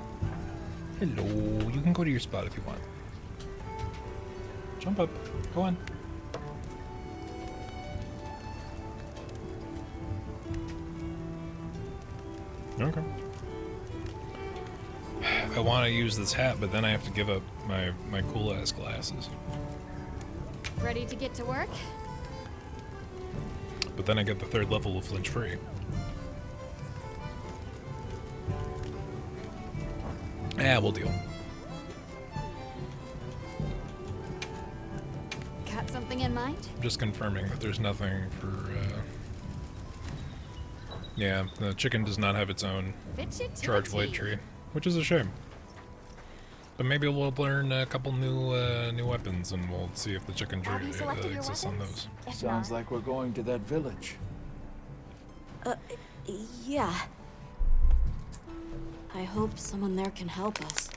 Hello. You can go to your spot if you want. Jump up. Go on. Okay. I want to use this hat, but then I have to give up my cool ass glasses.
Ready to get to work?
But then I get the 3rd level of flinch free. Yeah, we'll deal.
Got something in mind?
Just confirming that there's nothing for, yeah, the chicken does not have its own charge blade tree, which is a shame. But maybe we'll learn a couple new weapons, and we'll see if the chicken tree exists on those.
Sounds like we're going to that village.
Yeah. I hope someone there can help us.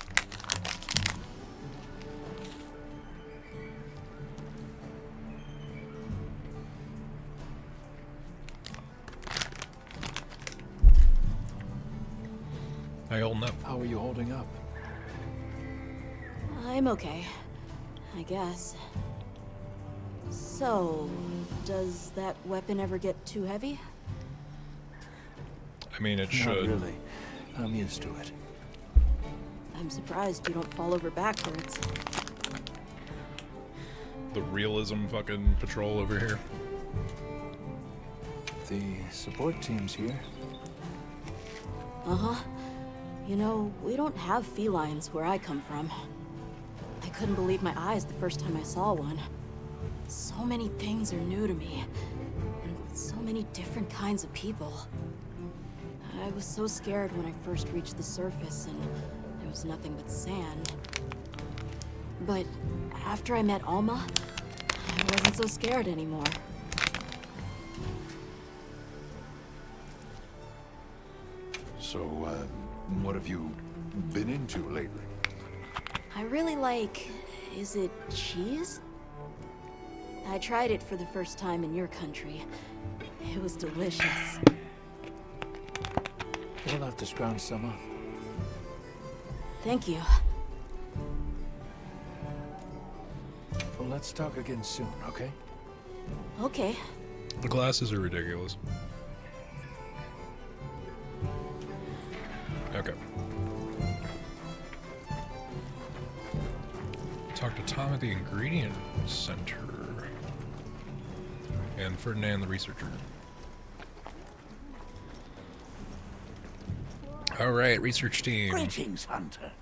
How you holding up?
How are you holding up?
I'm okay, I guess. So, does that weapon ever get too heavy?
I mean, it
Not
should.
really. I'm used to it.
I'm surprised you don't fall over backwards.
The realism fucking patrol over here.
The support team's here.
Uh-huh. You know, we don't have felines where I come from. I couldn't believe my eyes the first time I saw one. So many things are new to me, and so many different kinds of people. I was so scared when I first reached the surface, and there was nothing but sand. But after I met Alma, I wasn't so scared anymore.
So, what have you been into lately?
I really like... is it cheese? I tried it for the first time in your country. It was delicious.
We'll have to scrounge some up.
Thank you.
Well, let's talk again soon, okay?
Okay.
The glasses are ridiculous. Okay. Talk to Tom at the Ingredient Center. And Ferdinand the researcher. Alright, research team.
Greetings, Hunter.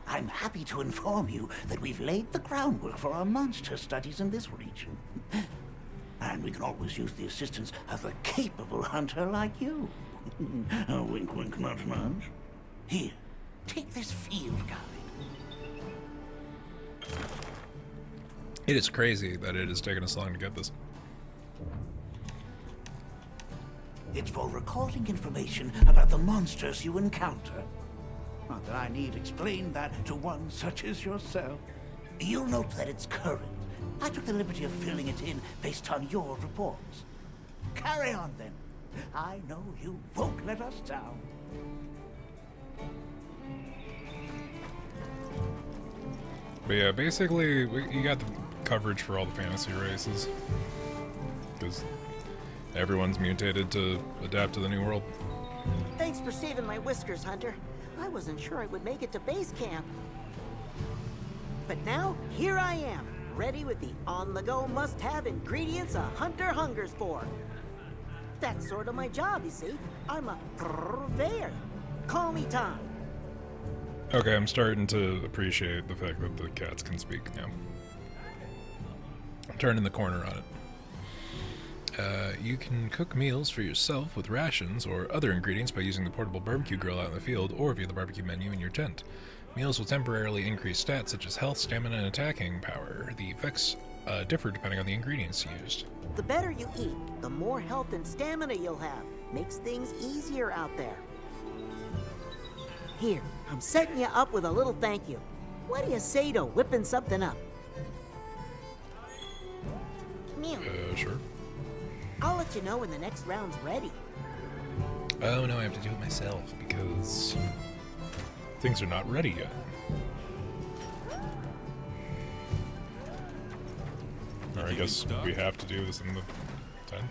I'm happy to inform you that we've laid the groundwork for our monster studies in this region. And we can always use the assistance of a capable hunter like you. Wink, wink, nudge, nudge. Here, take this field guide.
It is crazy that it has taken us long to get this.
It's for recording information about the monsters you encounter. Not that I need explain that to one such as yourself. You'll note that it's current. I took the liberty of filling it in based on your reports. Carry on, then. I know you won't let us down.
But yeah, basically, you got the coverage for all the fantasy races. Because everyone's mutated to adapt to the new world.
Thanks for saving my whiskers, Hunter. I wasn't sure I would make it to base camp. But now, here I am, ready with the on-the-go must-have ingredients a hunter hungers for. That's sort of my job, you see. I'm a purveyor. Call me Tom.
Okay, I'm starting to appreciate the fact that the cats can speak now. I'm turning the corner on it. You can cook meals for yourself with rations or other ingredients by using the portable barbecue grill out in the field or via the barbecue menu in your tent. Meals will temporarily increase stats such as health, stamina, and attacking power. The effects differ depending on the ingredients used.
The better you eat, the more health and stamina you'll have. Makes things easier out there. Here, I'm setting you up with a little thank you. What do you say to whipping something up? Meow.
Sure.
I'll let you know when the next round's ready.
Oh no, I have to do it myself because things are not ready yet. Or I guess we have to do this in the 10.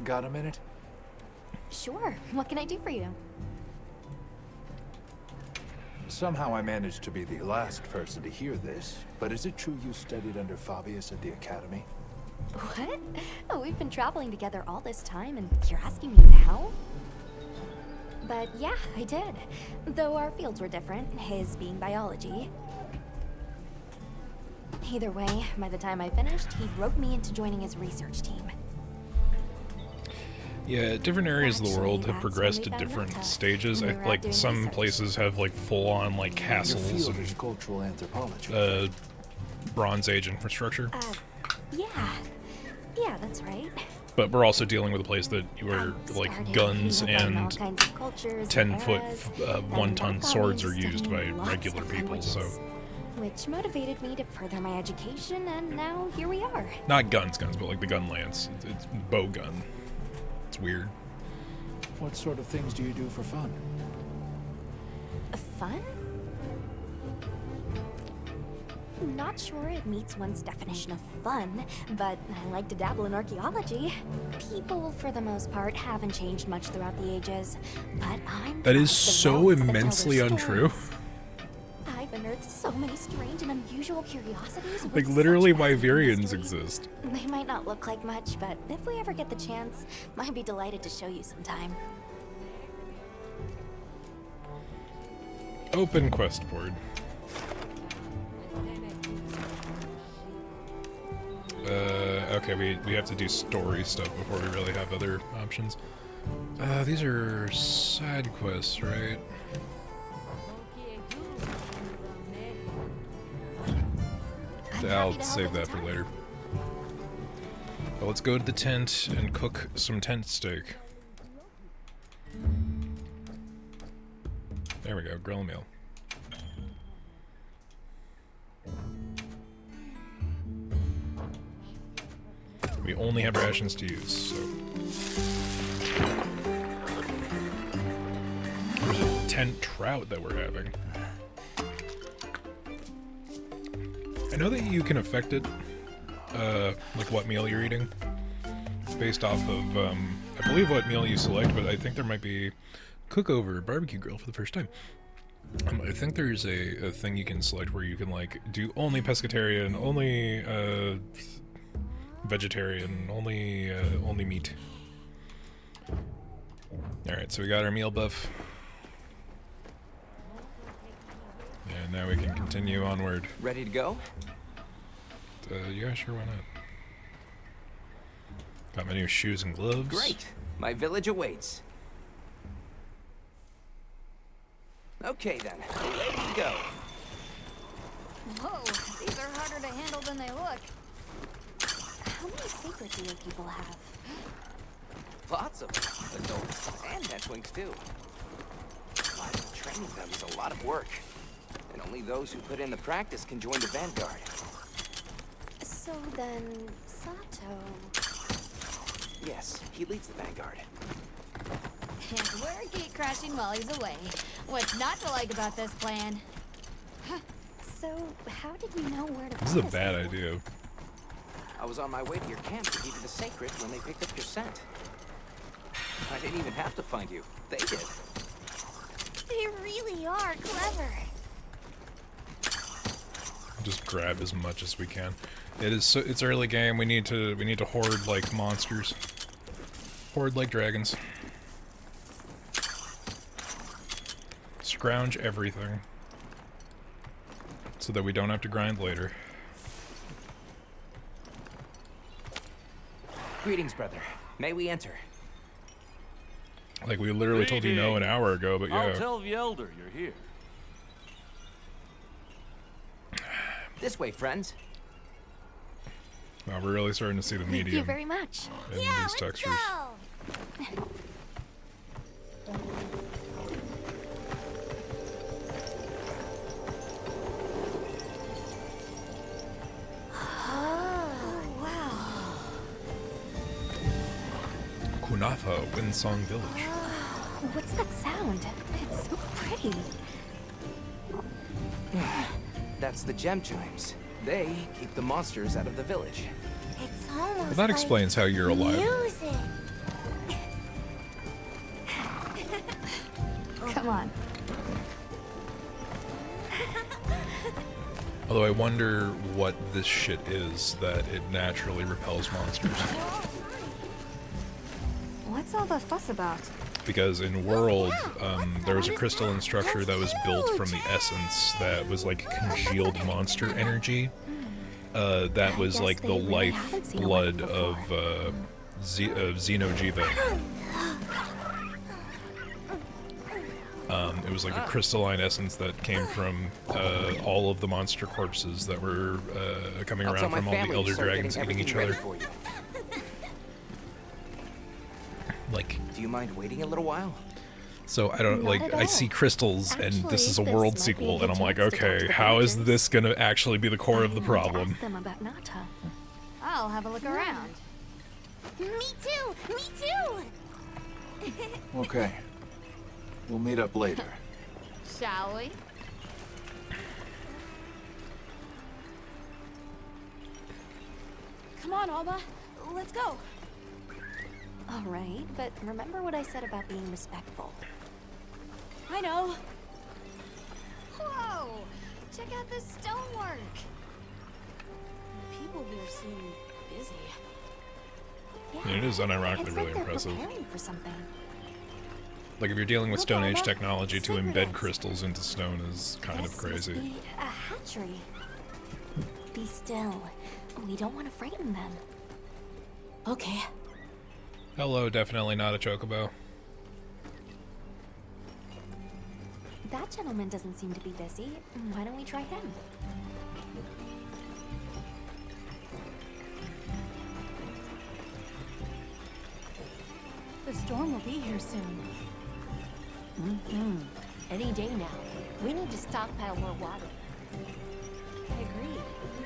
Got a minute?
Sure. What can I do for you?
Somehow I managed to be the last person to hear this, but is it true you studied under Fabius at the Academy?
What? Oh, we've been traveling together all this time, and you're asking me now? But yeah, I did. Though our fields were different, his being biology. Either way, by the time I finished, he roped me into joining his research team.
Yeah, different areas of the world have progressed at different stages. Like some places have like full-on like castles and
cultural anthropology.
Bronze Age infrastructure.
Yeah, that's right.
But we're also dealing with a place that where like guns and 10-foot, 1-ton swords are used by regular people. So.
Which motivated me to further my education, and now here we are.
Not guns, but like the gun lance. It's bow gun. It's weird.
What sort of things do you do for fun?
Fun? Not sure it meets one's definition of fun, but I like to dabble in archaeology. People, for the most part, haven't changed much throughout the ages, but I'm
That is so immensely untrue.
I've unearthed so many strange and unusual curiosities.
Like literally Wyverians exist.
They might not look like much, but if we ever get the chance, I'd be delighted to show you sometime.
Open quest board. Okay, we have to do story stuff before we really have other options. These are side quests, right? I'll save that for later. But let's go to the tent and cook some tent steak. There we go, grill meal. We only have rations to use, so... There's a tent trout that we're having. I know that you can affect it, like what meal you're eating, based off of, I believe what meal you select, but I think there might be cook over barbecue grill for the first time. I think there's a thing you can select where you can like do only pescatarian, only vegetarian, only meat. All right, so we got our meal buff. And now we can continue onward.
Ready to go?
Yeah, sure, why not? Got my new shoes and gloves.
Great. My village awaits. Okay then, ready to go.
Whoa, these are harder to handle than they look.
How many secrets do your people have?
Lots of adults and hatchlings too. But training them is a lot of work. And only those who put in the practice can join the Vanguard.
So then, Sato...
Yes, he leads the Vanguard.
And we're gate crashing while he's away. What's not to like about this plan?
So, how did you know where to
This is a bad idea.
I was on my way to your camp to give you the sacred when they picked up your scent. I didn't even have to find you. They did.
They really are clever.
Just grab as much as we can. It's early game. We need to hoard like monsters. Hoard like dragons. Scrounge everything. So that we don't have to grind later.
Greetings, brother. May we enter?
Like we literally told you no an hour ago, but yeah.
I'll tell the elder you're here.
This way, friends.
Wow, we're really starting to see the medium.
Thank you very much.
In these textures. Kunafa, Windsong Village.
What's that sound? It's so pretty.
That's the gem chimes. They keep the monsters out of the village.
It's almost
Well, that explains how you're alive.
music.
Come on.
Although I wonder what this shit is that it naturally repels monsters.
What's all the fuss about?
Because in World, there was a crystalline structure that was built from the essence that was like congealed monster energy. That was like the lifeblood of Xenojiva. It was like a crystalline essence that came from all of the monster corpses that were coming around from all the elder dragons eating each other. Like,
do you mind waiting a little while?
So I don't like I see crystals and this is a World sequel and I'm like, okay, how is this gonna actually be the core of the problem?
Ask them about Nata.
I'll have a look around.
Me too! Me too!
Okay. We'll meet up later.
Shall we?
Come on, Alba. Let's go.
All right, but remember what I said about being respectful.
I know.
Whoa! Check out this stonework.
The people here seem busy.
It is unironically
It's
really
like they're
impressive.
preparing for something.
Like if you're dealing with
Look,
Stone Age
Alba.
technology to embed crystals into stone is kind of
This must
crazy.
be a hatchery. Be still. We don't want to frighten them.
Okay.
Hello, definitely not a chocobo.
That gentleman doesn't seem to be busy. Why don't we try him?
The storm will be here soon.
Any day now. We need to stockpile more water.
I agree.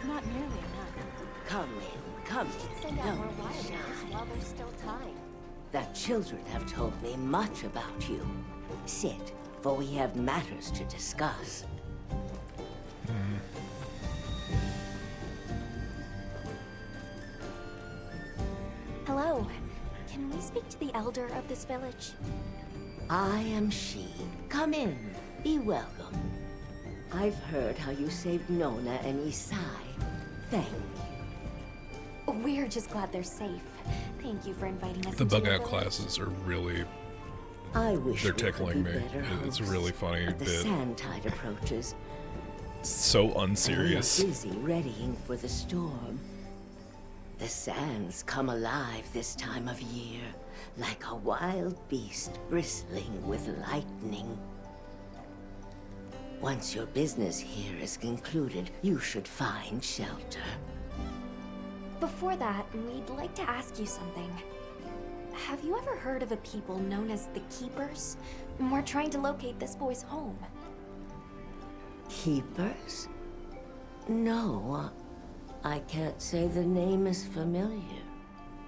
Not nearly enough.
Come in, come in.
Send out
Don't
more
be
water
shy.
bottles while there's still time.
The children have told me much about you. Sit, for we have matters to discuss.
Hello. Can we speak to the elder of this village?
I am she. Come in. Be welcome. I've heard how you saved Nona and Isai. Thank you.
We're just glad they're safe. Thank you for inviting us
The
into
bug
your
out
village.
classes are really
I wish
they're
we could
tickling
be
me.
better
It's a
hosts,
really funny
but the
bit.
sand tide approaches.
So unserious.
We are busy readying for the storm. The sands come alive this time of year, like a wild beast bristling with lightning. Once your business here is concluded, you should find shelter.
Before that, we'd like to ask you something. Have you ever heard of a people known as the Keepers? We're trying to locate this boy's home.
Keepers? No, I can't say the name is familiar.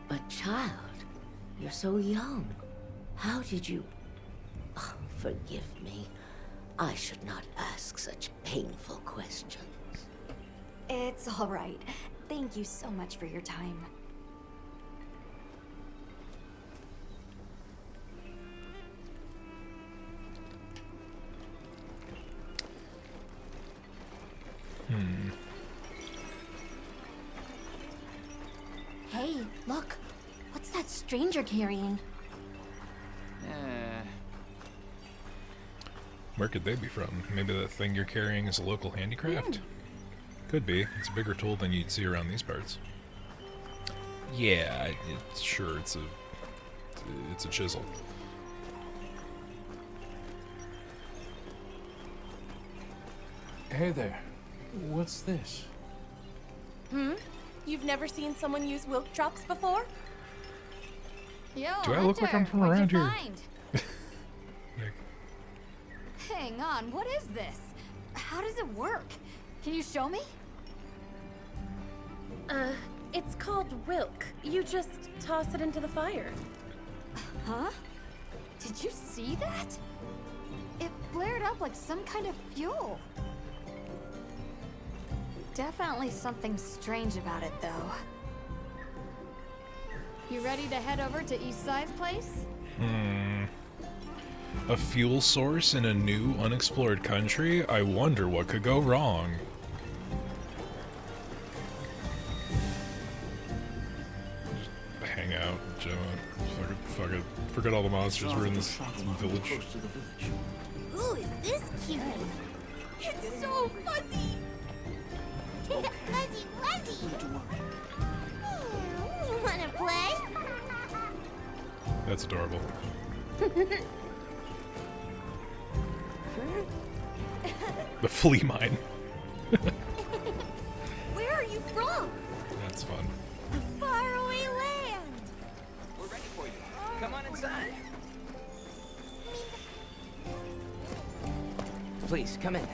But child, you're so young. How did you... Oh, forgive me. I should not ask such painful questions.
It's all right. Thank you so much for your time. Hey, look. What's that stranger carrying?
Where could they be from? Maybe that thing you're carrying is a local handicraft? Could be. It's a bigger tool than you'd see around these parts. Yeah, sure, it's a chisel.
Hey there. What's this?
You've never seen someone use wilk drops before?
Yo,
Do I look like I'm from
what'd you
around
find? Hang on, what is this? How does it work? Can you show me?
It's called wilk. You just toss it into the fire.
Huh? Did you see that? It flared up like some kind of fuel. Definitely something strange about it, though. You ready to head over to Eastside's place?
A fuel source in a new, unexplored country? I wonder what could go wrong. Just hang out, Gemma. Fuck it. Forget all the monsters. We're in this village.
Ooh, is this cute? It's so fuzzy. Fuzzy, fuzzy. Wanna play?
That's adorable. The flea mine.
Where are you from?
That's fun.
A faraway land.
We're ready for you. Come on inside. Please, come in.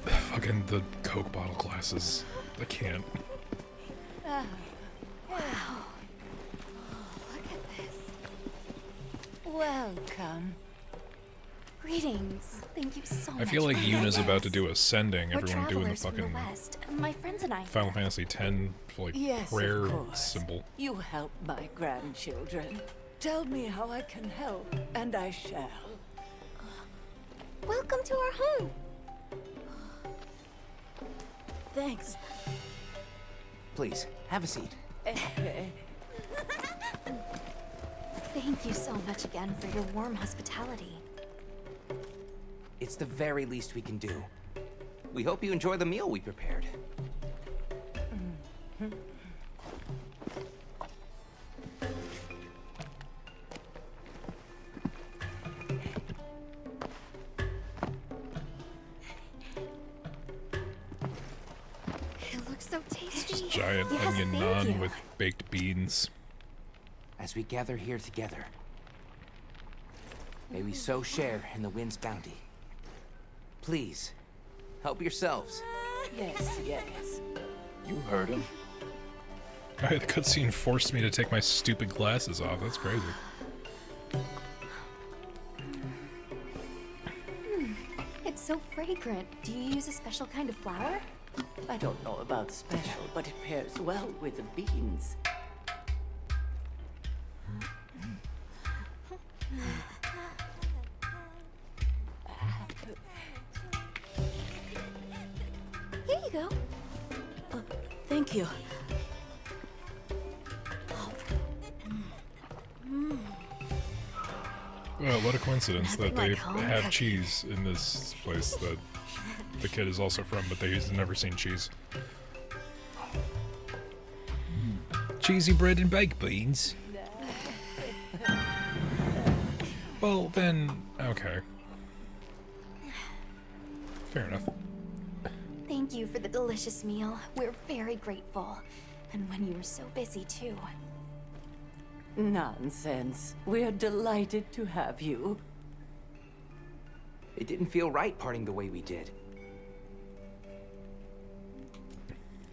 Fucking the Coke bottle glasses. I can't.
Wow. Look at this.
Welcome. Greetings. Thank you so much.
I feel like
for
Yuna's
having
about to
us.
do a sending.
We're
Everyone doing the
travelers from
fucking
West. My friends and I.
Final Fantasy X like
Yes, of
prayer
course.
symbol.
You help my grandchildren. Tell me how I can help, and I shall.
Welcome to our home.
Thanks.
Please, have a seat.
Thank you so much again for your warm hospitality.
It's the very least we can do. We hope you enjoy the meal we prepared.
It looks so tasty.
Giant
Yes,
onion
thank
naan
you.
with baked beans.
As we gather here together, may we so share in the wind's bounty. Please, help yourselves.
Yes, yes.
You heard him.
The cutscene forced me to take my stupid glasses off. That's crazy.
It's so fragrant. Do you use a special kind of flower?
I don't know about special, but it pairs well with the beans.
Here you go.
Thank you.
Well, what a coincidence that
Nothing
they
like home
have
cooking.
cheese in this place that the kid is also from, but he's never seen cheese. Cheesy bread and baked beans. Well, then, okay. Fair enough.
Thank you for the delicious meal. We're very grateful. And when you were so busy, too.
Nonsense. We're delighted to have you.
It didn't feel right parting the way we did.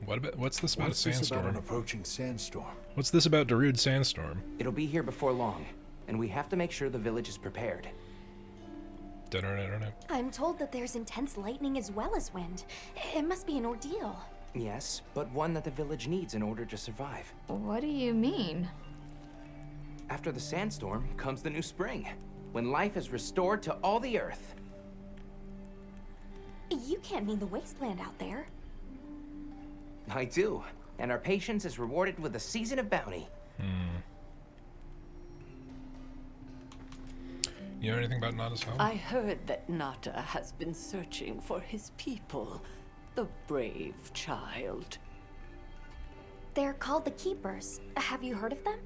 What's this about
What's
a
this
sandstorm?
about an approaching sandstorm?
What's this about Darude sandstorm?
It'll be here before long, and we have to make sure the village is prepared.
I'm told that there's intense lightning as well as wind. It must be an ordeal.
Yes, but one that the village needs in order to survive.
What do you mean?
After the sandstorm comes the new spring, when life is restored to all the earth.
You can't mean the wasteland out there.
I do, and our patience is rewarded with a season of bounty.
You know anything about Nada's home?
I heard that Nata has been searching for his people. The brave child.
They're called the Keepers. Have you heard of them?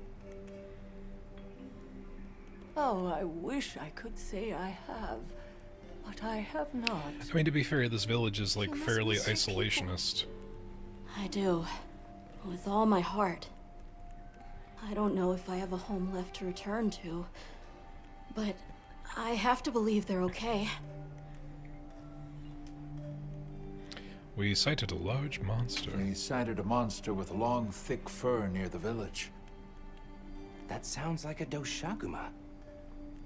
Oh, I wish I could say I have, but I have not.
I mean, to be fair, this village is like fairly isolationist.
I do. With all my heart. I don't know if I have a home left to return to, but I have to believe they're okay.
We sighted a large monster.
We sighted a monster with long, thick fur near the village.
That sounds like a Doshaguma.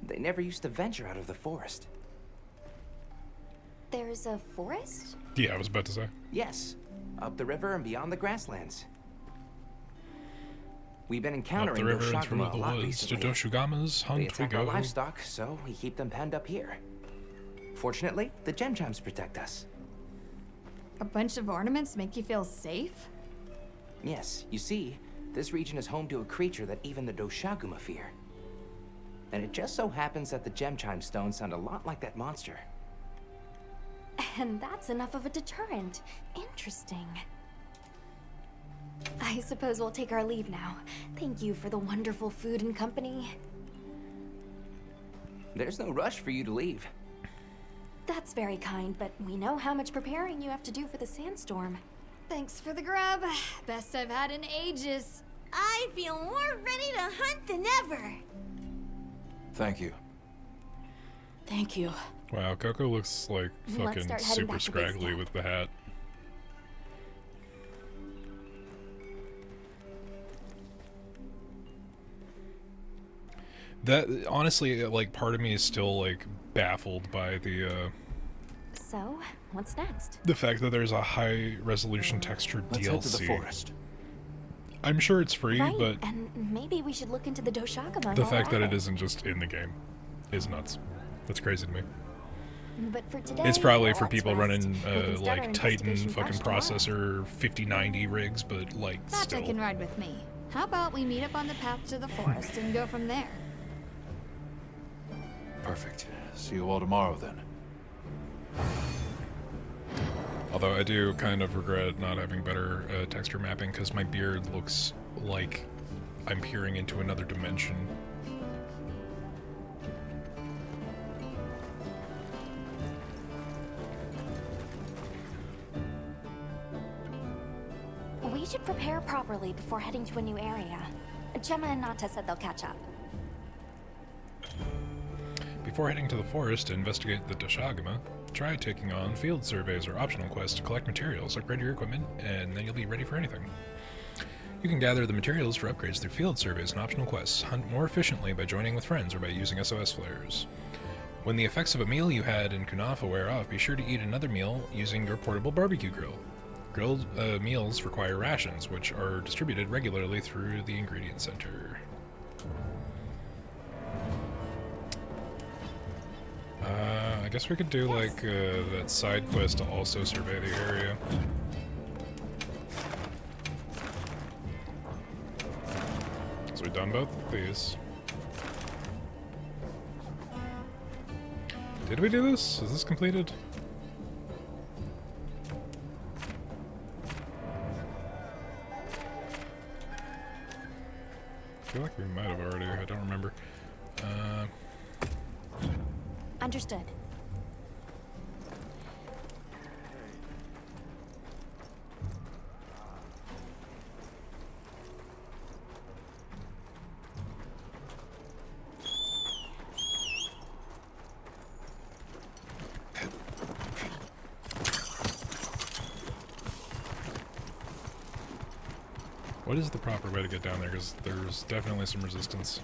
They never used to venture out of the forest.
There's a forest?
Yeah, I was about to say.
Yes, up the river and beyond the grasslands. We've been
Up
encountering
the river and through
Doshaguma a
the
lot
woods to
recently.
Doshugamas
They
hunt we
attack our
go.
livestock, so we keep them penned up here. Fortunately, the gem chimes protect us.
A bunch of ornaments make you feel safe?
Yes, you see, this region is home to a creature that even the Doshaguma fear. And it just so happens that the gem chime stones sound a lot like that monster.
And that's enough of a deterrent. Interesting. I suppose we'll take our leave now. Thank you for the wonderful food and company.
There's no rush for you to leave.
That's very kind, but we know how much preparing you have to do for the sandstorm.
Thanks for the grub. Best I've had in ages.
I feel more ready to hunt than ever.
Thank you.
Thank you.
Wow, Coco looks like
Let's
fucking
start heading
super
back to base
scraggly
camp.
with the hat. That honestly, like, part of me is still like baffled by
So, what's next?
the fact that there's a high resolution textured
Let's
DLC.
head to the forest.
I'm sure it's free,
Right,
but
and maybe we should look into the Doshagama.
the
while
fact
at
that it isn't just in the game is nuts. That's crazy to me.
But for today,
It's probably for
let's
people
rest.
running
We can start our
like Titan
investigation
fucking
fresh tomorrow.
processor 5090 rigs, but like
That
still.
can ride with me. How about we meet up on the path to the forest and go from there?
Perfect. See you all tomorrow then.
Although I do kind of regret not having better texture mapping because my beard looks like I'm peering into another dimension.
We should prepare properly before heading to a new area. Gemma and Nata said they'll catch up.
Before heading to the forest to investigate the Doshagama, try taking on field surveys or optional quests to collect materials, upgrade your equipment, and then you'll be ready for anything. You can gather the materials for upgrades through field surveys and optional quests, hunt more efficiently by joining with friends or by using SOS flares. When the effects of a meal you had in Kunafa wear off, be sure to eat another meal using your portable barbecue grill. Grilled meals require rations, which are distributed regularly through the ingredient center. I guess we could do like that side quest to also survey the area. So we've done both of these. Did we do this? Is this completed? I feel like we might have already. I don't remember.
Understood.
What is the proper way to get down there? Because there's definitely some resistance.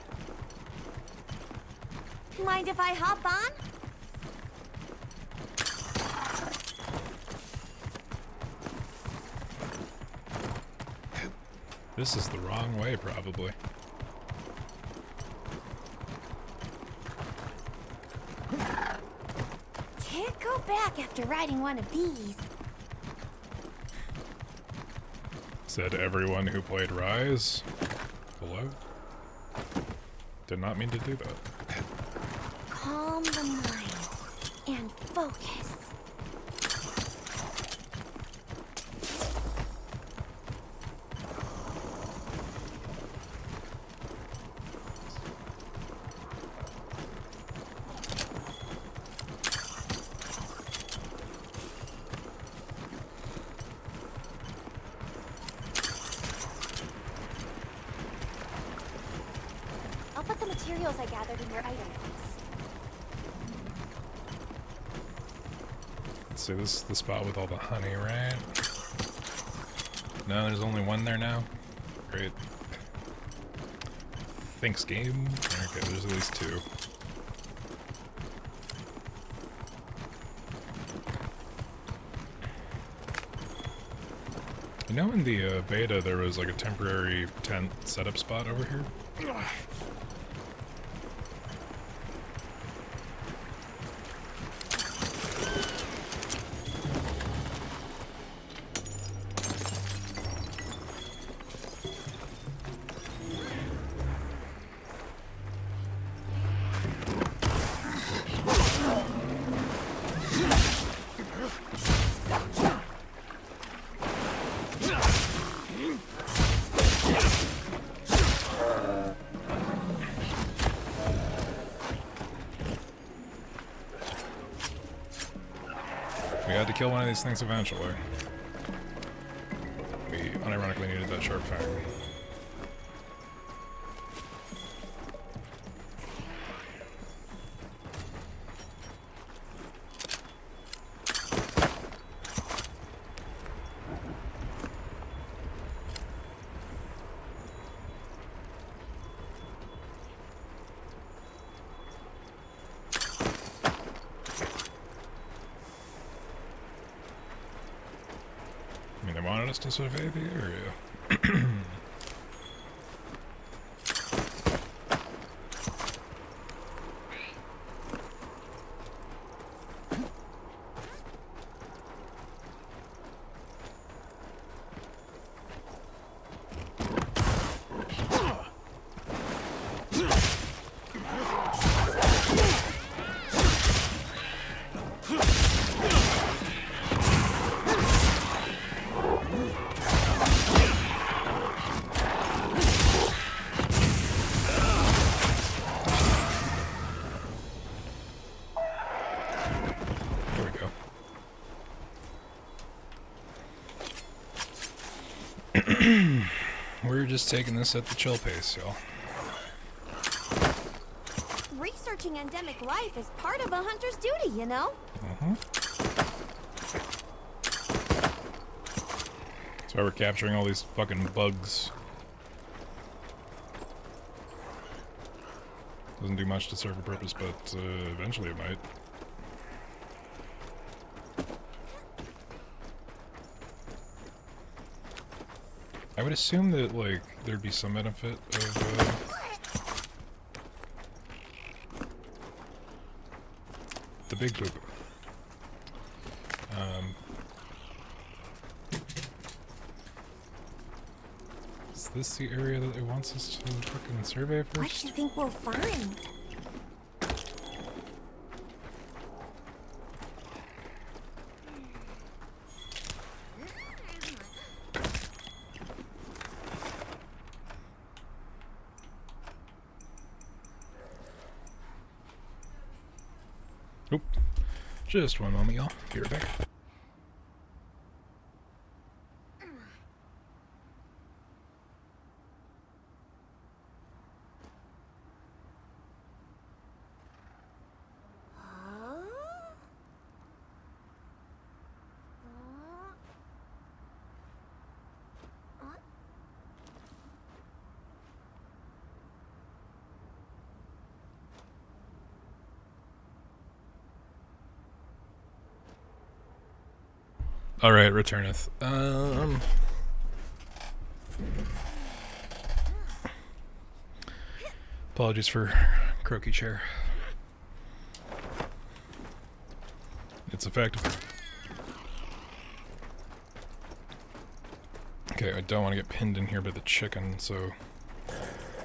Mind if I hop on?
This is the wrong way, probably.
Can't go back after riding one of these.
Said everyone who played Rise. Hello? Did not mean to do that.
Calm the mind and focus. I'll put the materials I gathered in your item box.
Let's see, this is the spot with all the honey, right? No, there's only one there now? Great. Thanks, game. Okay, there's at least two. You know, in the beta, there was like a temporary tent setup spot over here? We had to kill one of these things eventually. We unironically needed that sharp fang. I mean, they wanted us to survey the area. We're just taking this at the chill pace, y'all.
Researching endemic life is part of a hunter's duty, you know?
That's why we're capturing all these fucking bugs. Doesn't do much to serve a purpose, but eventually it might. I would assume that, like, there'd be some benefit of, the big boo-boo. Is this the area that it wants us to fucking survey first?
What do you think we'll find?
Just one moment, y'all. Be right back. Alright, returneth. Apologies for croaky chair. It's effective. Okay, I don't want to get pinned in here by the chicken, so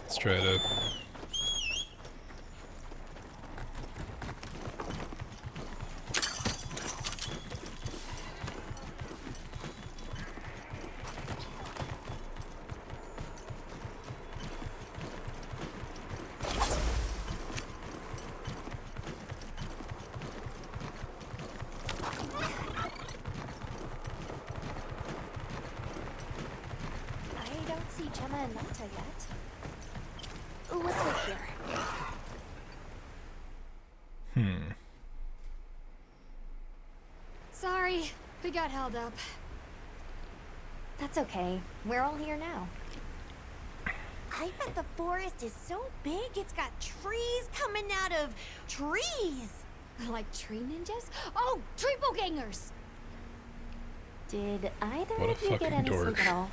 let's try to...
Sorry, we got held up.
That's okay. We're all here now.
I bet the forest is so big it's got trees coming out of trees.
Like tree ninjas? Oh, triple gangers!
Did either
What a
of you get
fucking
any
dork.
sleep at all?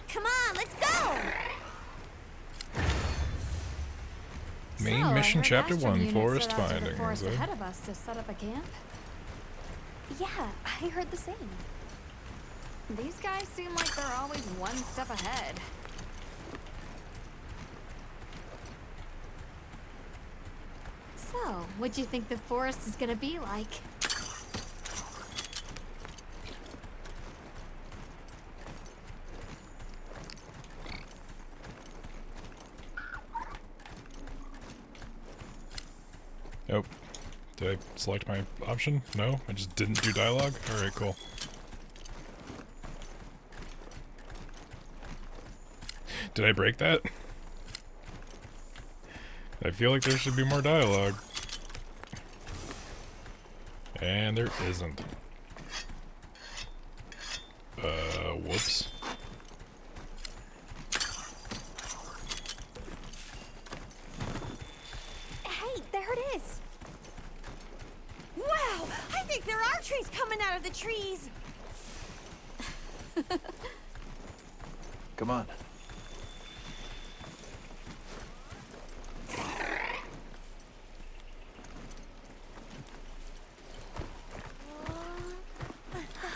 Come on, let's go!
Main mission chapter 1, Forest
The
Findings.
forest ahead of us to set up a camp.
Yeah, I heard the same.
These guys seem like they're always one step ahead. So, what'd you think the forest is gonna be like?
Oh, did I select my option? No? I just didn't do dialogue? Alright, cool. Did I break that? I feel like there should be more dialogue. And there isn't. Whoops.
Hey, there it is. Wow, I think there are trees coming out of the trees.
Come on.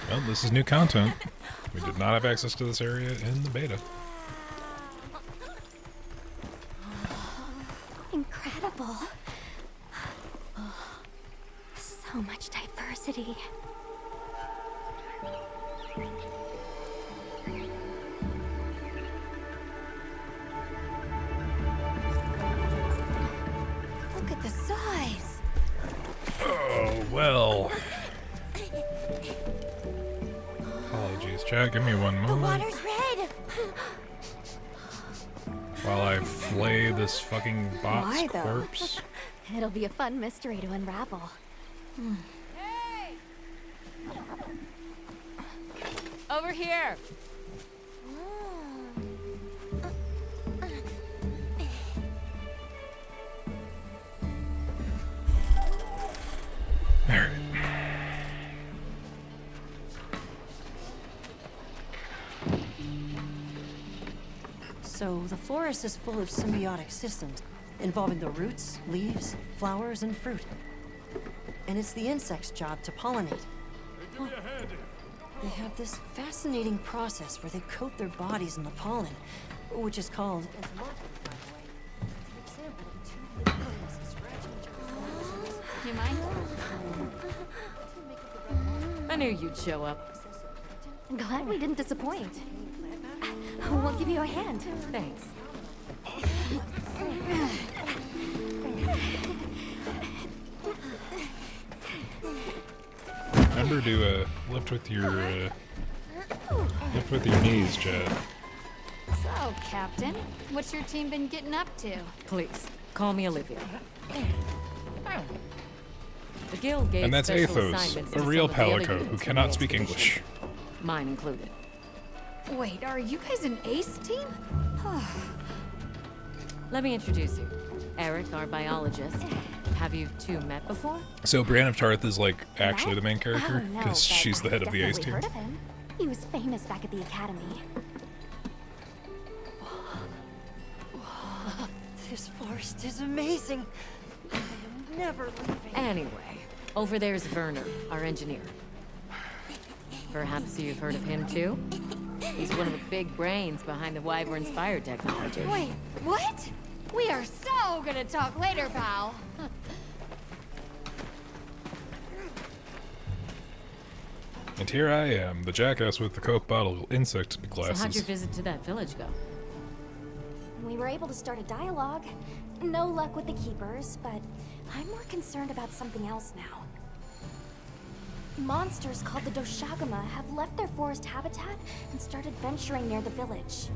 Well, this is new content. We did not have access to this area in the beta.
Incredible. So much diversity.
Look at the size!
Oh, well. Apologies, chat. Give me one
The
moment
water's red.
while I flay this fucking bot's
Why, though?
corpse.
It'll be a fun mystery to unravel.
Over here!
Alright.
So, the forest is full of symbiotic systems, involving the roots, leaves, flowers, and fruit. And it's the insects' job to pollinate. They have this fascinating process where they coat their bodies in the pollen, which is called entomophagy, by the way.
You mind?
I knew you'd show up.
Glad we didn't disappoint. We'll give you a hand.
Thanks.
Remember to lift with your knees, Chad.
So, Captain, what's your team been getting up to?
Please, call me Olivia. The guild gave
And that's
special
Athos,
assignments
a
to
real
some of the other
palico who
units in the
cannot speak
expedition.
English.
Mine included.
Wait, are you guys an ace team?
Let me introduce you. Eric, our biologist. Have you two met before?
So Brienne of Tarth is like actually the main character
Oh, no,
because
but
she's the head of the
I've
Ace
definitely
team.
heard of him. He was famous back at the academy.
This forest is amazing. I am never leaving.
Anyway, over there's Werner, our engineer. Perhaps you've heard of him too? He's one of the big brains behind the Wyvern's fire technology.
Wait, what? We are so gonna talk later, pal.
And here I am, the jackass with the Coke bottle insect
So how'd
glasses.
your visit to that village go?
We were able to start a dialogue. No luck with the keepers, but I'm more concerned about something else now. Monsters called the Doshagama have left their forest habitat and started venturing near the village.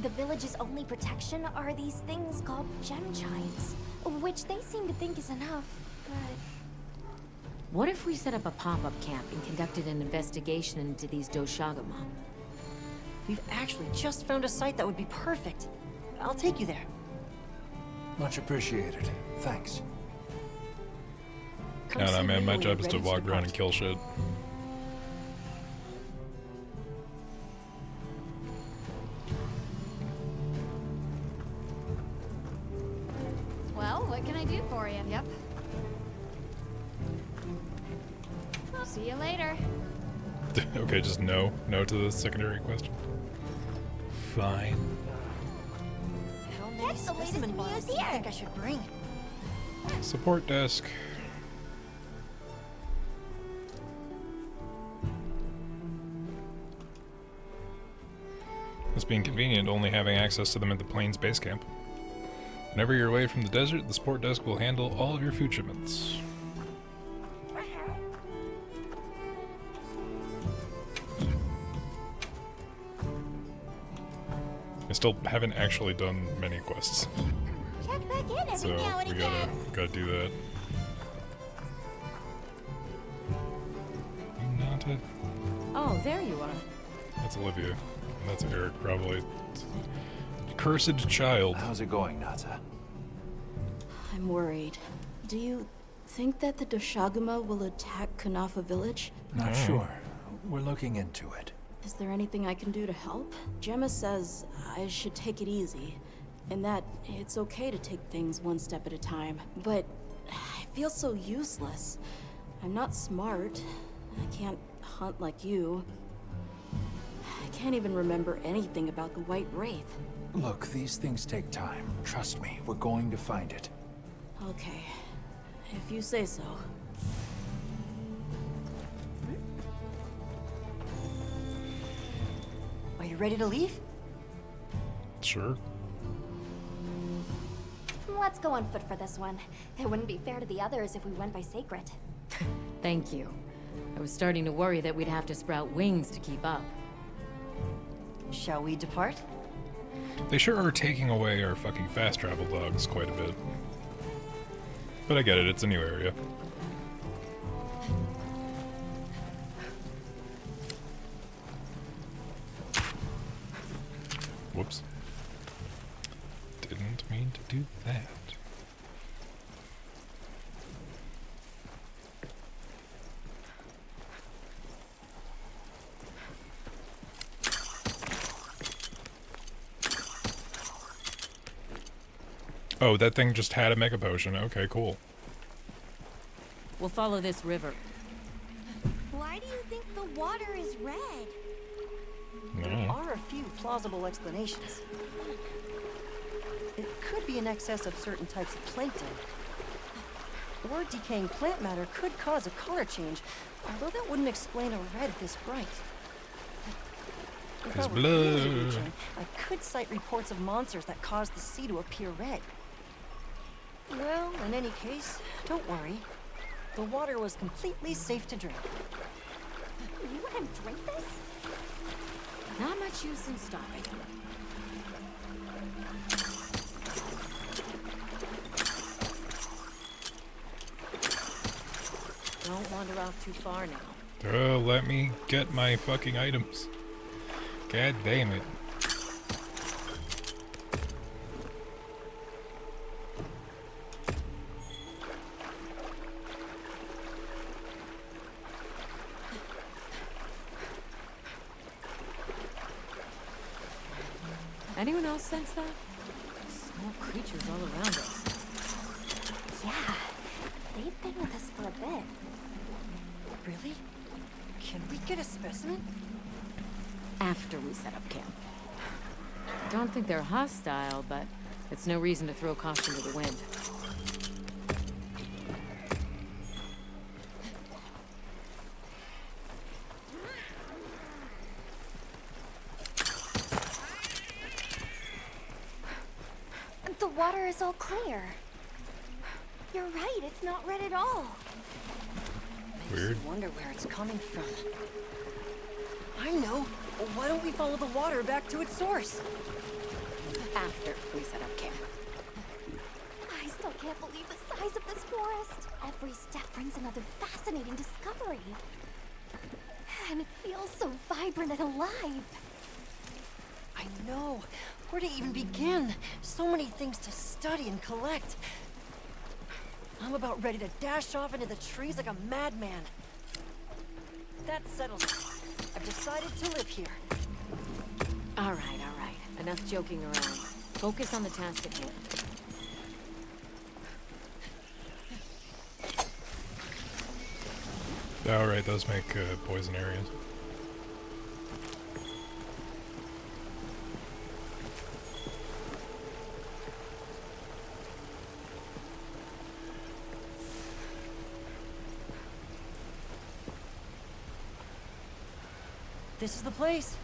The village's only protection are these things called gem chimes, which they seem to think is enough, but...
What if we set up a pop-up camp and conducted an investigation into these Doshagama?
We've actually just found a site that would be perfect. I'll take you there.
Much appreciated. Thanks.
I don't know, man, my job is to walk around and kill shit.
Well, what can I do for you? Yep. I'll see you later.
Okay, just no to the secondary question. Fine.
How many specimen bottles do you think I should bring?
Support desk. This being convenient, only having access to them at the plains base camp. Whenever you're away from the desert, the support desk will handle all of your food shipments. I still haven't actually done many quests,
Check back in every
so
now and
we
again.
gotta do that. Not it.
Oh, there you are.
That's Olivia. And that's Eric, probably. Cursed child.
How's it going, Nata?
I'm worried. Do you think that the Doshagama will attack Kanafa village?
Not sure. We're looking into it.
Is there anything I can do to help? Gemma says I should take it easy, and that it's okay to take things one step at a time. But I feel so useless. I'm not smart. I can't hunt like you. I can't even remember anything about the White Wraith.
Look, these things take time. Trust me, we're going to find it.
Okay, if you say so.
Are you ready to leave?
Sure.
Let's go on foot for this one. It wouldn't be fair to the others if we went by Sacred.
Thank you. I was starting to worry that we'd have to sprout wings to keep up.
Shall we depart?
They sure are taking away our fucking fast travel dogs quite a bit. But I get it, it's a new area. Whoops. Didn't mean to do that. Oh, that thing just had a mega potion. Okay, cool.
We'll follow this river.
Why do you think the water is red?
There are a few plausible explanations. It could be in excess of certain types of plankton. Or decaying plant matter could cause a color change, although that wouldn't explain a red this bright. If I
His
were really
blood.
reaching, I could cite reports of monsters that cause the sea to appear red. Well, in any case, don't worry. The water was completely safe to drink.
You let him drink this?
Not much use in stopping him. Don't wander off too far now.
Let me get my fucking items. God damn it.
Anyone else sense that? Small creatures all around us.
Yeah, they've been with us for a bit.
Really? Can we get a specimen?
After we set up camp. I don't think they're hostile, but it's no reason to throw caution to the wind.
The water is all clear. You're right, it's not red at all.
Weird.
I wonder where it's coming from. I know. Well, why don't we follow the water back to its source?
After we set up camp.
I still can't believe the size of this forest. Every step brings another fascinating discovery. And it feels so vibrant and alive.
I know. Where to even begin? So many things to study and collect. I'm about ready to dash off into the trees like a madman. That settles it. I've decided to live here.
All right. Enough joking around. Focus on the task at hand.
Alright, those make poison areas.
This is the place.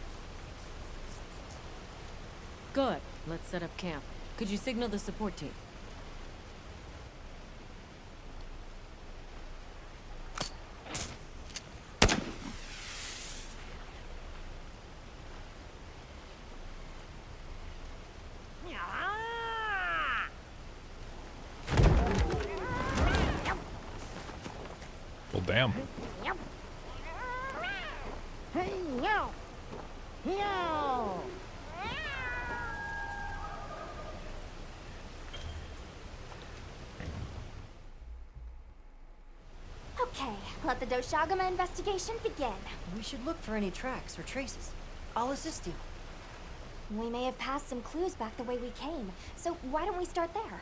Good. Let's set up camp. Could you signal the support team?
Well, damn.
Hey, yo! Yo!
Okay, let the Doshagama investigation begin.
We should look for any tracks or traces. I'll assist you.
We may have passed some clues back the way we came, so why don't we start there?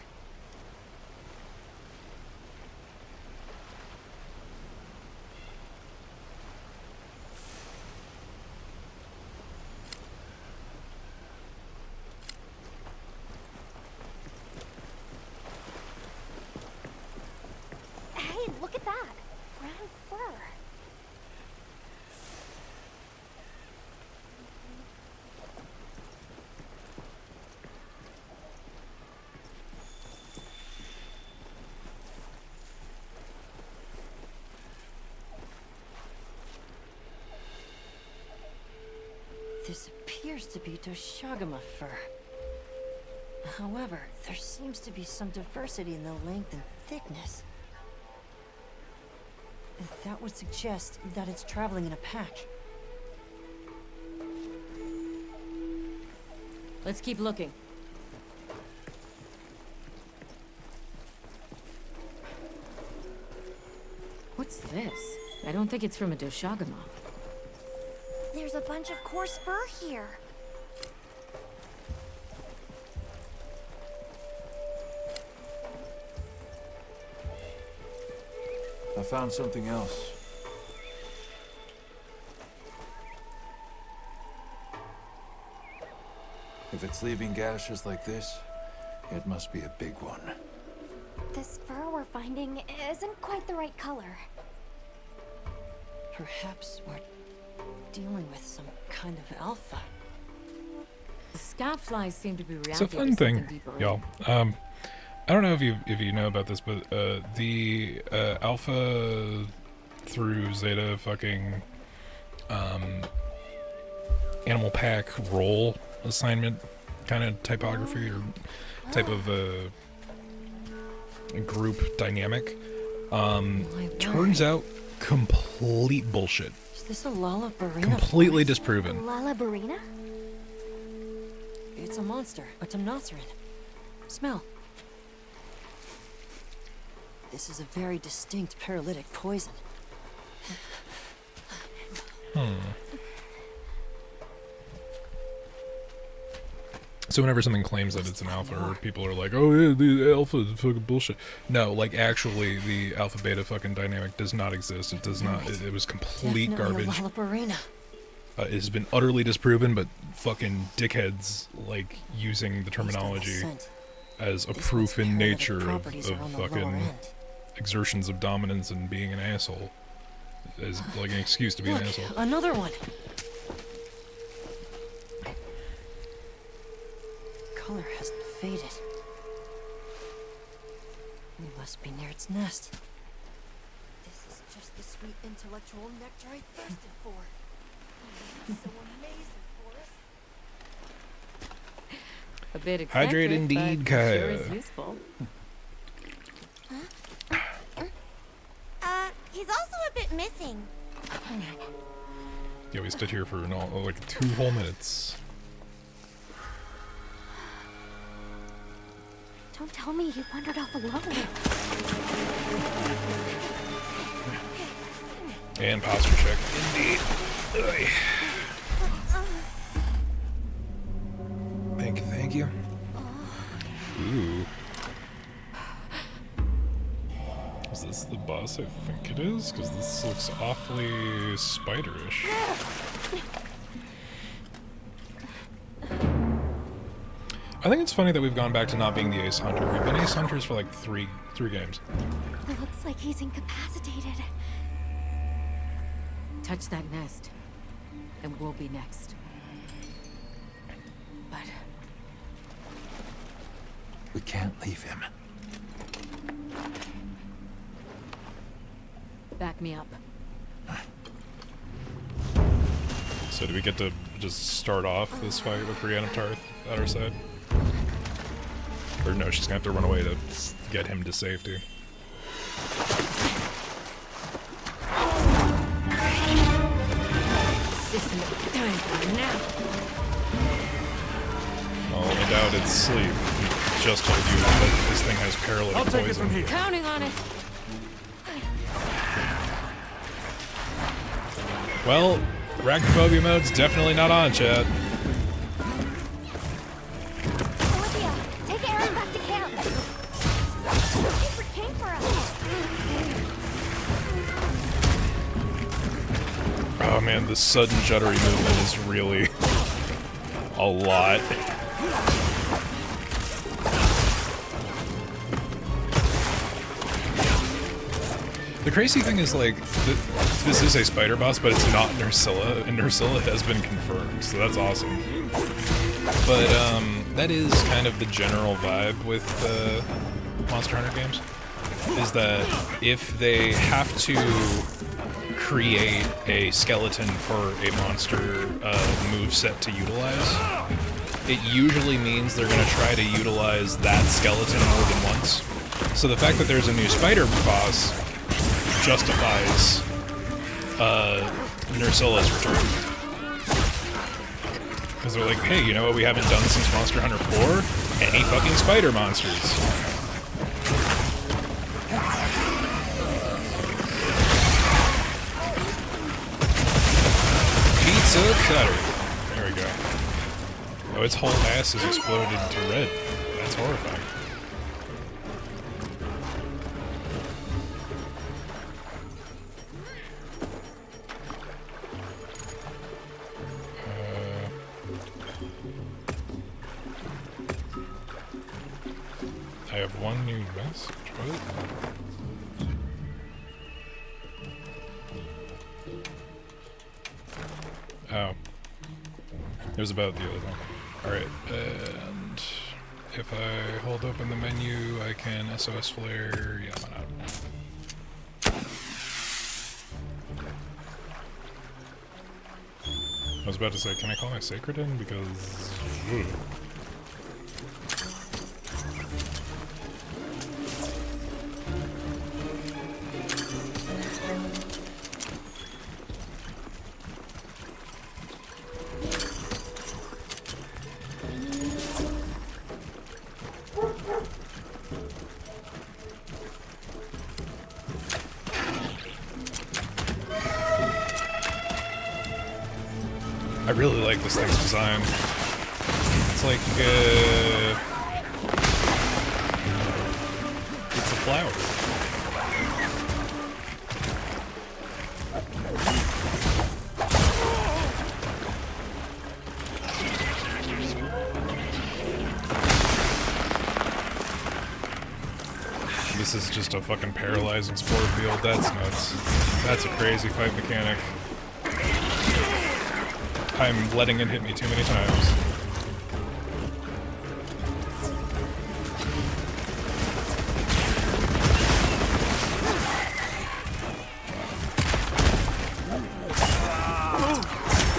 Hey, look at that! Brown fur.
This appears to be Doshagama fur. However, there seems to be some diversity in the length and thickness. That would suggest that it's traveling in a pack.
Let's keep looking. What's this? I don't think it's from a Doshagama.
There's a bunch of coarse fur here.
I found something else. If it's leaving gashes like this, it must be a big one.
This fur we're finding isn't quite the right color.
Perhaps we're dealing with some kind of alpha.
The scout flies seem to be reacting
It's a fun
to something
thing,
deeper.
y'all. I don't know if you know about this, but the Alpha through Zeta fucking animal pack role assignment kind of typography or type of group dynamic turns out complete bullshit.
Is this a Lalabarina?
Completely disproven.
Lalabarina?
It's a monster, a Temnoceran. Smell. This is a very distinct paralytic poison.
So whenever something claims that it's an alpha, or people are like, "Oh yeah, the alpha is fucking bullshit." No, like actually, the alpha beta fucking dynamic does not exist. It does not. It was complete
Definitely
garbage.
a Lalabarina.
It has been utterly disproven, but fucking dickheads like using the terminology as a proof in nature of fucking exertions of dominance and being an asshole, as like an excuse to be an asshole.
Another one. Color hasn't faded. We must be near its nest. This is just the sweet intellectual nectar I thirsted for. This is so amazing, Forrest.
A bit
Hydrate
eccentric,
indeed,
but
Kaya.
sure is useful.
He's also a bit missing.
Yeah, we stood here for like 2 whole minutes.
Don't tell me you wandered off alone.
And posture check. Indeed. Ugh. Thank you. Ooh. Is this the boss I think it is? Because this looks awfully spiderish. I think it's funny that we've gone back to not being the Ace Hunter. We've been Ace Hunters for like three games.
It looks like he's incapacitated.
Touch that nest, and we'll be next. But
we can't leave him.
Back me up.
So do we get to just start off this fight with Brienne of Tarth at our side? Or no, she's gonna have to run away to get him to safety. Oh, I doubt it's sleep. He just told you that this thing has paralytic
I'll
poison.
take it from here. Counting on it.
Well, arachnophobia mode's definitely not on, Chad.
Olivia, take Aaron back to camp. Secret came for us.
Oh man, the sudden juddery movement is really a lot. The crazy thing is, like, this is a spider boss, but it's not Nursilla, and Nursilla has been confirmed, so that's awesome. But, that is kind of the general vibe with Monster Hunter games, is that if they have to create a skeleton for a monster moveset to utilize, it usually means they're going to try to utilize that skeleton more than once. So the fact that there's a new spider boss justifies Nursilla's return. Because they're like, hey, you know what we haven't done since Monster Hunter 4? Any fucking spider monsters. Pizza cutter. There we go. Oh, its whole ass is exploded into red. That's horrifying. I have one new message. What? Oh. It was about the other thing. Alright, and if I hold open the menu, I can SOS flare. Yeah, why not? I was about to say, can I call my Sacred in? Because... I really like this thing's design. It's like, it's a flower. This is just a fucking paralyzing spore field. That's nuts. That's a crazy fight mechanic. I'm letting it hit me too many times.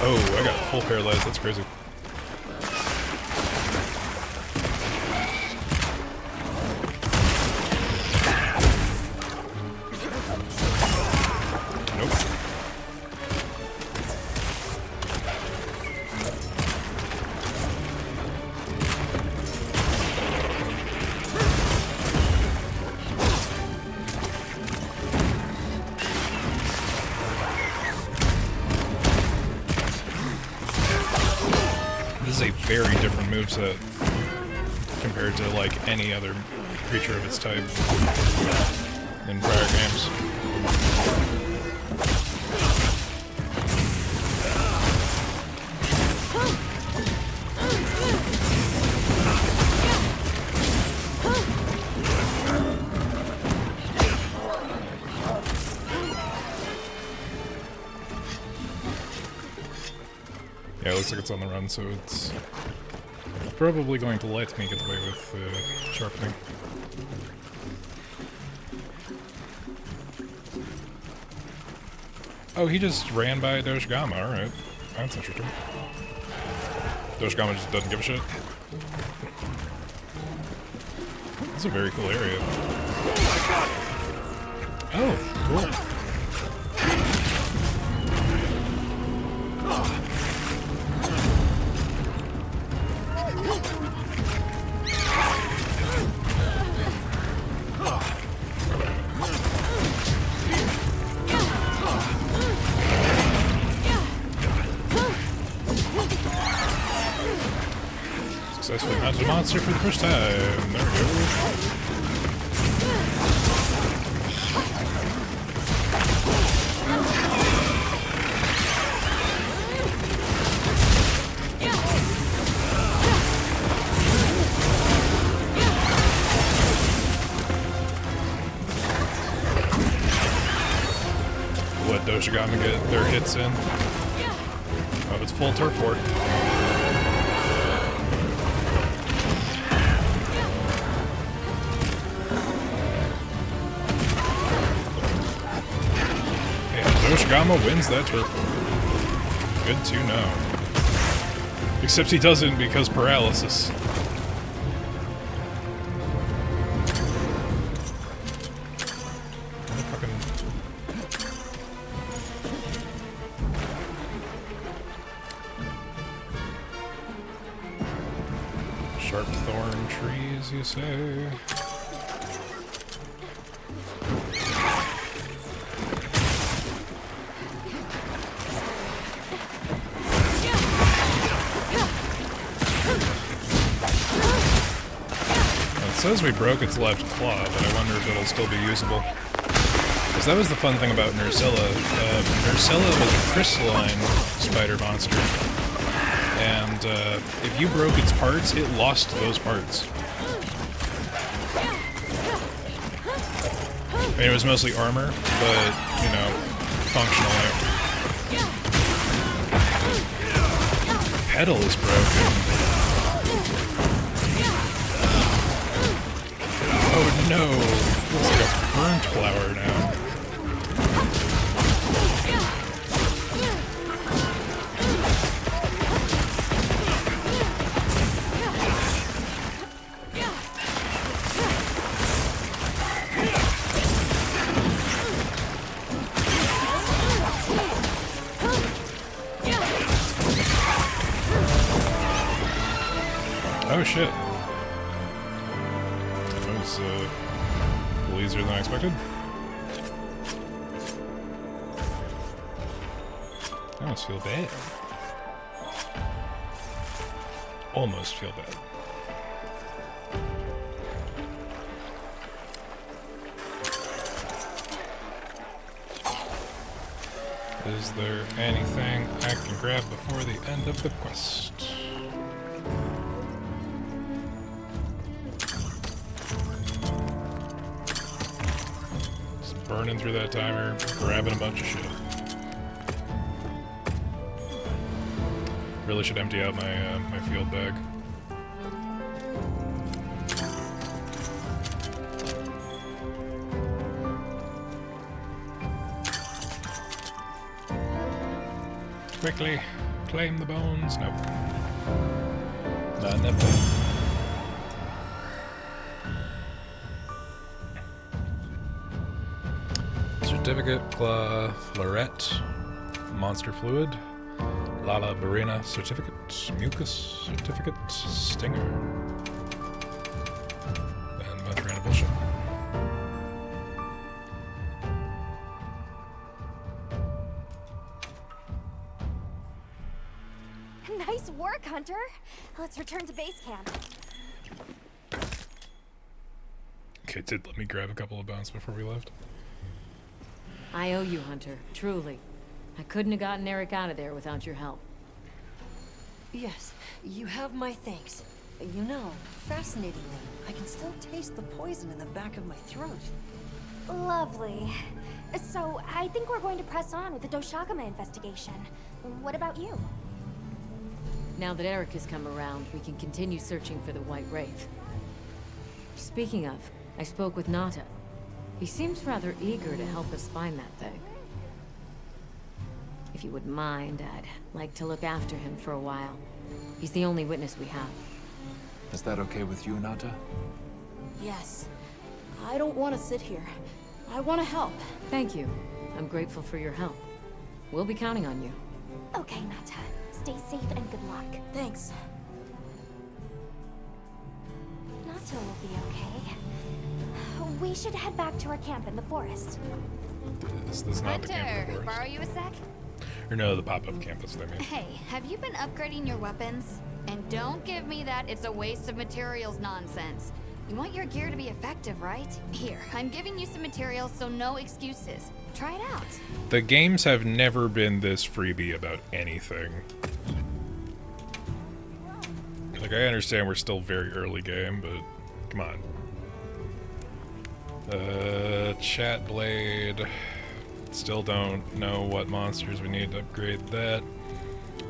Oh, I got full paralyzed. That's crazy. This is a very different moveset compared to like any other creature of its type in prior games. Yeah, it looks like it's on the run, so it's probably going to let me get away with sharpening. Oh, he just ran by Doshigama, alright. That's interesting. Doshigama just doesn't give a shit. This is a very cool area. Oh, cool. Successfully mounted a monster for the first time. There we go. Let Doshigama get their hits in. Oh, it's full turf war. Doshigama wins that turf war. Good to know. Except he doesn't because paralysis. Sharp thorn trees, you say? It says we broke its left claw, but I wonder if it'll still be usable. Because that was the fun thing about Nursilla. Nursilla was a crystalline spider monster. And if you broke its parts, it lost those parts. I mean, it was mostly armor, but, you know, functional. Petal is broken. no! Looks like a burnt flower now. Oh shit. That was a little easier than I expected. I almost feel bad. Almost feel bad. Is there anything I can grab before the end of the quest? Just burning through that timer, grabbing a bunch of shit. Really should empty out my my field bag. Quickly, claim the bones. Nope. Not enough. Certificate, claw, floret, monster fluid, Lala Barina certificate, mucus certificate, stinger, and a bunch of random bullshit.
Nice work, Hunter. Let's return to base camp.
Okay, did let me grab a couple of bounce before we left.
I owe you, Hunter. Truly. I couldn't have gotten Eric out of there without your help.
Yes, you have my thanks. You know, fascinatingly, I can still taste the poison in the back of my throat.
Lovely. So, I think we're going to press on with the Doshagama investigation. What about you?
Now that Eric has come around, we can continue searching for the White Wraith. Speaking of, I spoke with Nata. He seems rather eager to help us find that thing. If you wouldn't mind, I'd like to look after him for a while. He's the only witness we have.
Is that okay with you, Nata?
Yes. I don't want to sit here. I want to help.
Thank you. I'm grateful for your help. We'll be counting on you.
Okay, Nata. Stay safe and good luck.
Thanks.
Nata will be okay. We should head back to our camp in the forest.
This is not the camp
Hunter,
of the
borrow
forest.
you a sec?
Or no, the pop-up campus, I mean.
Hey, have you been upgrading your weapons? And don't give me that it's a waste of materials nonsense. You want your gear to be effective, right? Here, I'm giving you some materials, so no excuses. Try it out.
The games have never been this freebie about anything. Like, I understand we're still very early game, but come on. Chat blade. Still don't know what monsters we need to upgrade that.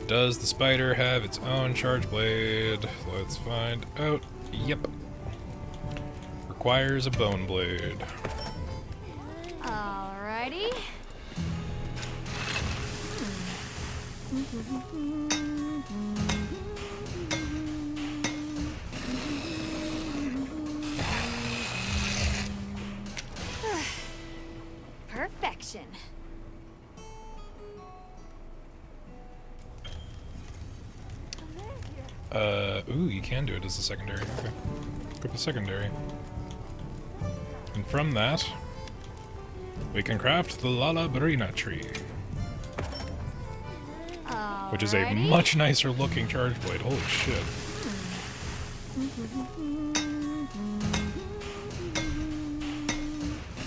Does the spider have its own charge blade? Let's find out. Yep. Requires a bone blade.
Alrighty. Perfection.
Ooh, you can do it as a secondary. Okay. Equip a secondary. And from that, we can craft the Lala Barina tree. Which is a much nicer looking charge blade. Holy shit.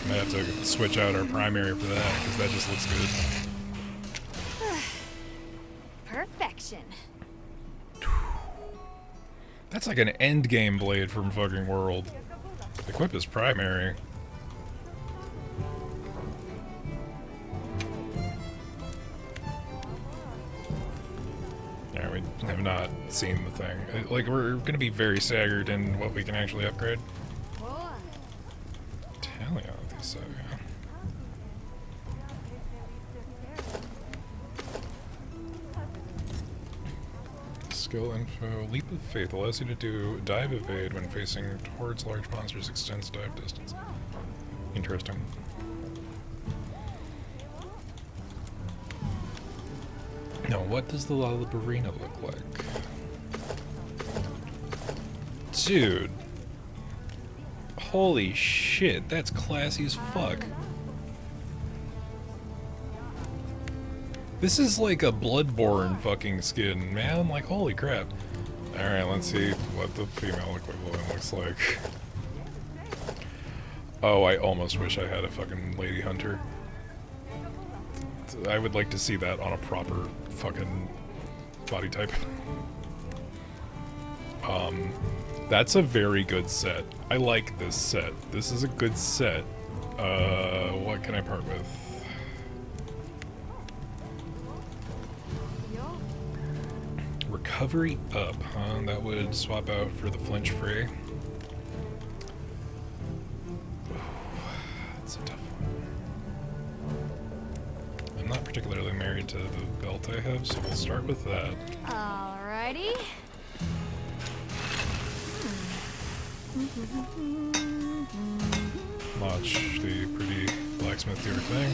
Might have to switch out our primary for that, because that just looks good.
Perfection.
That's like an end game blade from fucking World. Equip is primary. Yeah, we have not seen the thing. Like, we're gonna be very staggered in what we can actually upgrade. So, yeah. Skill info. Leap of Faith allows you to do dive evade when facing towards large monsters, extends dive distance. Interesting. Now, what does the Lalabarina look like? Dude. Holy shit, that's classy as fuck. This is like a Bloodborne fucking skin, man. Like, holy crap. Alright, let's see what the female equivalent looks like. Oh, I almost wish I had a fucking Lady Hunter. I would like to see that on a proper fucking body type. That's a very good set. I like this set. This is a good set. What can I part with? Recovery up, huh? That would swap out for the flinch fray. That's a tough one. I'm not particularly married to the belt I have, so we'll start with that.
Alrighty.
Watch the pretty blacksmith do her thing.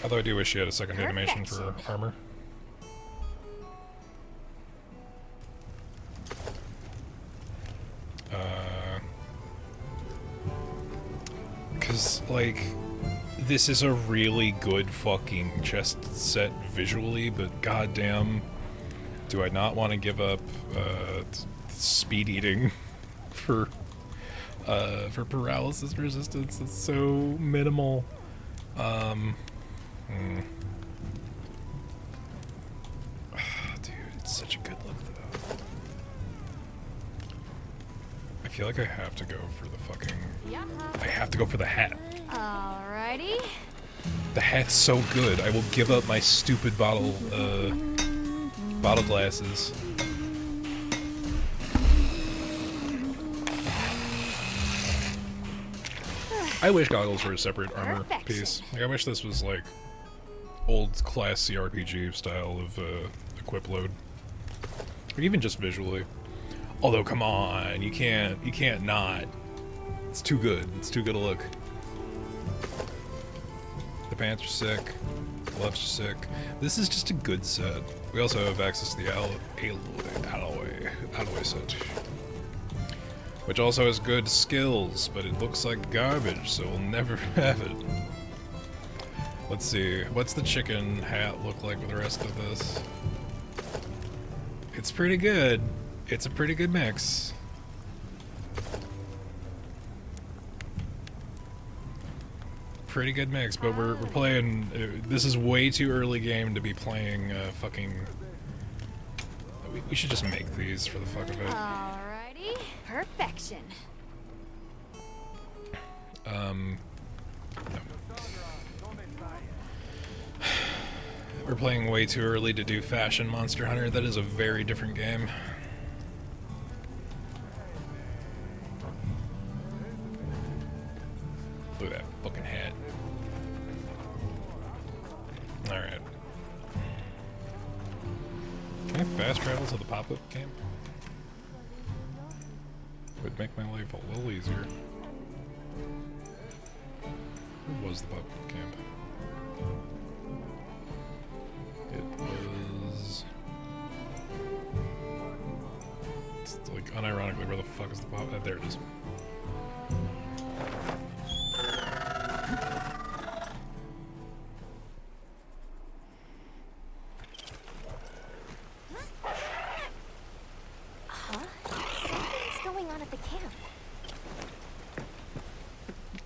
Although I do wish she had a second animation for armor. Because, like, this is a really good fucking chest set visually, but goddamn, do I not want to give up speed eating for paralysis resistance? It's so minimal. Dude, it's such a good look, though. I feel like I have to go for the fucking... I have to go for the hat.
Alrighty.
The hat's so good. I will give up my stupid bottle glasses. I wish goggles were a separate armor piece. Like, I wish this was like old class CRPG style of equip load, or even just visually. Although, come on, you can't not. It's too good. It's too good a look. The pants are sick. The gloves are sick. This is just a good set. We also have access to the alloy set, which also has good skills, but it looks like garbage, so we'll never have it. Let's see, what's the chicken hat look like with the rest of this? It's pretty good. It's a pretty good mix. Pretty good mix, but we're playing... this is way too early game to be playing fucking... We should just make these for the fuck of it.
Alrighty. Perfection.
No. We're playing way too early to do Fashion Monster Hunter. That is a very different game. Look at that fucking hat. Alright. Can I fast travel to the pop-up camp? Would make my life a little easier. Where was the pop-up camp? It was... It's like, unironically, where the fuck is the pop-up? There it is.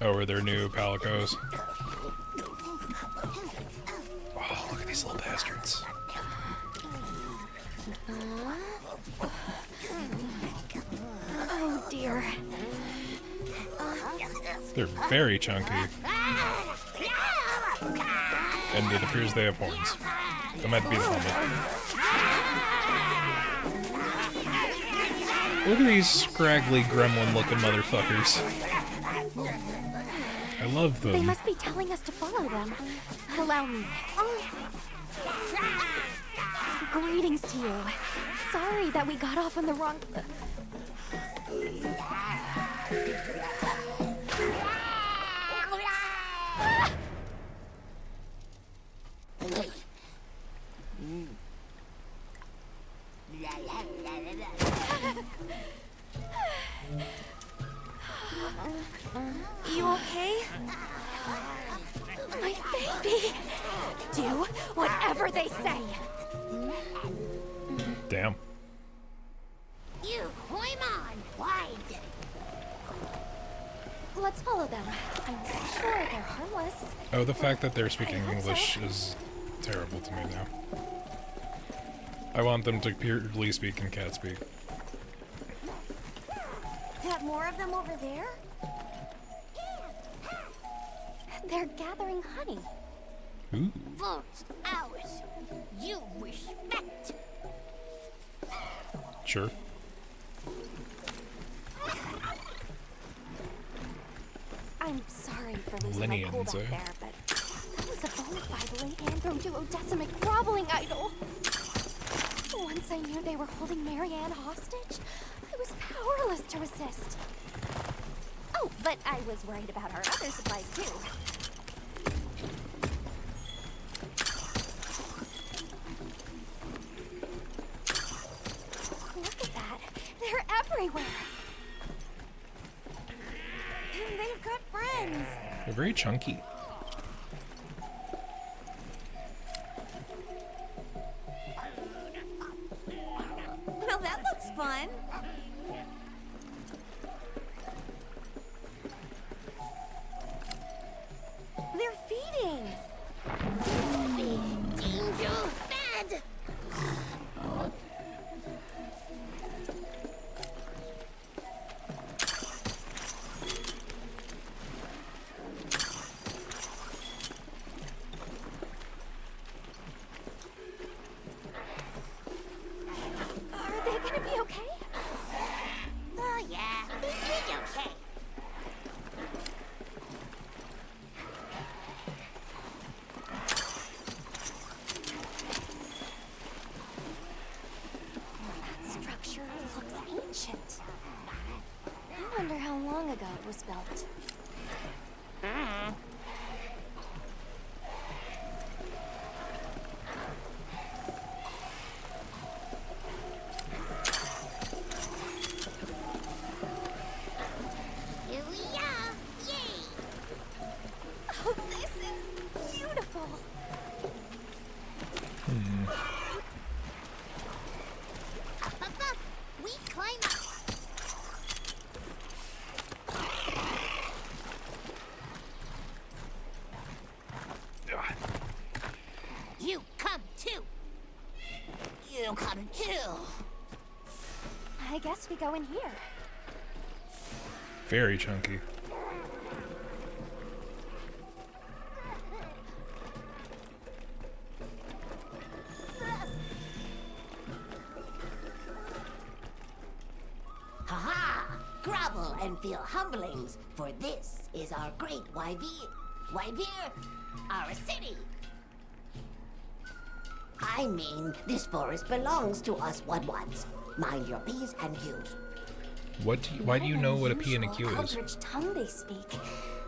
Oh, are there new palicos? Oh, look at these little bastards.
Oh dear.
They're very chunky. And it appears they have horns. That might be the helmet. Look at these scraggly gremlin-looking motherfuckers. I love them.
They must be telling us to follow them. Allow me. Greetings to you. Sorry that we got off on the wrong... You okay? My baby! Do whatever they say!
Damn.
You climb on, wide.
Let's follow them. I'm sure they're harmless.
Oh, the fact that they're speaking English is terrible to me now. I want them to purely speak in cat speak.
Got more of them over there? They're gathering honey.
Ooh.
Votes ours. You respect.
Sure.
I'm sorry for losing my cool back there, but that was a bona fide Leandro groveling idol. Once I knew they were holding Marianne hostage, I was powerless to resist. Oh, but I was worried about our other supplies too. Look at that. They're everywhere. And they've got friends.
They're very chunky.
Well, that looks fun. They're feeding. Big danger bad.
Are they gonna be okay?
Oh yeah, they did okay.
That structure looks ancient. I wonder how long ago it was built.
Here we are. Yay!
Oh, this is beautiful.
Up, up, up. We climb up. You come too. You come too.
I guess we go in here.
Very chunky.
Ha-ha! Grovel and feel humblings, for this is our great Wyvir. Wyvir, our city. I mean, this forest belongs to us Wudwuds. Mind your P's and Q's.
Why do you know what a P and a Q is?
Eldritch tongue they speak,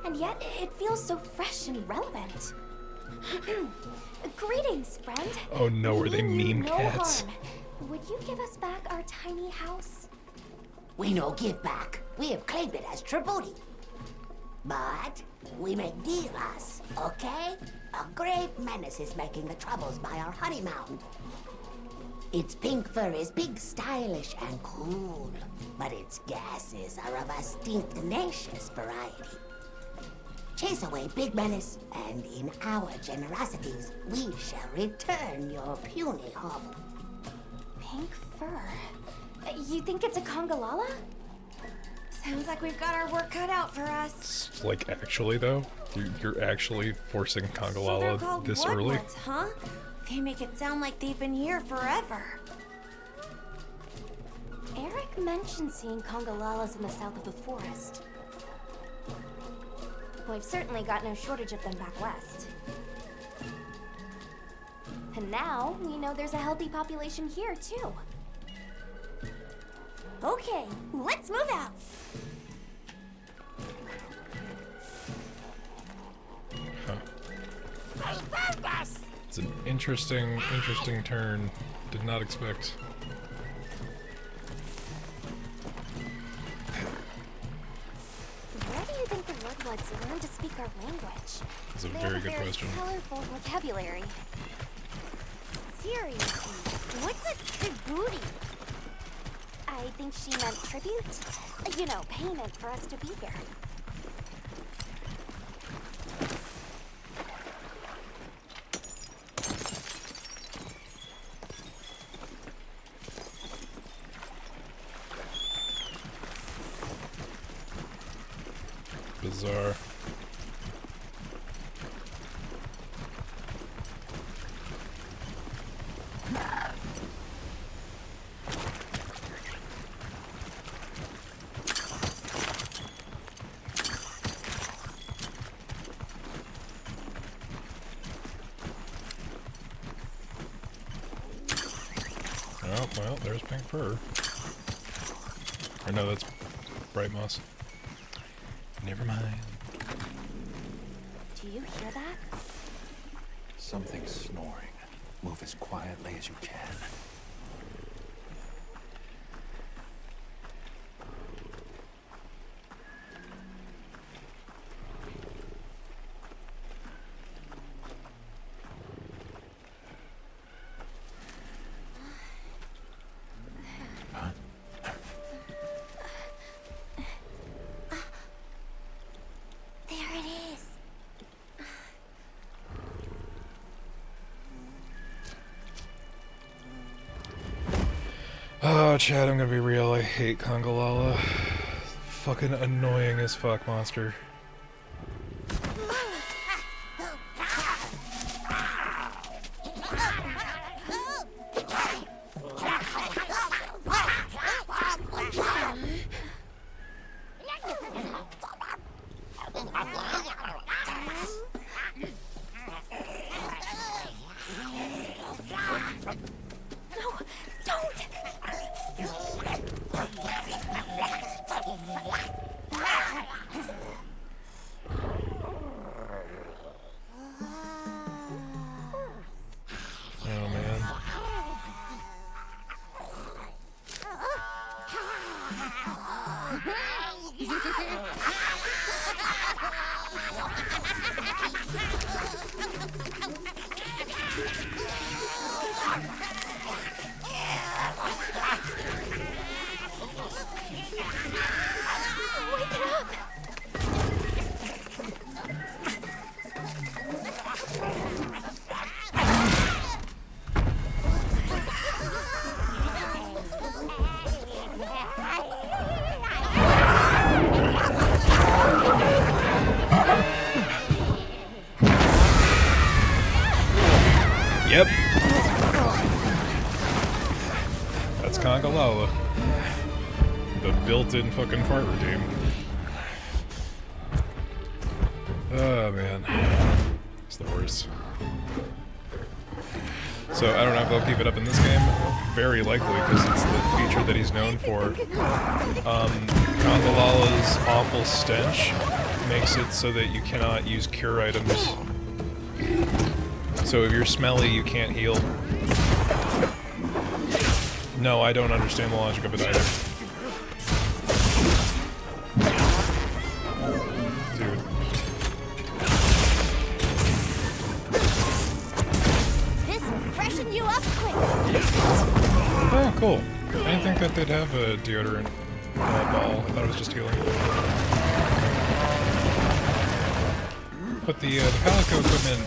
and yet it feels so fresh and relevant. Greetings, friend.
Oh no, are they
mean
meme
you no
cats?
harm. Would you give us back our tiny house?
We no give back. We have claimed it as tribute. But we make deals, okay? A grave menace is making the troubles by our honey mound. Its pink fur is big, stylish, and cool, but its gases are of a stinktenacious variety. Chase away big menace, and in our generosities, we shall return your puny hovel.
Pink fur. You think it's a Congalala? Sounds like we've got our work cut out for us.
Like, actually, though? You're actually forcing
So they're
Congalala
called
this early?
Wudwuds, huh? They make it sound like they've been here forever.
Eric mentioned seeing congolalas in the south of the forest. We've certainly got no shortage of them back west. And now, we know there's a healthy population here, too. Okay, let's move out!
It's an interesting turn. Did not expect.
Where do you think the Woodwoods learned to speak our language?
That's a
They
very
have
good question.
Colorful vocabulary. Seriously, what's a tribute? I think she meant tribute. You know, payment for us to be here.
Bizarre. Oh, well, there's pink fur. Or no, that's bright moss. Never mind.
Do you hear that?
Something's snoring. Move as quietly as you can.
There it is.
Oh, Chad, I'm gonna be real. I hate Congolala. Fucking annoying as fuck monster.
No, don't!
Oh man.
Wake it up!
Yep. That's Congolala. The built-in fucking fart routine. Oh man. It's the worst. So I don't know if they'll keep it up in this game. Very likely, because it's the feature that he's known for. Congolala's awful stench makes it so that you cannot use cure items. So if you're smelly, you can't heal. No, I don't understand the logic of it either. Dude.
This will freshen you up quick!
Oh, cool. I didn't think that they'd have a deodorant ball. I thought it was just healing. But the Palico equipment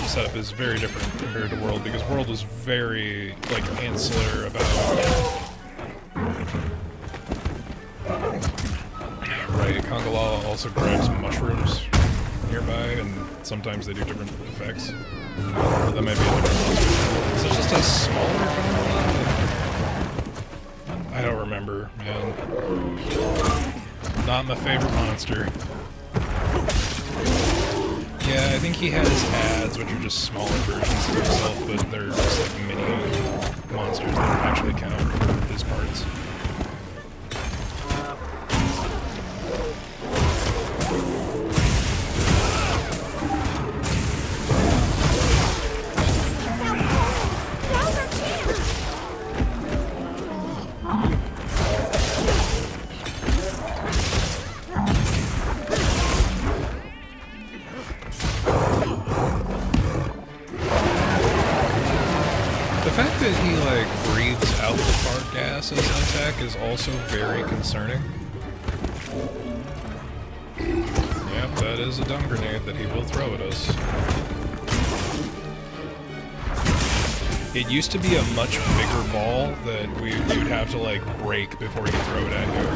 setup is very different compared to World, because World was very, like, insular about... Right, Congolala also grabs mushrooms nearby, and sometimes they do different effects. But that might be a different monster. Is it just a smaller Congolala? I don't remember, man. Not my favorite monster. Yeah, I think he has ads, which are just smaller versions of himself, but they're just like mini monsters that actually count for his parts. The fact that he, like, breathes out the fart gas as an attack is also very concerning. Yep, that is a dumb grenade that he will throw at us. It used to be a much bigger ball that you'd have to, like, break before you throw it at you.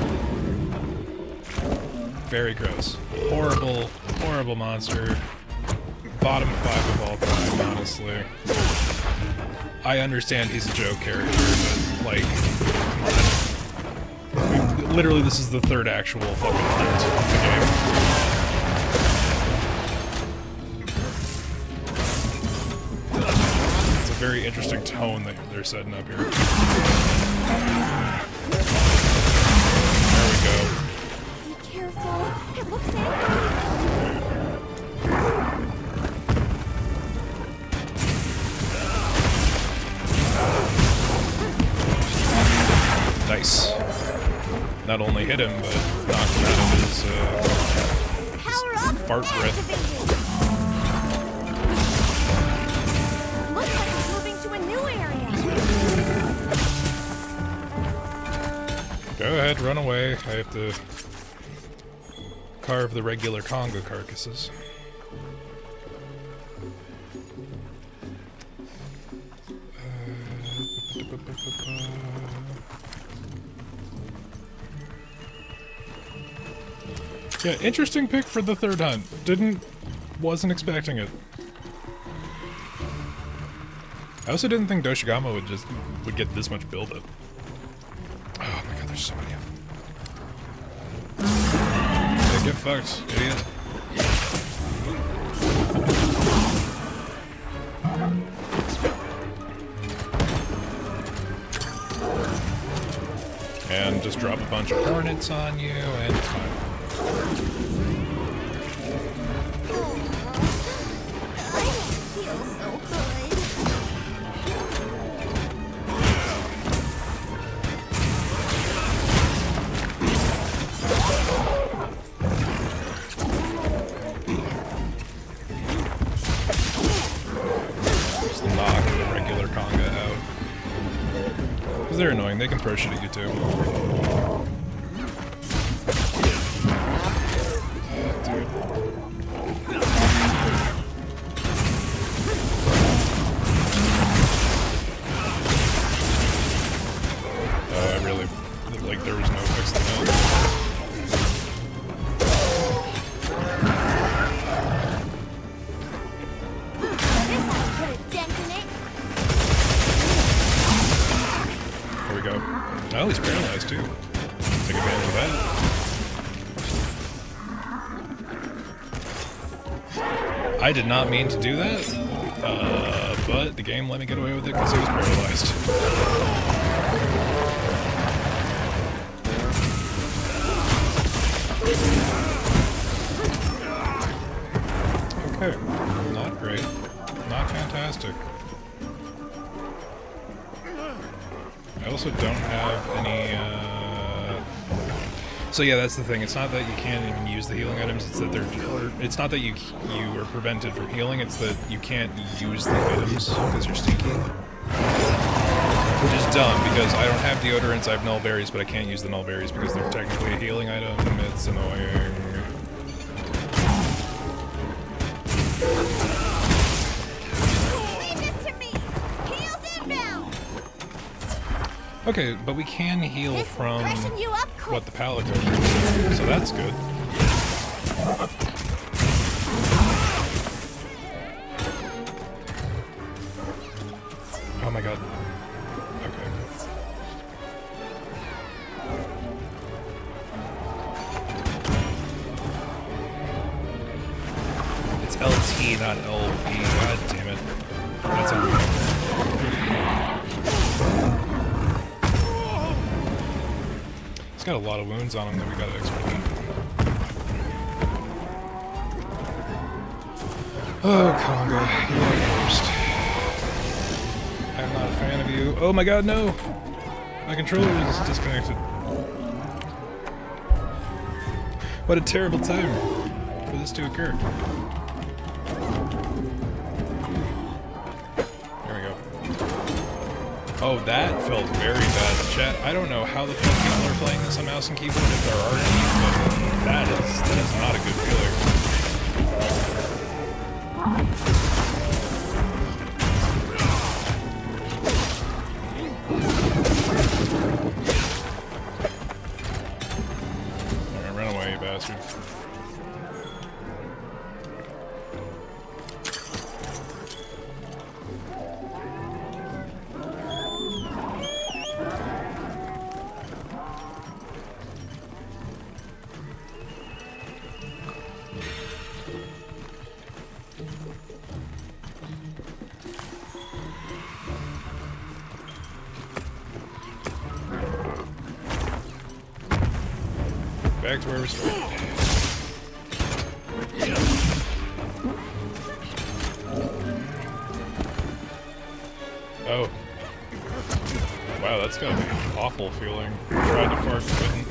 Very gross. Horrible, horrible monster. Bottom 5 of all time, honestly. I understand he's a joke character, but, like, I mean, literally this is the third actual fucking hunt of the game. It's a very interesting tone that they're setting up here. There we go.
Be careful. It looks angry.
Nice. Not only hit him, but knocked him out of his fart breath.
Looks like it's moving to a new area.
Go ahead, run away. I have to carve the regular conga carcasses. Yeah, interesting pick for the third hunt. Wasn't expecting it. I also didn't think Doshigama would get this much build-up. Oh my god, there's so many of them. Yeah, get fucked, idiot. And just drop a bunch of hornets on you, and it's fine. Just knock the regular conga out. Because they're annoying, they can throw shit at you too. There was no fixing that. There we go. Oh, he's paralyzed too. Take advantage of that. I did not mean to do that, but the game let me get away with it because he was paralyzed. Okay, not great. Not fantastic. I also don't have any, So yeah, that's the thing. It's not that you can't even use the healing items, it's that it's not that you are prevented from healing, it's that you can't use the items because you're stinky. Which is dumb, because I don't have deodorants, I have null berries, but I can't use the null berries because they're technically a healing item. It's annoying. Okay, but we can heal from what the pallet goes through, so that's good. Oh my god. Okay. E, not LB. God damn it. That's a... He's got a lot of wounds on him that we gotta exploit. Oh, Conga, you are the worst. I'm not a fan of you. Oh my god, no! My controller is disconnected. What a terrible time for this to occur. There we go. Oh, that felt very bad. Chat, I don't know how the fuck people are playing this on mouse and keyboard if there are any, but that is not a good feeling. Alright, run away, you bastard. Back to where we started. Oh. Wow, that's gotta be an awful feeling. Tried to fart, couldn't.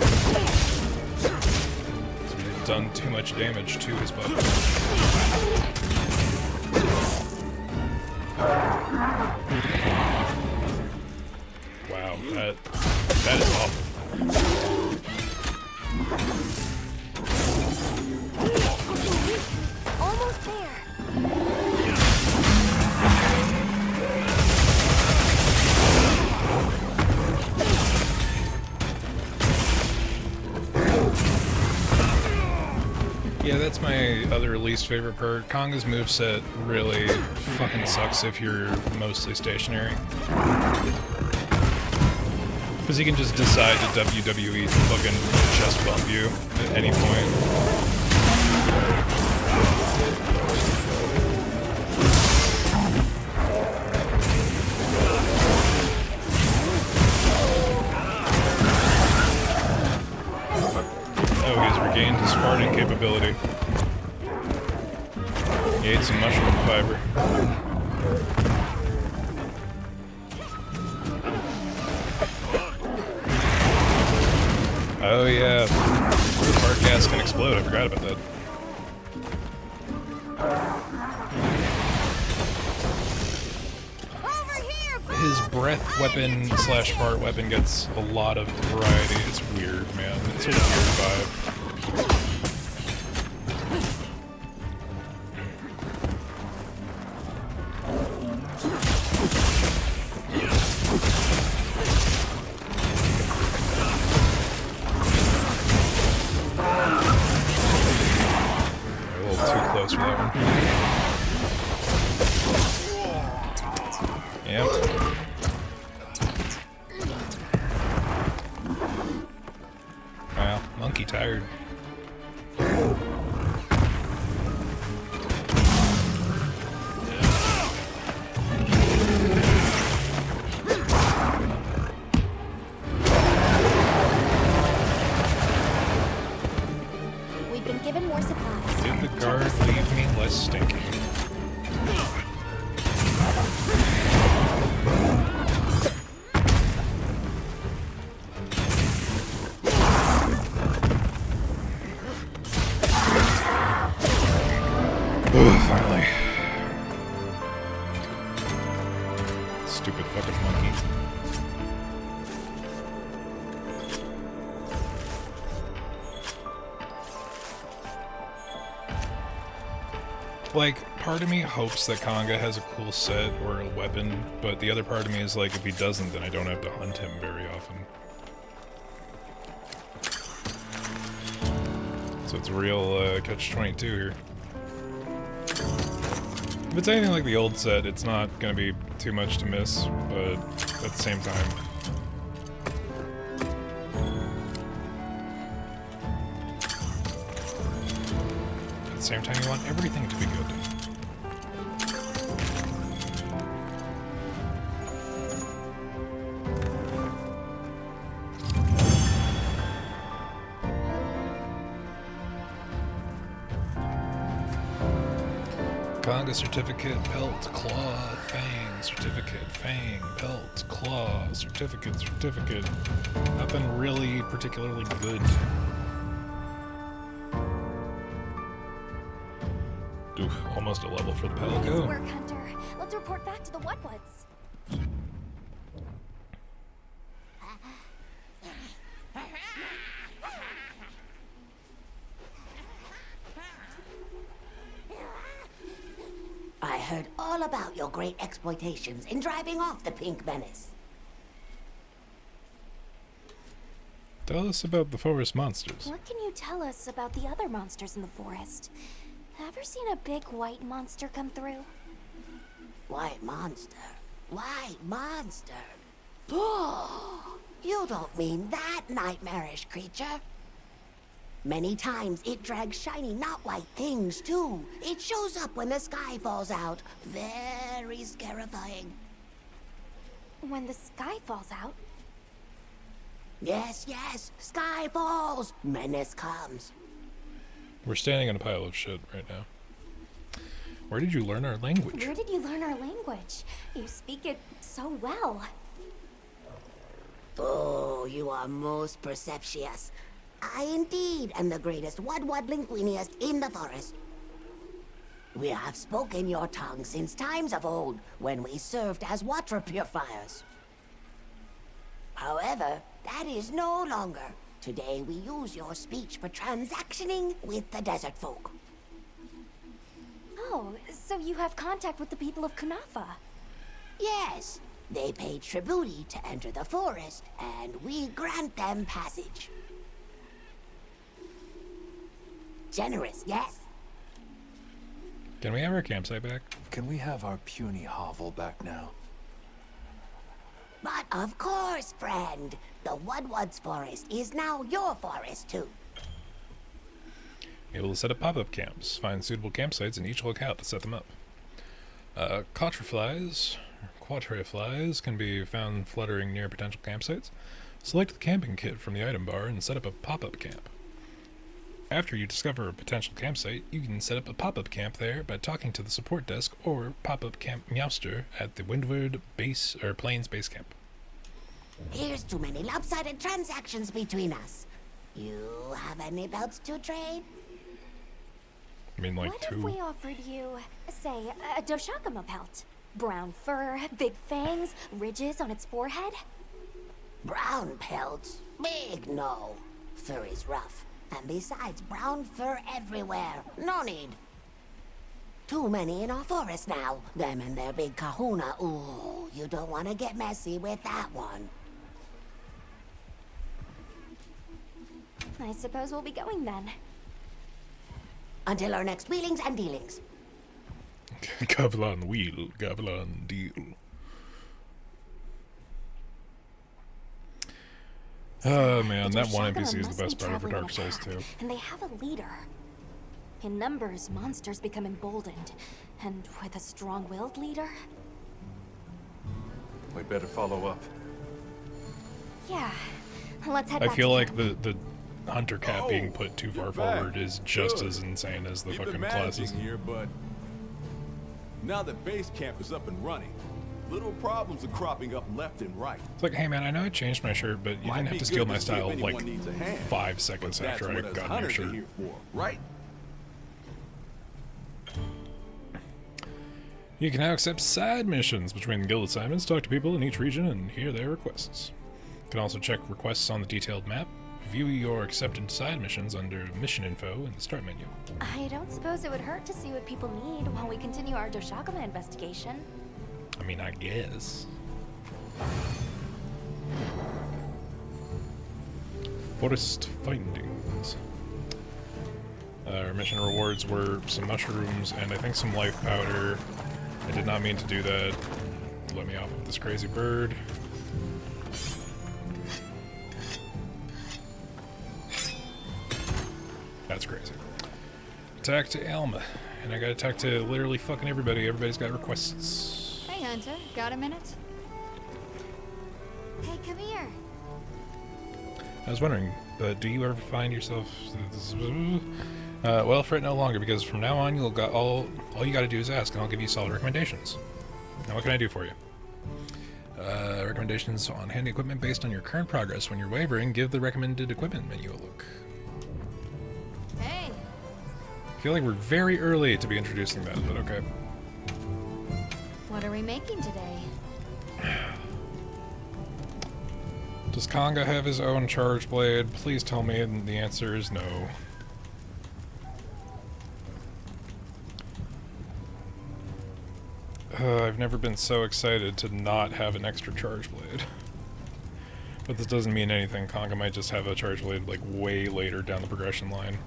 So we've done too much damage to his butt. Wow, that is awful.
Almost there.
Yeah, that's my other least favorite perk. Konga's moveset really fucking sucks if you're mostly stationary. Because he can just decide to WWE to fucking chest bump you at any point. Oh, he's regained his farting capability. He ate some mushroom fiber. Oh yeah, the fart gas can explode, I forgot about that. His breath weapon slash fart weapon gets a lot of variety. It's weird, man. It's a weird vibe. A little too close for that one. Yep. Wow, monkey tired.
We've been given more supplies.
Did the guard leave me less stinky? Finally. Stupid fucking monkey. Like, part of me hopes that Konga has a cool set or a weapon, but the other part of me is like, if he doesn't, then I don't have to hunt him very often. So it's a real catch-22 here. If it's anything like the old set, it's not gonna be too much to miss, but at the same time. At the same time, you want everything to be good. Conga certificate, pelt, claw, fang, certificate, fang, pelt, claw, certificate, certificate. Nothing really particularly good. Ooh, almost a level for the
Nice
Pelico.
work, Hunter. Let's report back to the Wetwoods.
I heard all about your great exploitations in driving off the Pink Menace.
Tell us about the forest monsters.
What can you tell us about the other monsters in the forest? Ever seen a big white monster come through?
White monster? White monster? You don't mean that nightmarish creature. Many times it drags shiny, not white things, too. It shows up when the sky falls out. Very scarifying.
When the sky falls out?
Yes, yes. Sky falls. Menace comes.
We're standing on a pile of shit right now. Where did you learn our language?
Where did you learn our language? You speak it so well.
Oh, you are most perceptious. I indeed am the greatest Wud-Wud-Linguiniest in the forest. We have spoken your tongue since times of old, when we served as water purifiers. However, that is no longer. Today we use your speech for transactioning with the desert folk.
Oh, so you have contact with the people of Kunafa?
Yes, they pay tribute to enter the forest, and we grant them passage. Generous, yes?
Can we have our campsite back?
Can we have our puny hovel back now?
But of course, friend. The Wudwud's forest is now your forest, too.
Able to set up pop-up camps. Find suitable campsites in each locale to set them up. Quattreflies can be found fluttering near potential campsites. Select the camping kit from the item bar and set up a pop-up camp. After you discover a potential campsite, you can set up a pop-up camp there by talking to the support desk or pop-up camp Meowster at the Windward base or Plains base camp.
Here's too many lopsided transactions between us. You have any belts to trade?
I mean, like
what
two.
if we offered you, say, a Doshakama pelt? Brown fur, big fangs, ridges on its forehead?
Brown pelts? Big no. Fur is rough. And besides, brown fur everywhere. No need. Too many in our forest now. Them and their big kahuna. Ooh, you don't want to get messy with that one.
I suppose we'll be going then.
Until our next wheelings and dealings.
Gobble on wheel, gobble on deal. Oh man, that one NPC is the best part of Dark Souls 2.
And they have a leader. In numbers, monsters become emboldened. And with a strong-willed leader?
We better follow up.
Yeah. Let's head
I
back
feel
to
like
camp.
the hunter cap being put too far forward is just as insane as the fucking classes.
Here, but now that base camp is up and running, little problems are cropping up left and right.
It's like, hey man, I know I changed my shirt, but you didn't have to steal my style like 5 seconds
That's
after I
what us
got your
hunters are
shirt.
here for, right?
You can now accept side missions between the guild assignments, talk to people in each region, and hear their requests. You can also check requests on the detailed map, view your accepted side missions under mission info in the start menu.
I don't suppose it would hurt to see what people need while we continue our Doshakama investigation.
I mean, I guess. Forest findings. Our mission rewards were some mushrooms and I think some life powder. I did not mean to do that. Let me off with this crazy bird. That's crazy. Attack to Alma. And I gotta talk to literally fucking everybody. Everybody's got requests.
Hey, Hunter. Got a minute?
Hey, come here.
I was wondering, do you ever find yourself Well, fret no longer, because from now on, you'll got all you gotta do is ask, and I'll give you solid recommendations. Now, what can I do for you? Recommendations on handy equipment based on your current progress. When you're wavering, give the recommended equipment menu a look.
Hey.
I feel like we're very early to be introducing that, but okay.
What are we making today?
Does Conga have his own charge blade? Please tell me, and the answer is no. I've never been so excited to not have an extra charge blade. But this doesn't mean anything. Conga might just have a charge blade like way later down the progression line.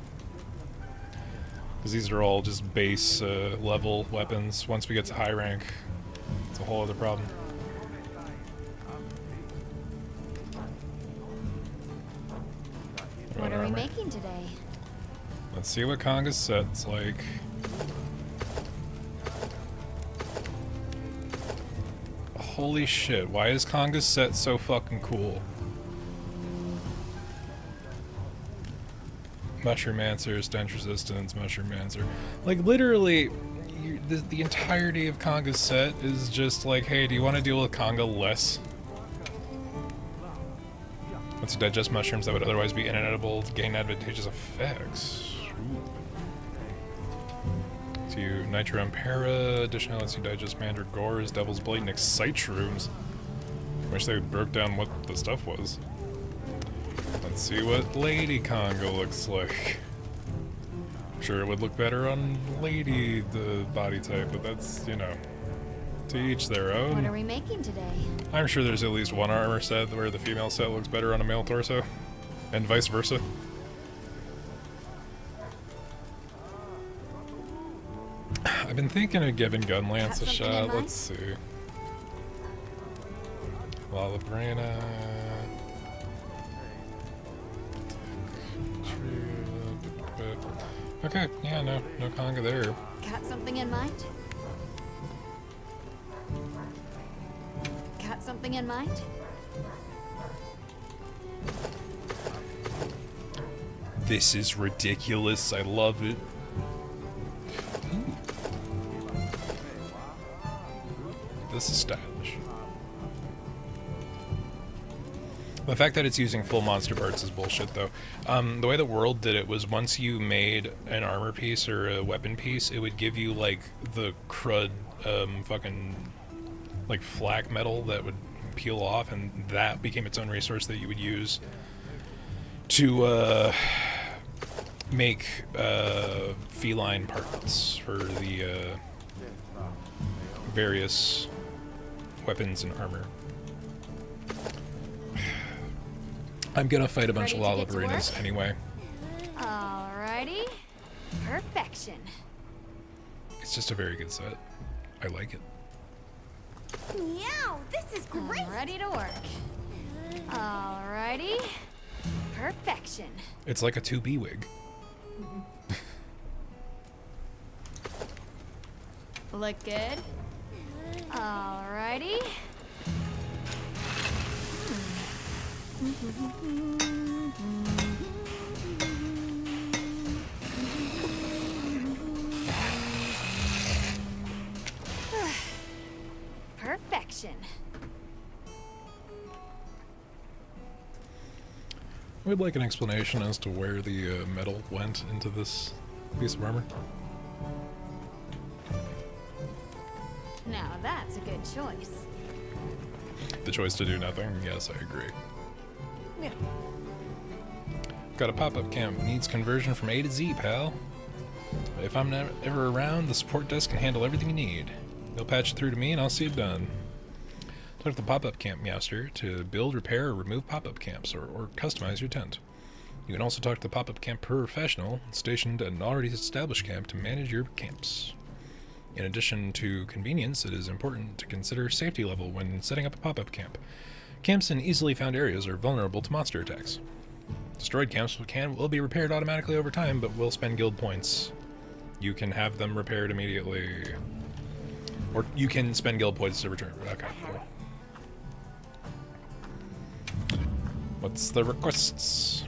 Because these are all just base level weapons. Once we get to high rank, it's a whole other problem.
What are we making today?
Let's see what Conga's set's like. Holy shit, why is Conga's set so fucking cool? Mushroom Answer, Stench Resistance, Mushroom Answer. Like, literally, the entirety of Conga's set is just like, hey, do you want to deal with Conga less? Once you digest mushrooms that would otherwise be inedible, gain advantageous effects. To Nitro Ampera, additionally lets you digest Mandragoras, Devil's Blade, and Excite Shrooms. Wish they broke down what the stuff was. Let's see what Lady Conga looks like. Sure, it would look better on Lady, the body type, but that's, you know, to each their own.
What are we making today?
I'm sure there's at least one armor set where the female set looks better on a male torso, and vice versa. I've been thinking of giving Gunlance a shot. Let's see. Lalabrana. Okay, yeah, no Conga there.
Got something in mind? Got something in mind?
This is ridiculous. I love it. Ooh. This is stylish. The fact that it's using full monster parts is bullshit, though. The way the world did it was once you made an armor piece or a weapon piece, it would give you, like, the crud, fucking, like, flak metal that would peel off, and that became its own resource that you would use to, make, feline parts for the, various weapons and armor. I'm gonna fight a bunch of Lalabrinas anyway.
Alrighty. Perfection.
It's just a very good set. I like it.
Meow, this is great.
I'm ready to work. Alrighty. Perfection.
It's like a 2B wig.
Look good. Alrighty. Perfection.
I would like an explanation as to where the metal went into this piece of armor.
Now that's a good choice.
The choice to do nothing? Yes, I agree.
Yeah.
Got a pop-up camp. Needs conversion from A to Z, pal. If I'm not ever around, the support desk can handle everything you need. They'll patch it through to me and I'll see it done. Talk to the pop-up camp Meowster to build, repair, or remove pop-up camps, or customize your tent. You can also talk to the pop-up camp professional stationed at an already established camp to manage your camps. In addition to convenience, it is important to consider safety level when setting up a pop-up camp. Camps in easily found areas are vulnerable to monster attacks. Destroyed camps will be repaired automatically over time, but will spend guild points. You can have them repaired immediately. Or you can spend guild points to return. Okay, cool. What's the requests?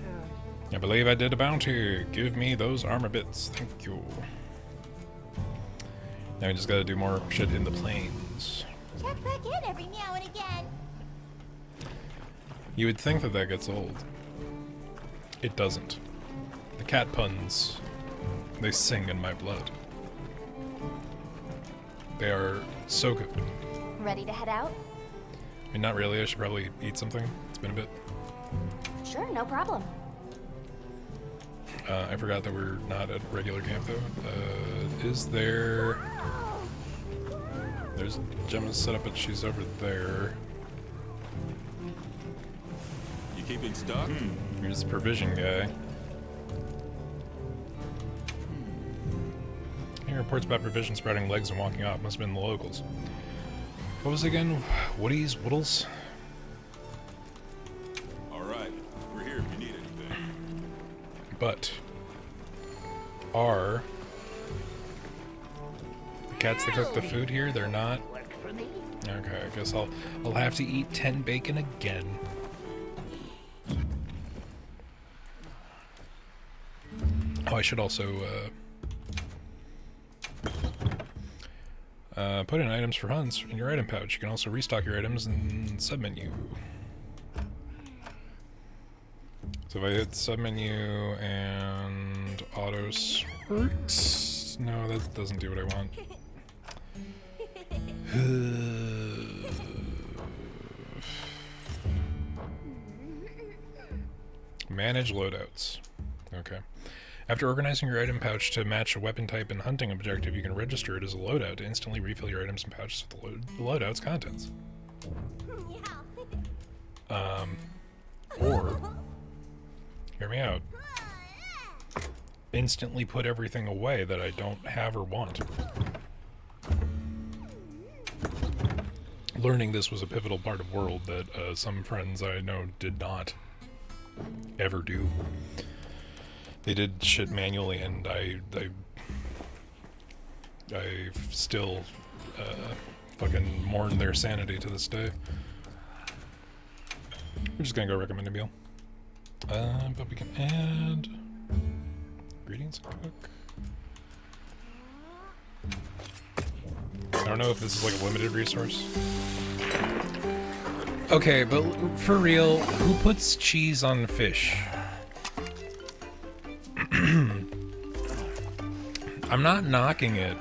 I believe I did a bounty. Give me those armor bits. Thank you. Now we just gotta do more shit in the plains.
Check back in every now and again.
You would think that that gets old. It doesn't. The cat puns, they sing in my blood. They are so good.
Ready to head out?
I mean, not really. I should probably eat something. It's been a bit.
Sure, no problem.
I forgot that we're not at regular camp, though. Is there... There's Gemma's set up, but she's over there.
You keeping stock?
Here's the provision guy. He reports about provision spreading legs and walking off. Must have been the locals. What was it again? Woodies? Woodles?
Alright, we're here if you need anything.
But are the cats that cook the food here? They're not. Okay, I guess I'll have to eat 10 bacon again. Oh, I should also put in items for hunts in your item pouch. You can also restock your items in submenu. So if I hit submenu and auto sort, no, that doesn't do what I want. Manage loadouts. Okay. After organizing your item pouch to match a weapon type and hunting objective, you can register it as a loadout to instantly refill your items and pouches with the loadout's contents. Or, hear me out, instantly put everything away that I don't have or want. Learning this was a pivotal part of World that some friends I know did not ever do. They did shit manually, and I still fucking mourn their sanity to this day. We're just gonna go recommend a meal. But we can add ingredients and cook. I don't know if this is like a limited resource. Okay, but for real, who puts cheese on fish? I'm not knocking it.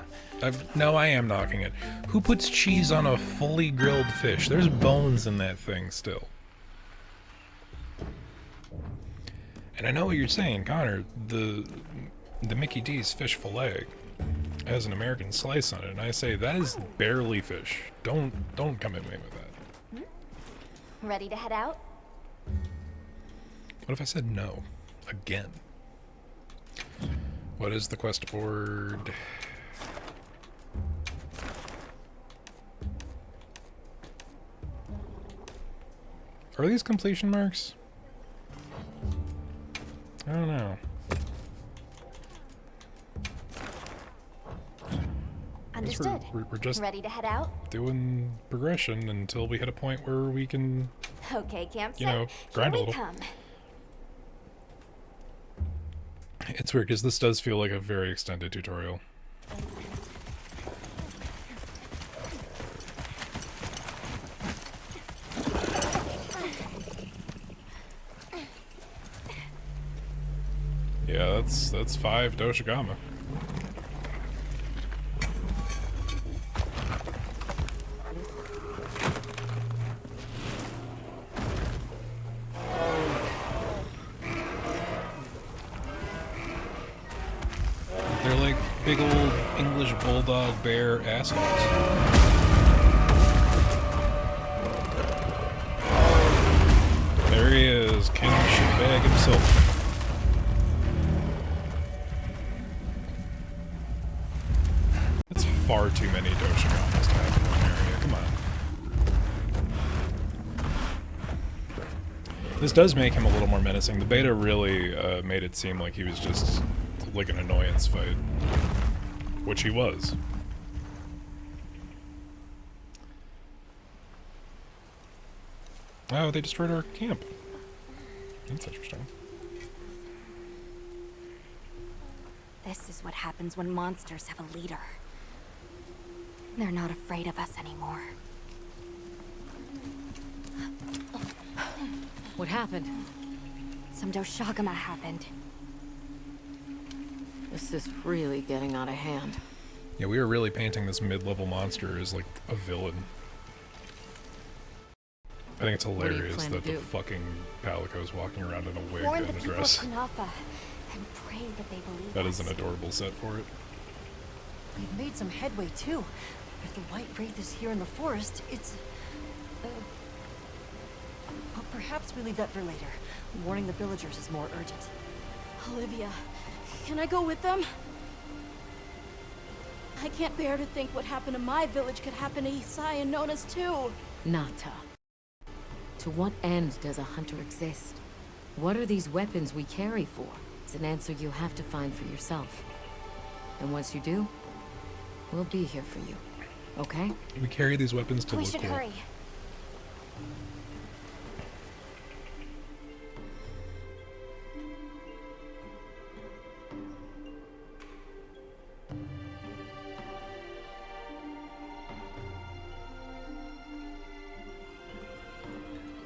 No, I am knocking it. Who puts cheese on a fully grilled fish? There's bones in that thing still. And I know what you're saying, Connor. The Mickey D's fish fillet has an American slice on it, and I say that is barely fish. Don't come at me with that.
Ready to head out?
What if I said no again? What is the quest board? Are these completion marks? I don't know.
Understood.
We're just
ready to head out?
doing progression until we hit a point where we can,
Okay, camp
you know,
set.
grind a
Here we
little.
come.
It's weird because this does feel like a very extended tutorial. Yeah, that's 5 Doshigama. They're like big old English bulldog bear assholes. There he is, King Shitbag himself. That's far too many Doshigamas to have in one area, come on. This does make him a little more menacing. The beta really made it seem like he was just like an annoyance fight, which he was. Oh, they destroyed our camp. That's interesting.
This is what happens when monsters have a leader. They're not afraid of us anymore.
What happened?
Some Doshagama happened.
This is really getting out of hand.
Yeah, we were really painting this mid-level monster as like a villain. I think it's hilarious that the fucking Palico's walking around in a wig
Warn
and
the
a
people
dress.
of Kanafa and pray that they believe
That
us.
is an adorable set for it.
We've made some headway, too. If the White Wraith is here in the forest, it's... But perhaps we leave that for later. Warning the villagers is more urgent.
Olivia, can I go with them? I can't bear to think what happened to my village could happen to Isai and Nona's too.
Nata. To what end does a hunter exist? What are these weapons we carry for? It's an answer you have to find for yourself. And once you do, we'll be here for you. Okay?
We carry these weapons to
We
look
should
cool.
hurry.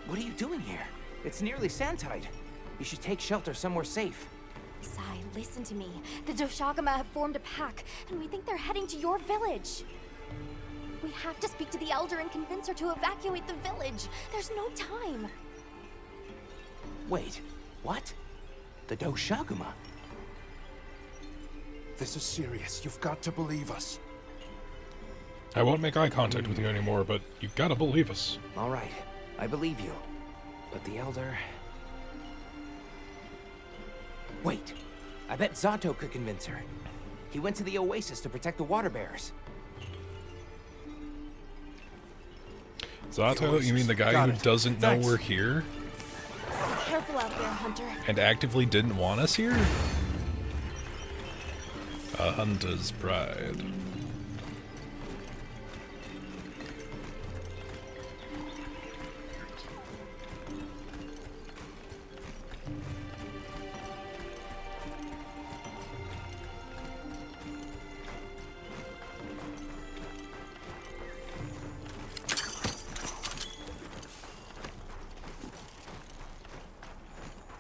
What are you doing here? It's nearly sandtide. You should take shelter somewhere safe.
Isai, listen to me. The Doshagama have formed a pack, and we think they're heading to your village. We have to speak to the Elder and convince her to evacuate the village. There's no time.
Wait, what? The Doshagama?
This is serious. You've got to believe us.
I won't make eye contact with you anymore, but you've got to believe us.
All right, I believe you. But the Elder... Wait, I bet Zato could convince her. He went to the Oasis to protect the water bearers.
Zato? You mean the guy who doesn't know we're here?
Careful out there, Hunter.
And actively didn't want us here? A hunter's pride.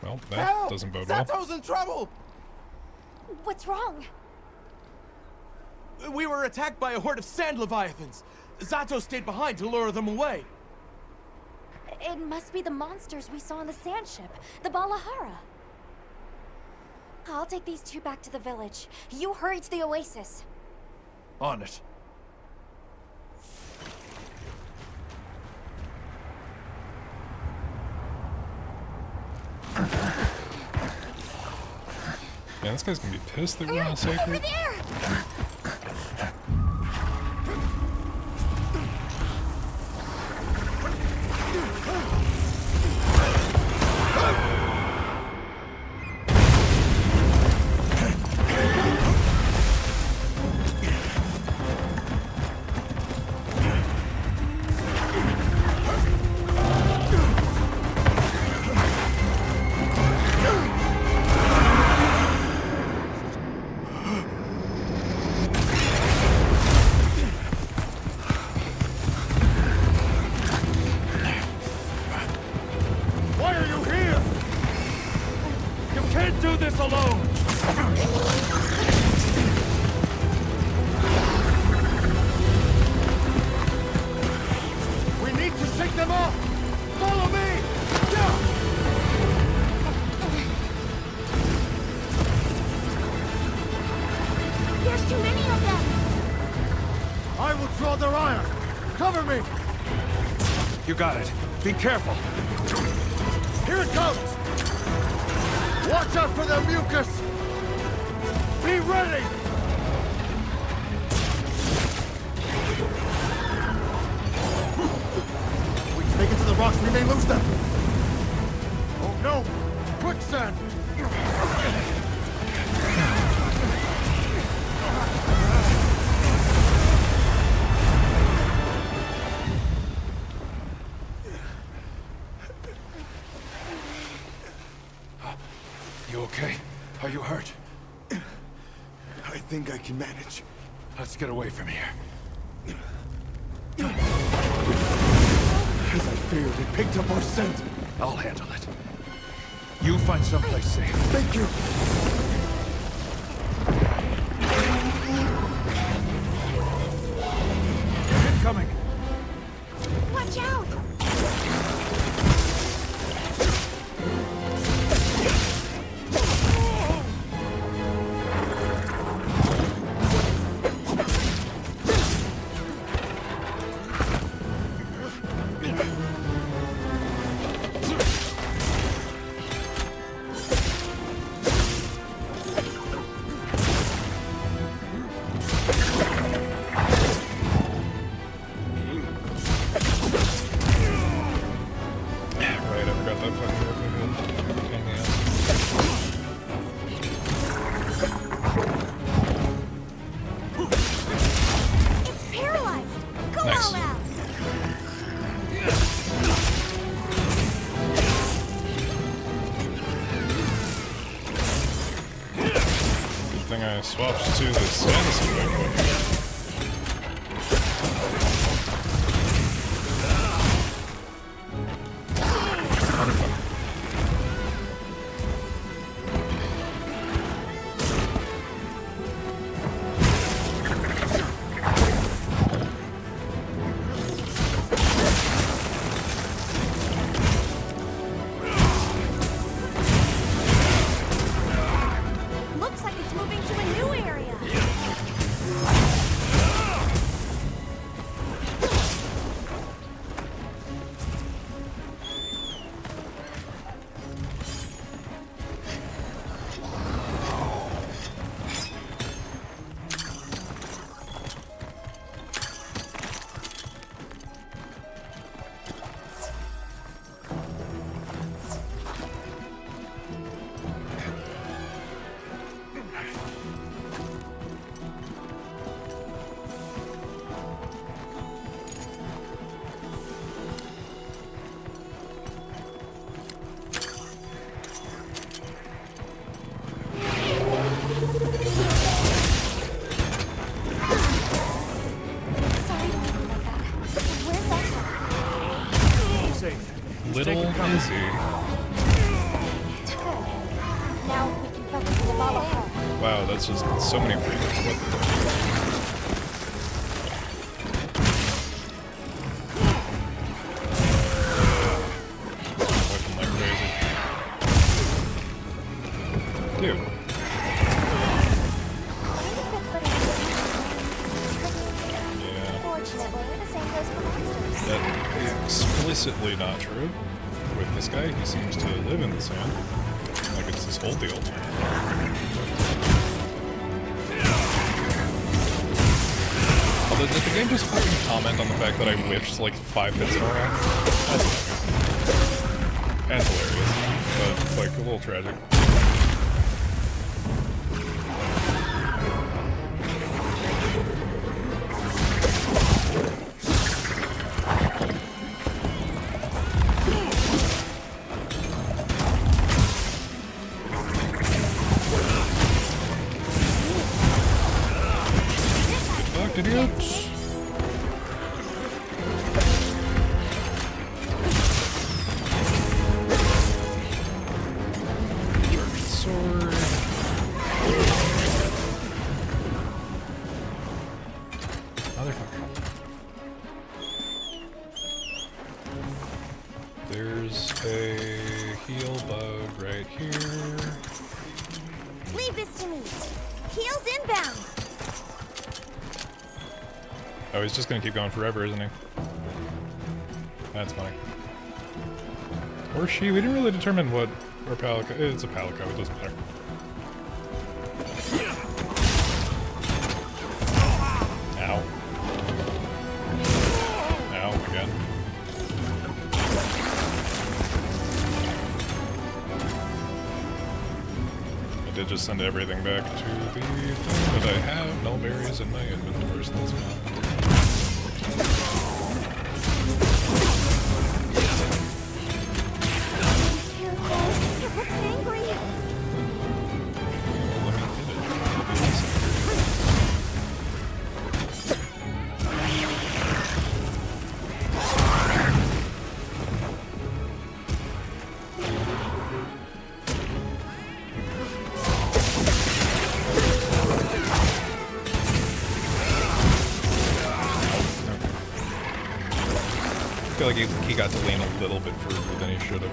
Well, that doesn't bode well.
Zato's in trouble!
What's wrong?
We were attacked by a horde of sand leviathans. Zato stayed behind to lure them away.
It must be the monsters we saw on the sand ship, the Balahara. I'll take these two back to the village. You hurry to the Oasis.
On it.
Yeah, this guy's gonna be pissed that we're not safe
Over
here.
there!
Why are you here? You can't do this alone! We need to shake them off! Follow me!
There's too many of them!
I will draw their ire! Cover me! You got it. Be careful. Here it comes! Watch out for the mucus! Be ready! We take it to the rocks, we may lose them! Oh no! Quicksand!
You okay? Are you hurt?
I think I can manage. Let's get away from here. As I feared, it picked up our scent. I'll handle it. You find someplace safe. Thank you. Incoming.
Watch out!
I swapped to the status effect. Little Izzy.
Now we can focus on the ball ahead.
Wow, that's just so many freezes. What Looking like crazy. Dude. That's explicitly not true. With this guy, he seems to live in the sand. Like it's his whole deal. Although, did the game just fucking comment on the fact that I whiffed like 5 hits in a row? That's hilarious. But, like, a little tragic. Idiots. Sword. Motherfucker. There's a heal bug right here.
Leave this to me. Heels inbound.
Oh, he's just gonna keep going forever, isn't he? That's funny. Or she, we didn't really determine what, or Palico, it's a Palico, it doesn't matter. Ow. Ow, again. I did just send everything back to the thing, but I have no berries in my inventory, so that's fine. feel like he got to lean a little bit further than he should have.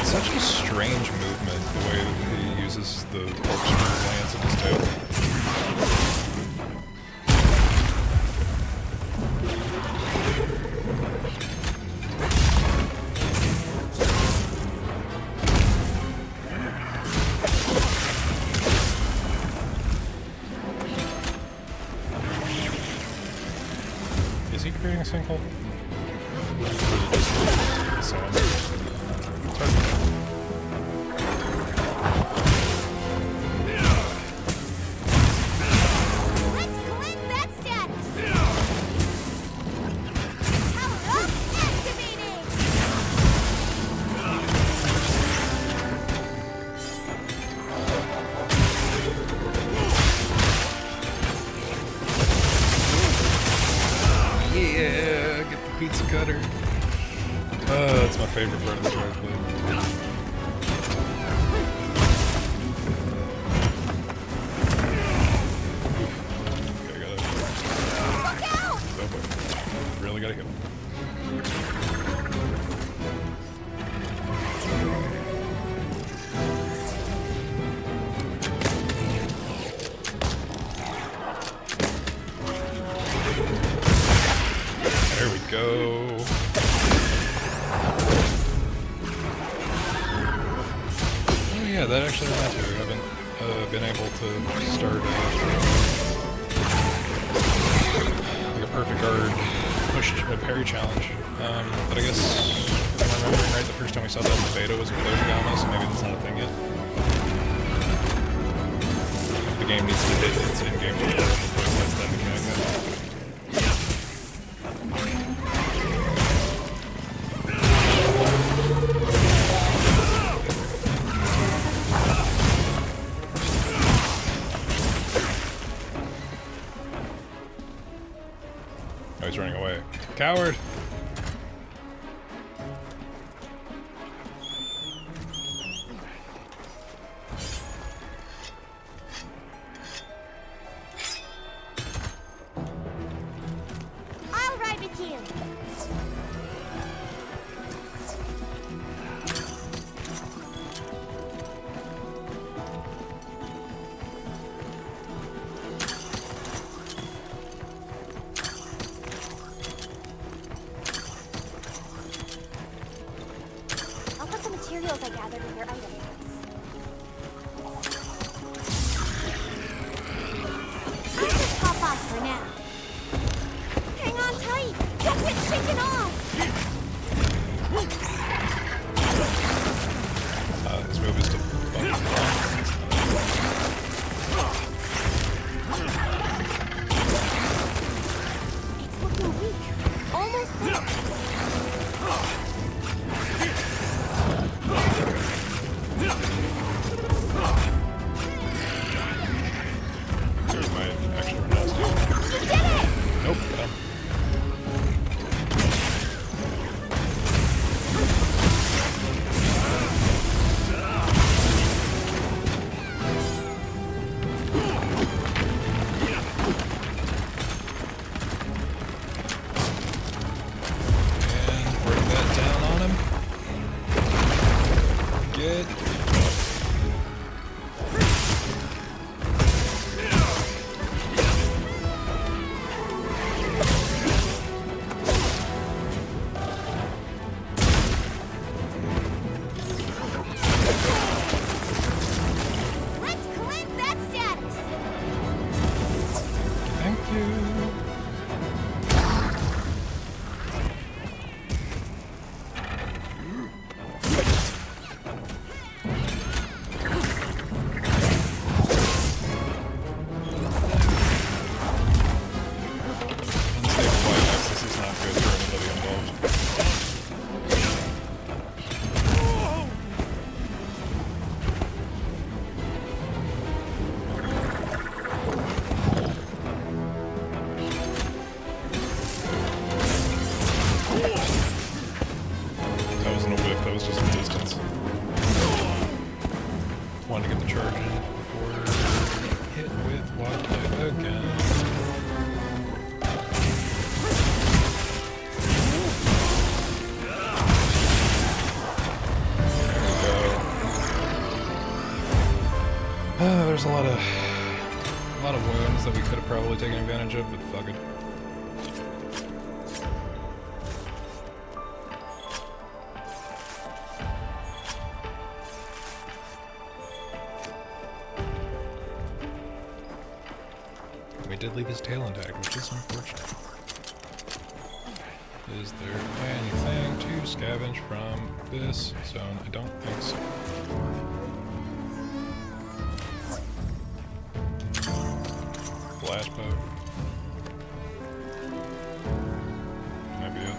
It's such a strange movement, the way that he uses the corkscrew lance in his tail. Is he creating a sinkhole? Or is it just sand? It's hard to know.
Let's cleanse that status! Power up, activating!
Yeah, get the pizza cutter. That's my favorite part of this role play. Okay,
Look out!
oh boy. Really gotta hit him. There we go. Oh yeah, that actually reminds me. We haven't been able to start like a perfect guard push parry challenge. But I guess if I'm remembering right, the first time we saw that in the beta was with Ojigama, so maybe that's not a thing yet. The game needs to hit its in-game tutorial before it lets that mechanic happen. Oh, he's running away. Coward!
I'll ride with you!
I'll put the materials I gathered in your item box.
I'll just hop off for now. Hang on tight! Don't get shaken off!
His move is to bump him down.
It's looking weak. Almost there.
He might actually run out of steam.
You did it!
Nope, got him. there's a lot of wounds that we could have probably taken advantage of, but fuck it. We did leave his tail intact, which is unfortunate. Is there anything to scavenge from this zone? I don't think so. Flash boat. Might be it.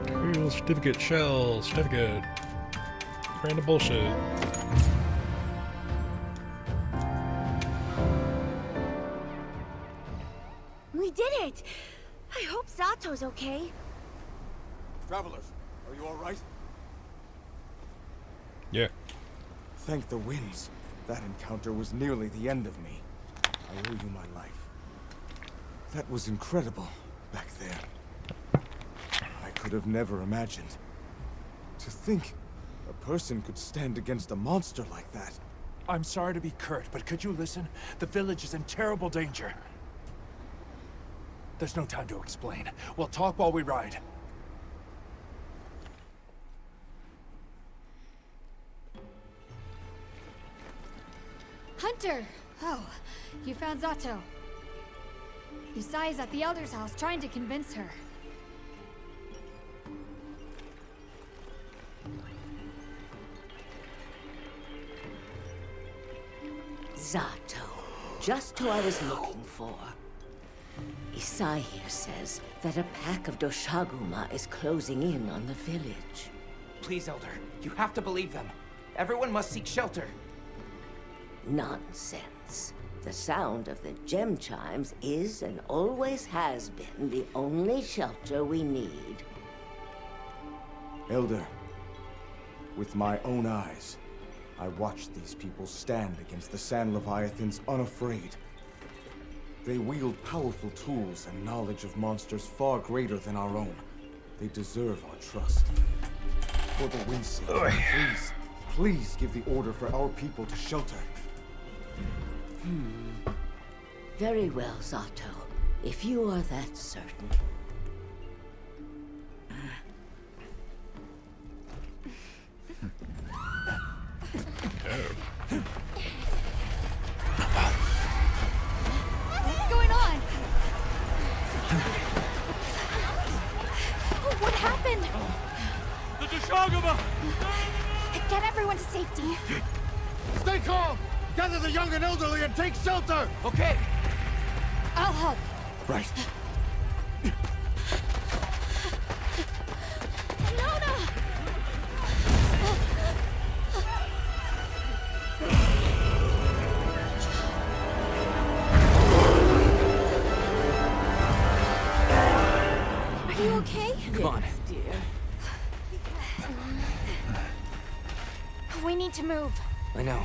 Material certificate, shell, certificate. Random bullshit.
We did it! I hope Zato's okay.
Travelers, are you all right?
Yeah.
Thank the winds. That encounter was nearly the end of me. I owe you my life. That was incredible back there. I could have never imagined. To think a person could stand against a monster like that.
I'm sorry to be curt, but could you listen? The village is in terrible danger. There's no time to explain. We'll talk while we ride.
Hunter! Oh, you found Zato. Yusai's at the Elder's house trying to convince her.
Zato. Just who I was looking for. Isai here says that a pack of Doshaguma is closing in on the village.
Please, Elder, you have to believe them. Everyone must seek shelter.
Nonsense. The sound of the gem chimes is and always has been the only shelter we need.
Elder, with my own eyes, I watched these people stand against the Sand Leviathans unafraid. They wield powerful tools and knowledge of monsters far greater than our own. They deserve our trust. For the wind's sake, please give the order for our people to shelter.
Very well, Zato. If you are that certain.
What's going on?
What happened?
The Doshaguma!
Get everyone to safety.
Stay calm! Gather the young and elderly and take shelter!
Okay.
I'll help.
Right.
Are you okay?
Come on.
Dear.
We need to move.
I know.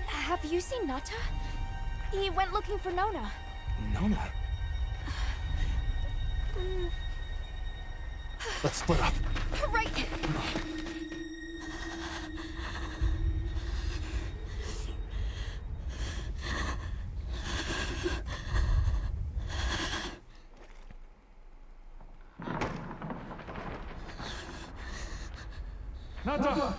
Have you seen Nata? He went looking for Nona.
Nona? Let's split up.
Right.
Nata!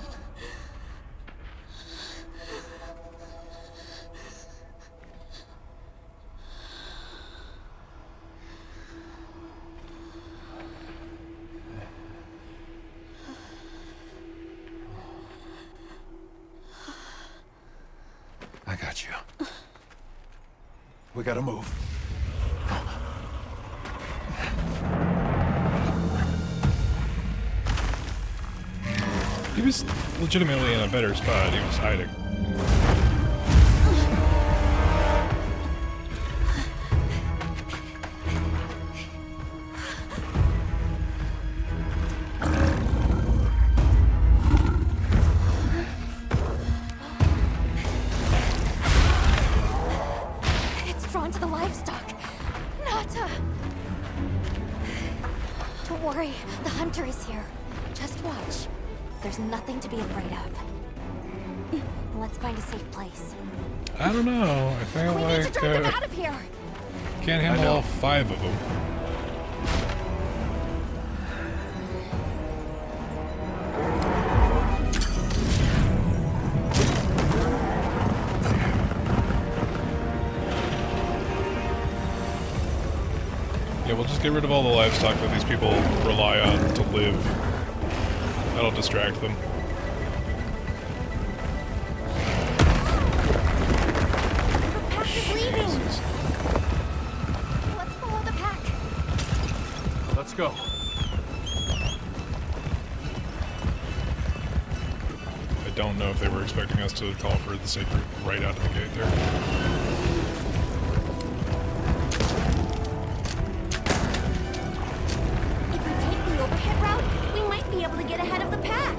I got you. We gotta move.
He was legitimately in a better spot. He was hiding.
It's drawn to the livestock.
hunter is here. Just watch. There's nothing to be afraid of. Let's find a safe place.
I don't know. I feel
We
like
need to drive them out of here.
can't handle all 5 of them. Yeah, we'll just get rid of all the livestock that these people rely on to live. That'll distract them.
The pack is leaving. Let's follow the pack.
Let's go.
I don't know if they were expecting us to call for the sacred right out of the gate there.
Be able to get ahead of the pack.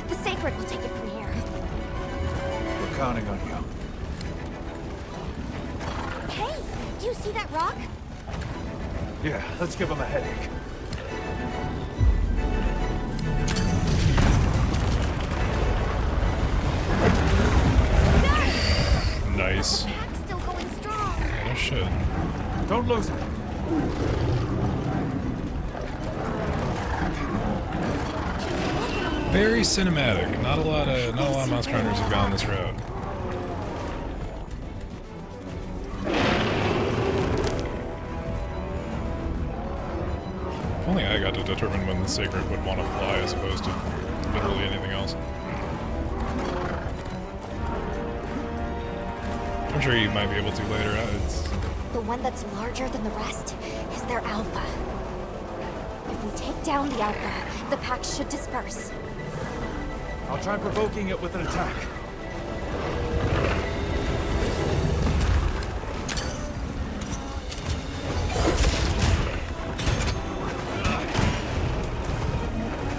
The sacred will take it from here.
We're counting on you.
Hey, do you see that rock?
Yeah, let's give him a headache.
Nice.
The pack's still going strong.
Oh shit.
Don't lose it.
Very cinematic. Not a lot of Monster Hunters have gone this route. If only I got to determine when the sacred would want to fly as opposed to literally anything else. I'm sure you might be able to later.
The one that's larger than the rest is their alpha. If we take down the alpha, the pack should disperse.
I'll try provoking it with an attack.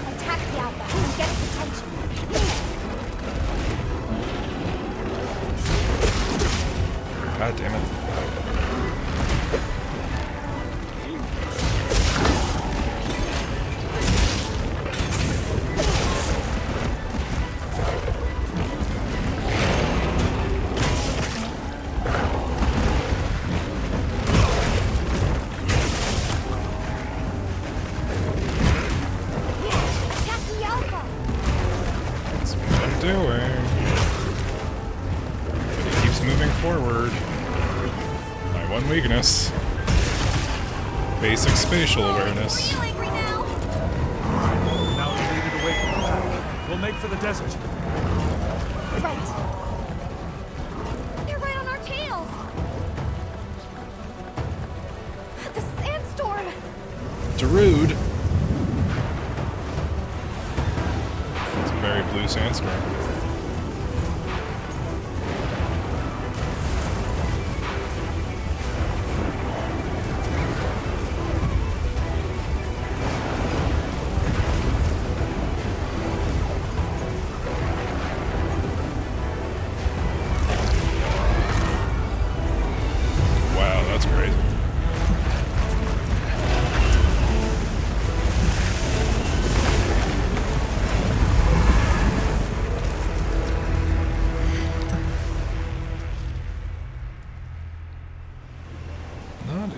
Attack the alpha and get its attention.
God damn it. Weakness. Basic spatial awareness.
Now we lead it away from the pack. We'll make for the desert.
Right. They're right on our tails. The sandstorm.
Darude. It's a very blue sandstorm.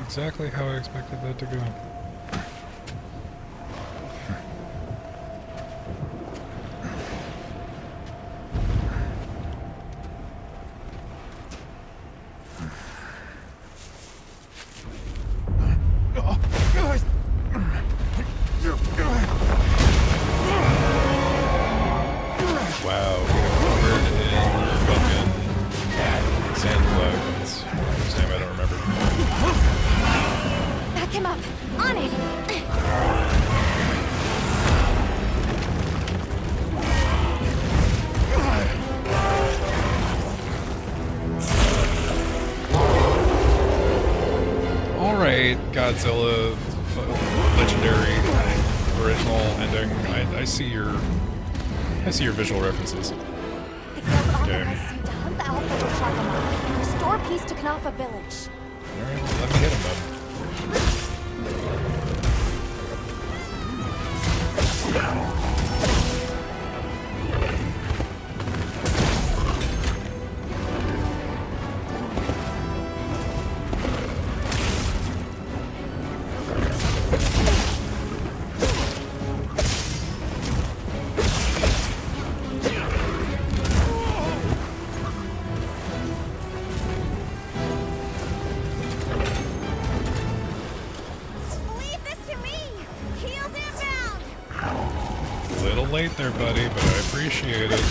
Exactly how I expected that to go. Wow, covered in fucking sand clouds. His name I don't remember.
Back him up. On it.
Alright, Godzilla legendary original ending. I see your visual references.
The guild authorized you to hunt the alpha for Sharkama and restore peace to Knafa village.
Alright, let me hit him then.
Leave this to me! Heels inbound!
A little late there, buddy, but I appreciate it.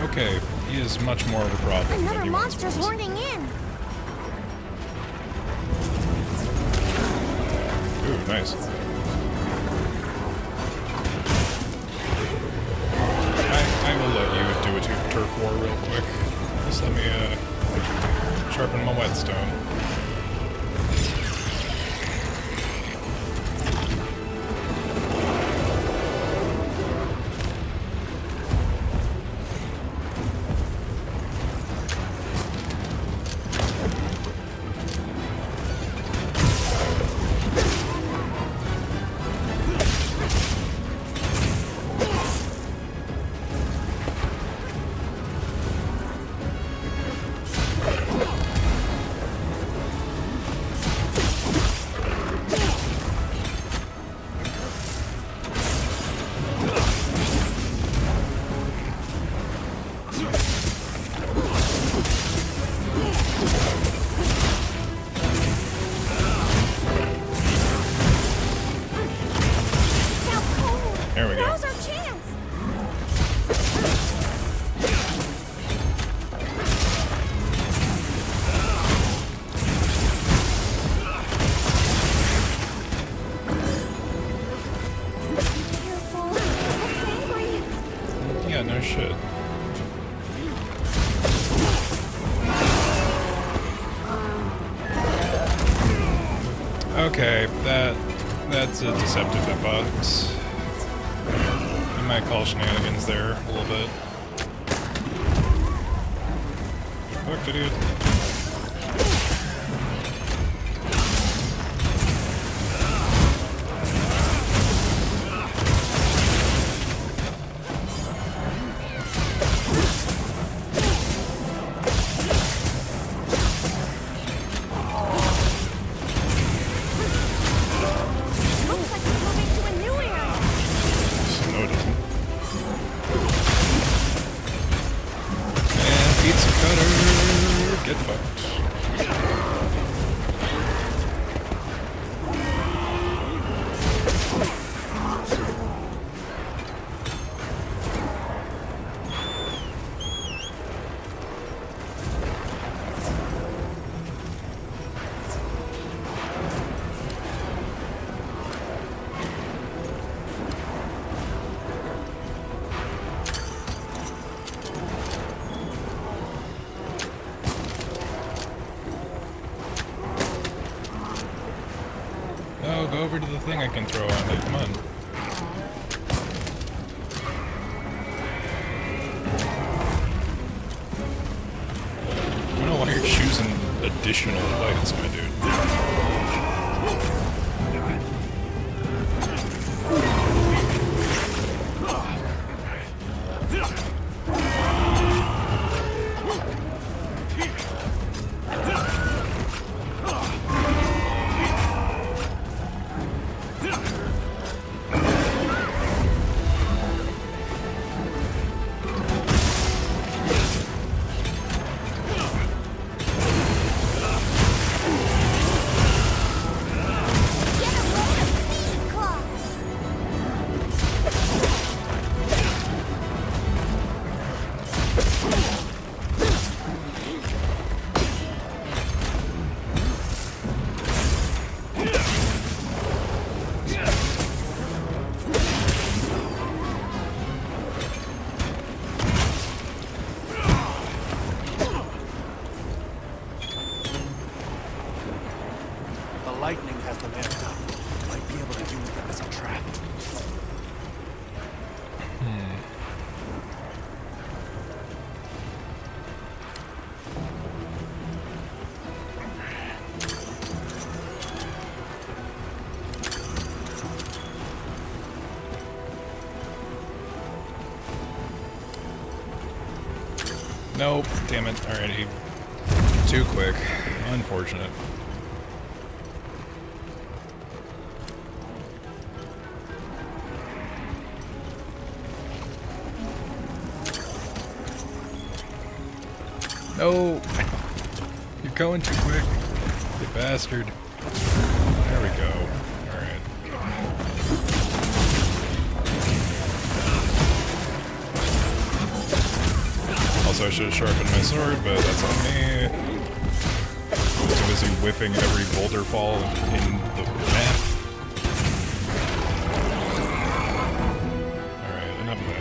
Okay, he is much more of a problem
Another
than he once
monster's
was.
horning in!
Ooh, nice. I will let you do a turf war real quick. Just let me sharpen my whetstone. There we go.
Now's our chance! Careful. It's angry.
Yeah, no shit. Okay, that's a deceptive hitbox. You might call shenanigans there a little bit. Fuck, idiot.
Looks like we're moving to a new area!
No, it doesn't. And pizza cutter, get fucked. No, go over to the thing I can throw on it. Come on. I don't know why you're choosing additional fights, my dude.
The lightning has them amped up. Might be able to use them as a trap.
Nope, damn it, already. Too quick. Unfortunate. No! You're going too quick, you bastard. There we go. Alright. Also, I should have sharpened my sword, but that's on me. I'm too busy whipping every boulder fall in the map. Alright, enough of that.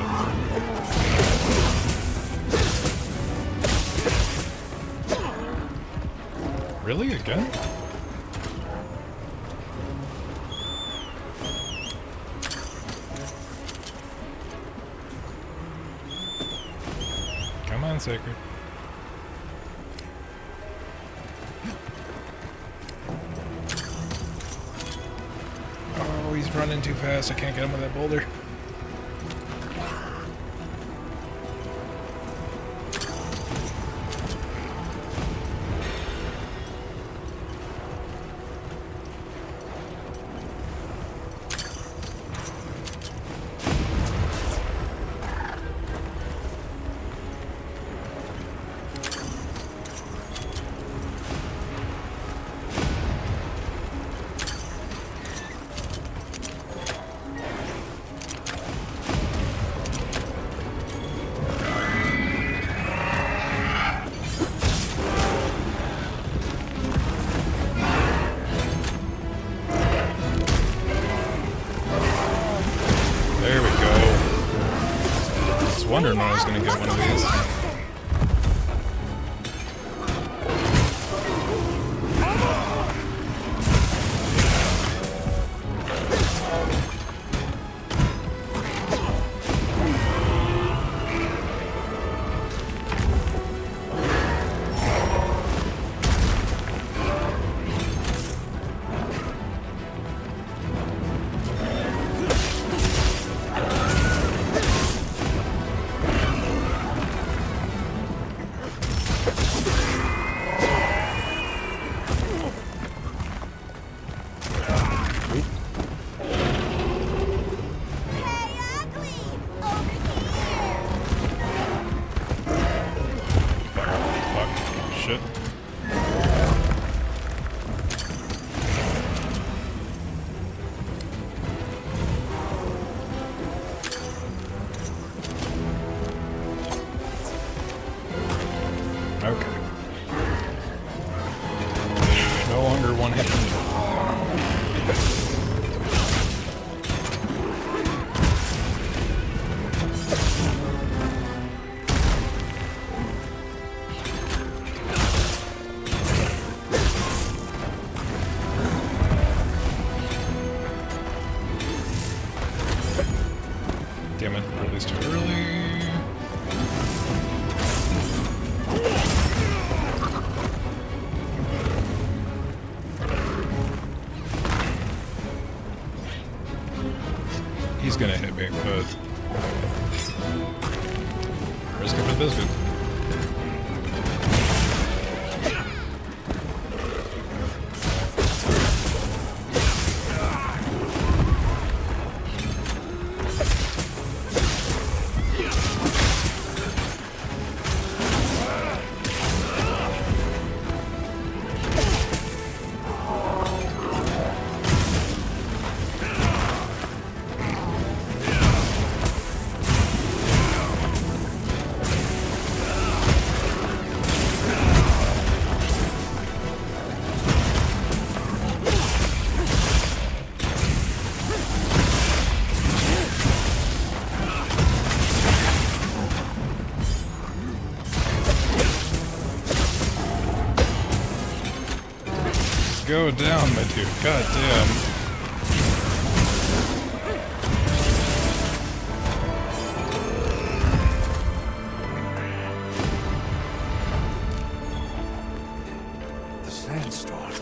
Really? Again? Come on, Sacred. Oh, he's running too fast. I can't get him with that boulder. There we go. I was wondering when I was going to get one of these. Shit. Okay. No longer one hit. Damn it, released too early. He's gonna hit me, but risk it for the biscuit. Go down, my dude. God damn.
The sandstorm.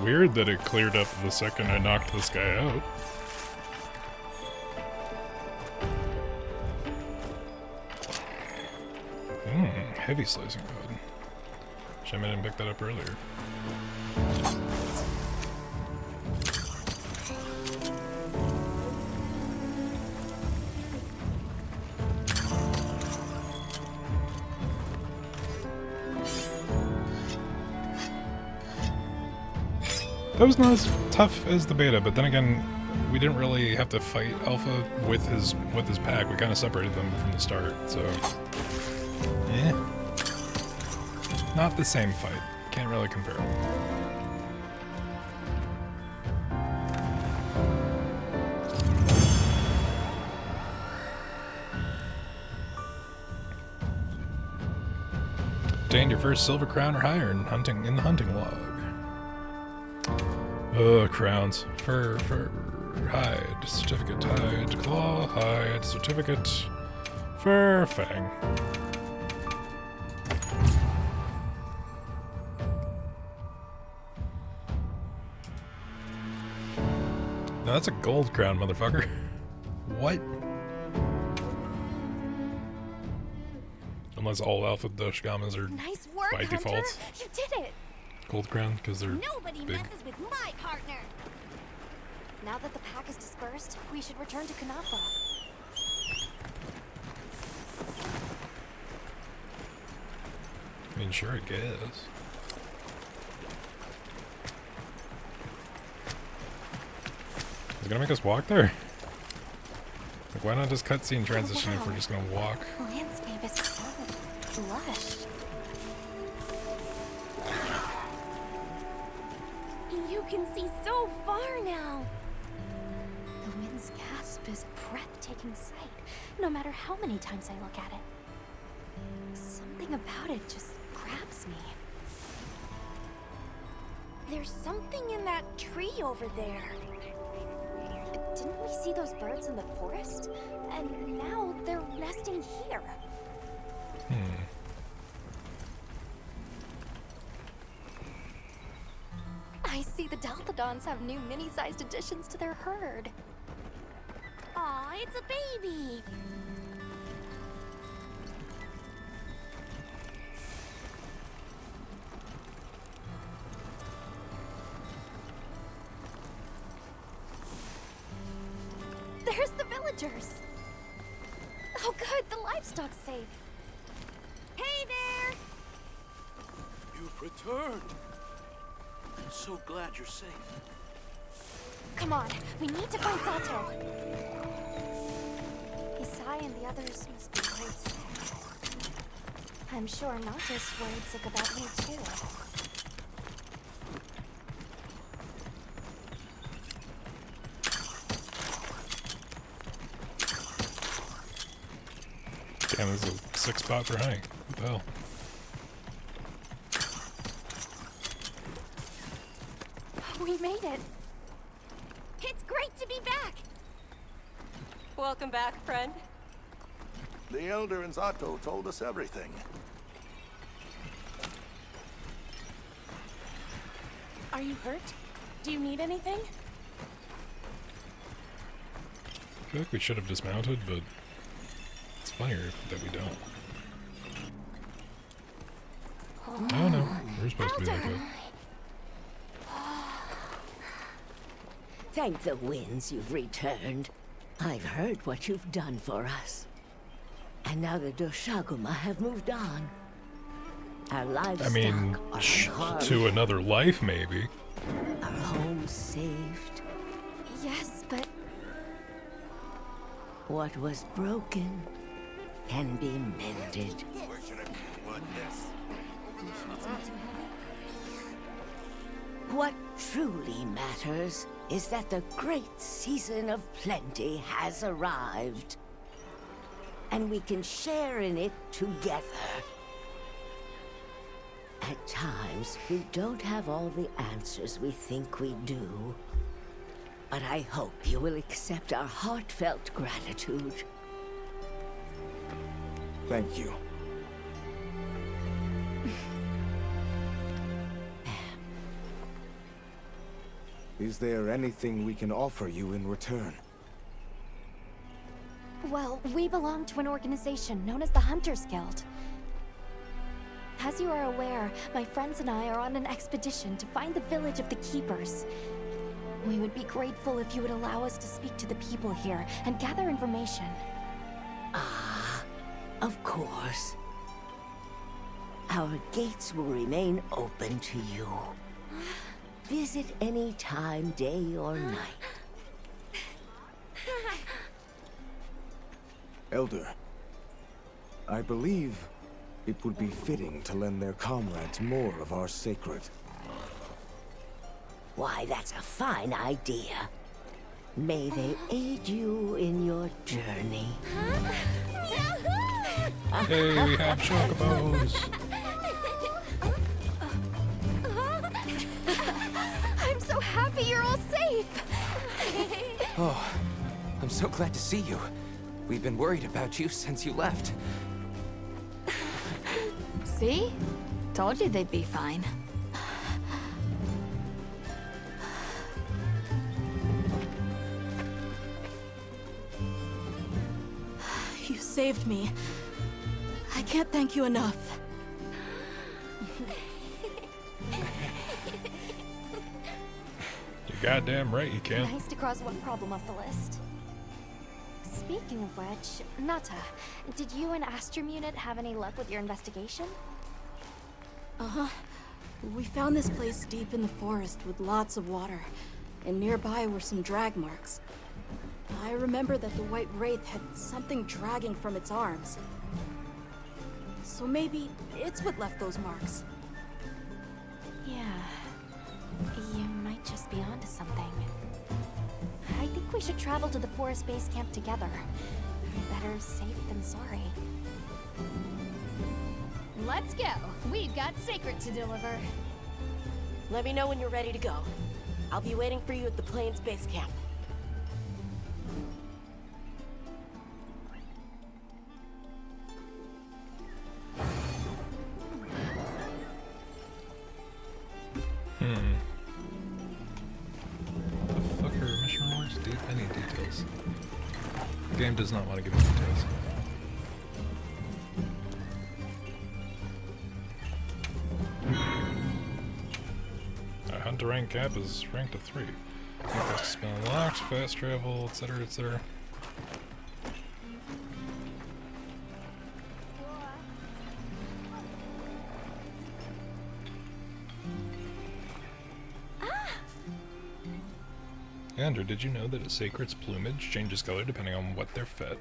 Weird that it cleared up the second I knocked this guy out. heavy slicing wood. Shame I didn't pick that up earlier. That was not as tough as the beta, but then again, we didn't really have to fight Alpha with his pack. We kind of separated them from the start, so yeah, not the same fight. Can't really compare. Obtained your first silver crown or higher in the hunting log. Crowns. Fur, hide, certificate, hide, claw, hide, certificate, fur, fang. No, that's a gold crown, motherfucker. What? Unless all Alpha Doshgamas are
Nice work,
by
Hunter.
default
You did it.
gold crown because they're
Nobody
big.
messes with my partner. Now that the pack is dispersed, we should return to Kanafa.
I mean, sure, I guess. Is it gonna make us walk there? Like, why not just cutscene transition if we're just gonna walk?
The landscape is so lush. You can see so far now. The wind's gasp is a breathtaking sight, no matter how many times I look at it. Something about it just grabs me. There's something in that tree over there. Didn't we see those birds in the forest? And now they're nesting here. I see the Delthodons have new mini-sized additions to their herd. Aw, it's a baby! There's the villagers! Oh good, the livestock's safe. Hey there!
You've returned. I'm so glad you're safe.
Come on, we need to find Sato. Isai and the others must be worried sick. I'm sure Nata's worried sick about me too.
Damn, this is a sick spot for hunting. What the hell?
We made it. It's great to be back.
Welcome back, friend.
The Elder and Zato told us everything.
Are you hurt? Do you need anything?
I feel like we should have dismounted, but it's funnier that we don't. Oh no, we're supposed to be like that.
Thank the winds you've returned. I've heard what you've done for us. And now the Doshaguma have moved on. Our livestock
I mean,
are unharmed.
to another life, maybe.
Our home saved.
Yes, but
What was broken can be mended. What truly matters is that the great season of plenty has arrived. And we can share in it together. At times, we don't have all the answers we think we do. But I hope you will accept our heartfelt gratitude.
Thank you. Is there anything we can offer you in return?
well, we belong to an organization known as the Hunters Guild. As you are aware, my friends and I are on an expedition to find the village of the Keepers. We would be grateful if you would allow us to speak to the people here and gather information.
Ah, of course. Our gates will remain open to you. Visit any time, day or night.
Elder, I believe it would be fitting to lend their comrades more of our sacred.
Why, that's a fine idea. May they aid you in your journey.
Hey, we have chocobos.
I'm so happy you're all safe!
Oh, I'm so glad to see you. We've been worried about you since you left.
See? Told you they'd be fine.
You saved me. I can't thank you enough.
You're goddamn right you can.
Nice to cross one problem off the list. Speaking of which, Nata, did you and Astrum Unit have any luck with your investigation?
Uh-huh. We found this place deep in the forest with lots of water, and nearby were some drag marks. I remember that the White Wraith had something dragging from its arms. So maybe it's what left those marks.
Yeah. You might just be onto something. I think we should travel to the forest base camp together. Better safe than sorry.
Let's go. We've got Sacred to deliver.
Let me know when you're ready to go. I'll be waiting for you at the Plains base camp.
The fuck are mission rewards? Any details? The game does not want to give me details. Our hunt to rank cap is ranked to 3. Has been unlocked, fast travel, etc, etc. Andrew, did you know that a sacred's plumage changes color depending on what they're fed?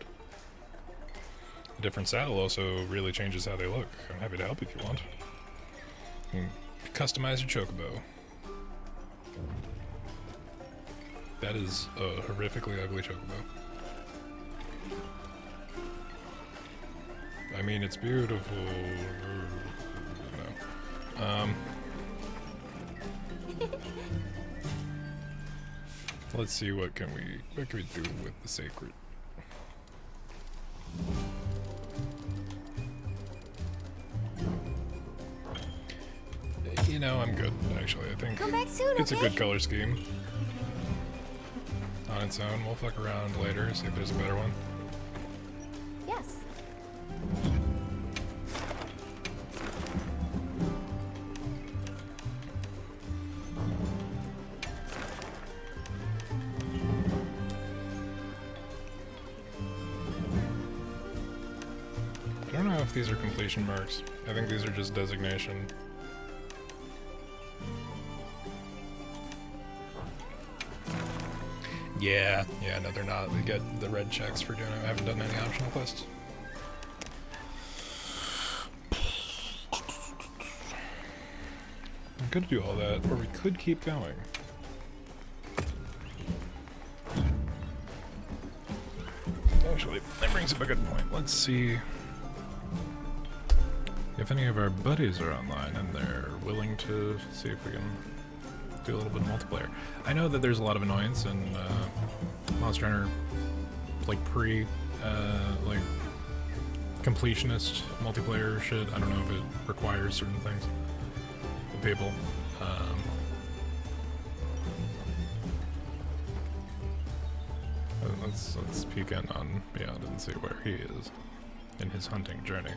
A different saddle also really changes how they look. I'm happy to help if you want. You can customize your chocobo. That is a horrifically ugly chocobo. I mean, it's beautiful. No. Let's see what can we do with the sacred. You know, I'm good actually. I think
Come back soon,
it's a
okay?
good color scheme on its own. We'll fuck around later, see if there's a better one.
Yes.
I don't know if these are completion marks. I think these are just designation. Yeah, no, they're not. We get the red checks for doing it. I haven't done any optional quests. We could do all that, or we could keep going. Actually, that brings up a good point. Let's see if any of our buddies are online and they're willing to see if we can do a little bit of multiplayer. I know that there's a lot of annoyance in Monster Hunter, like like completionist multiplayer shit. I don't know if it requires certain things of people. Let's peek in on Beyond and see where he is in his hunting journey.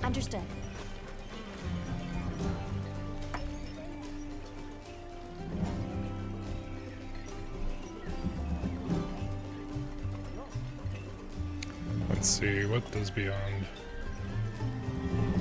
Understood.
Let's see, what does Beyond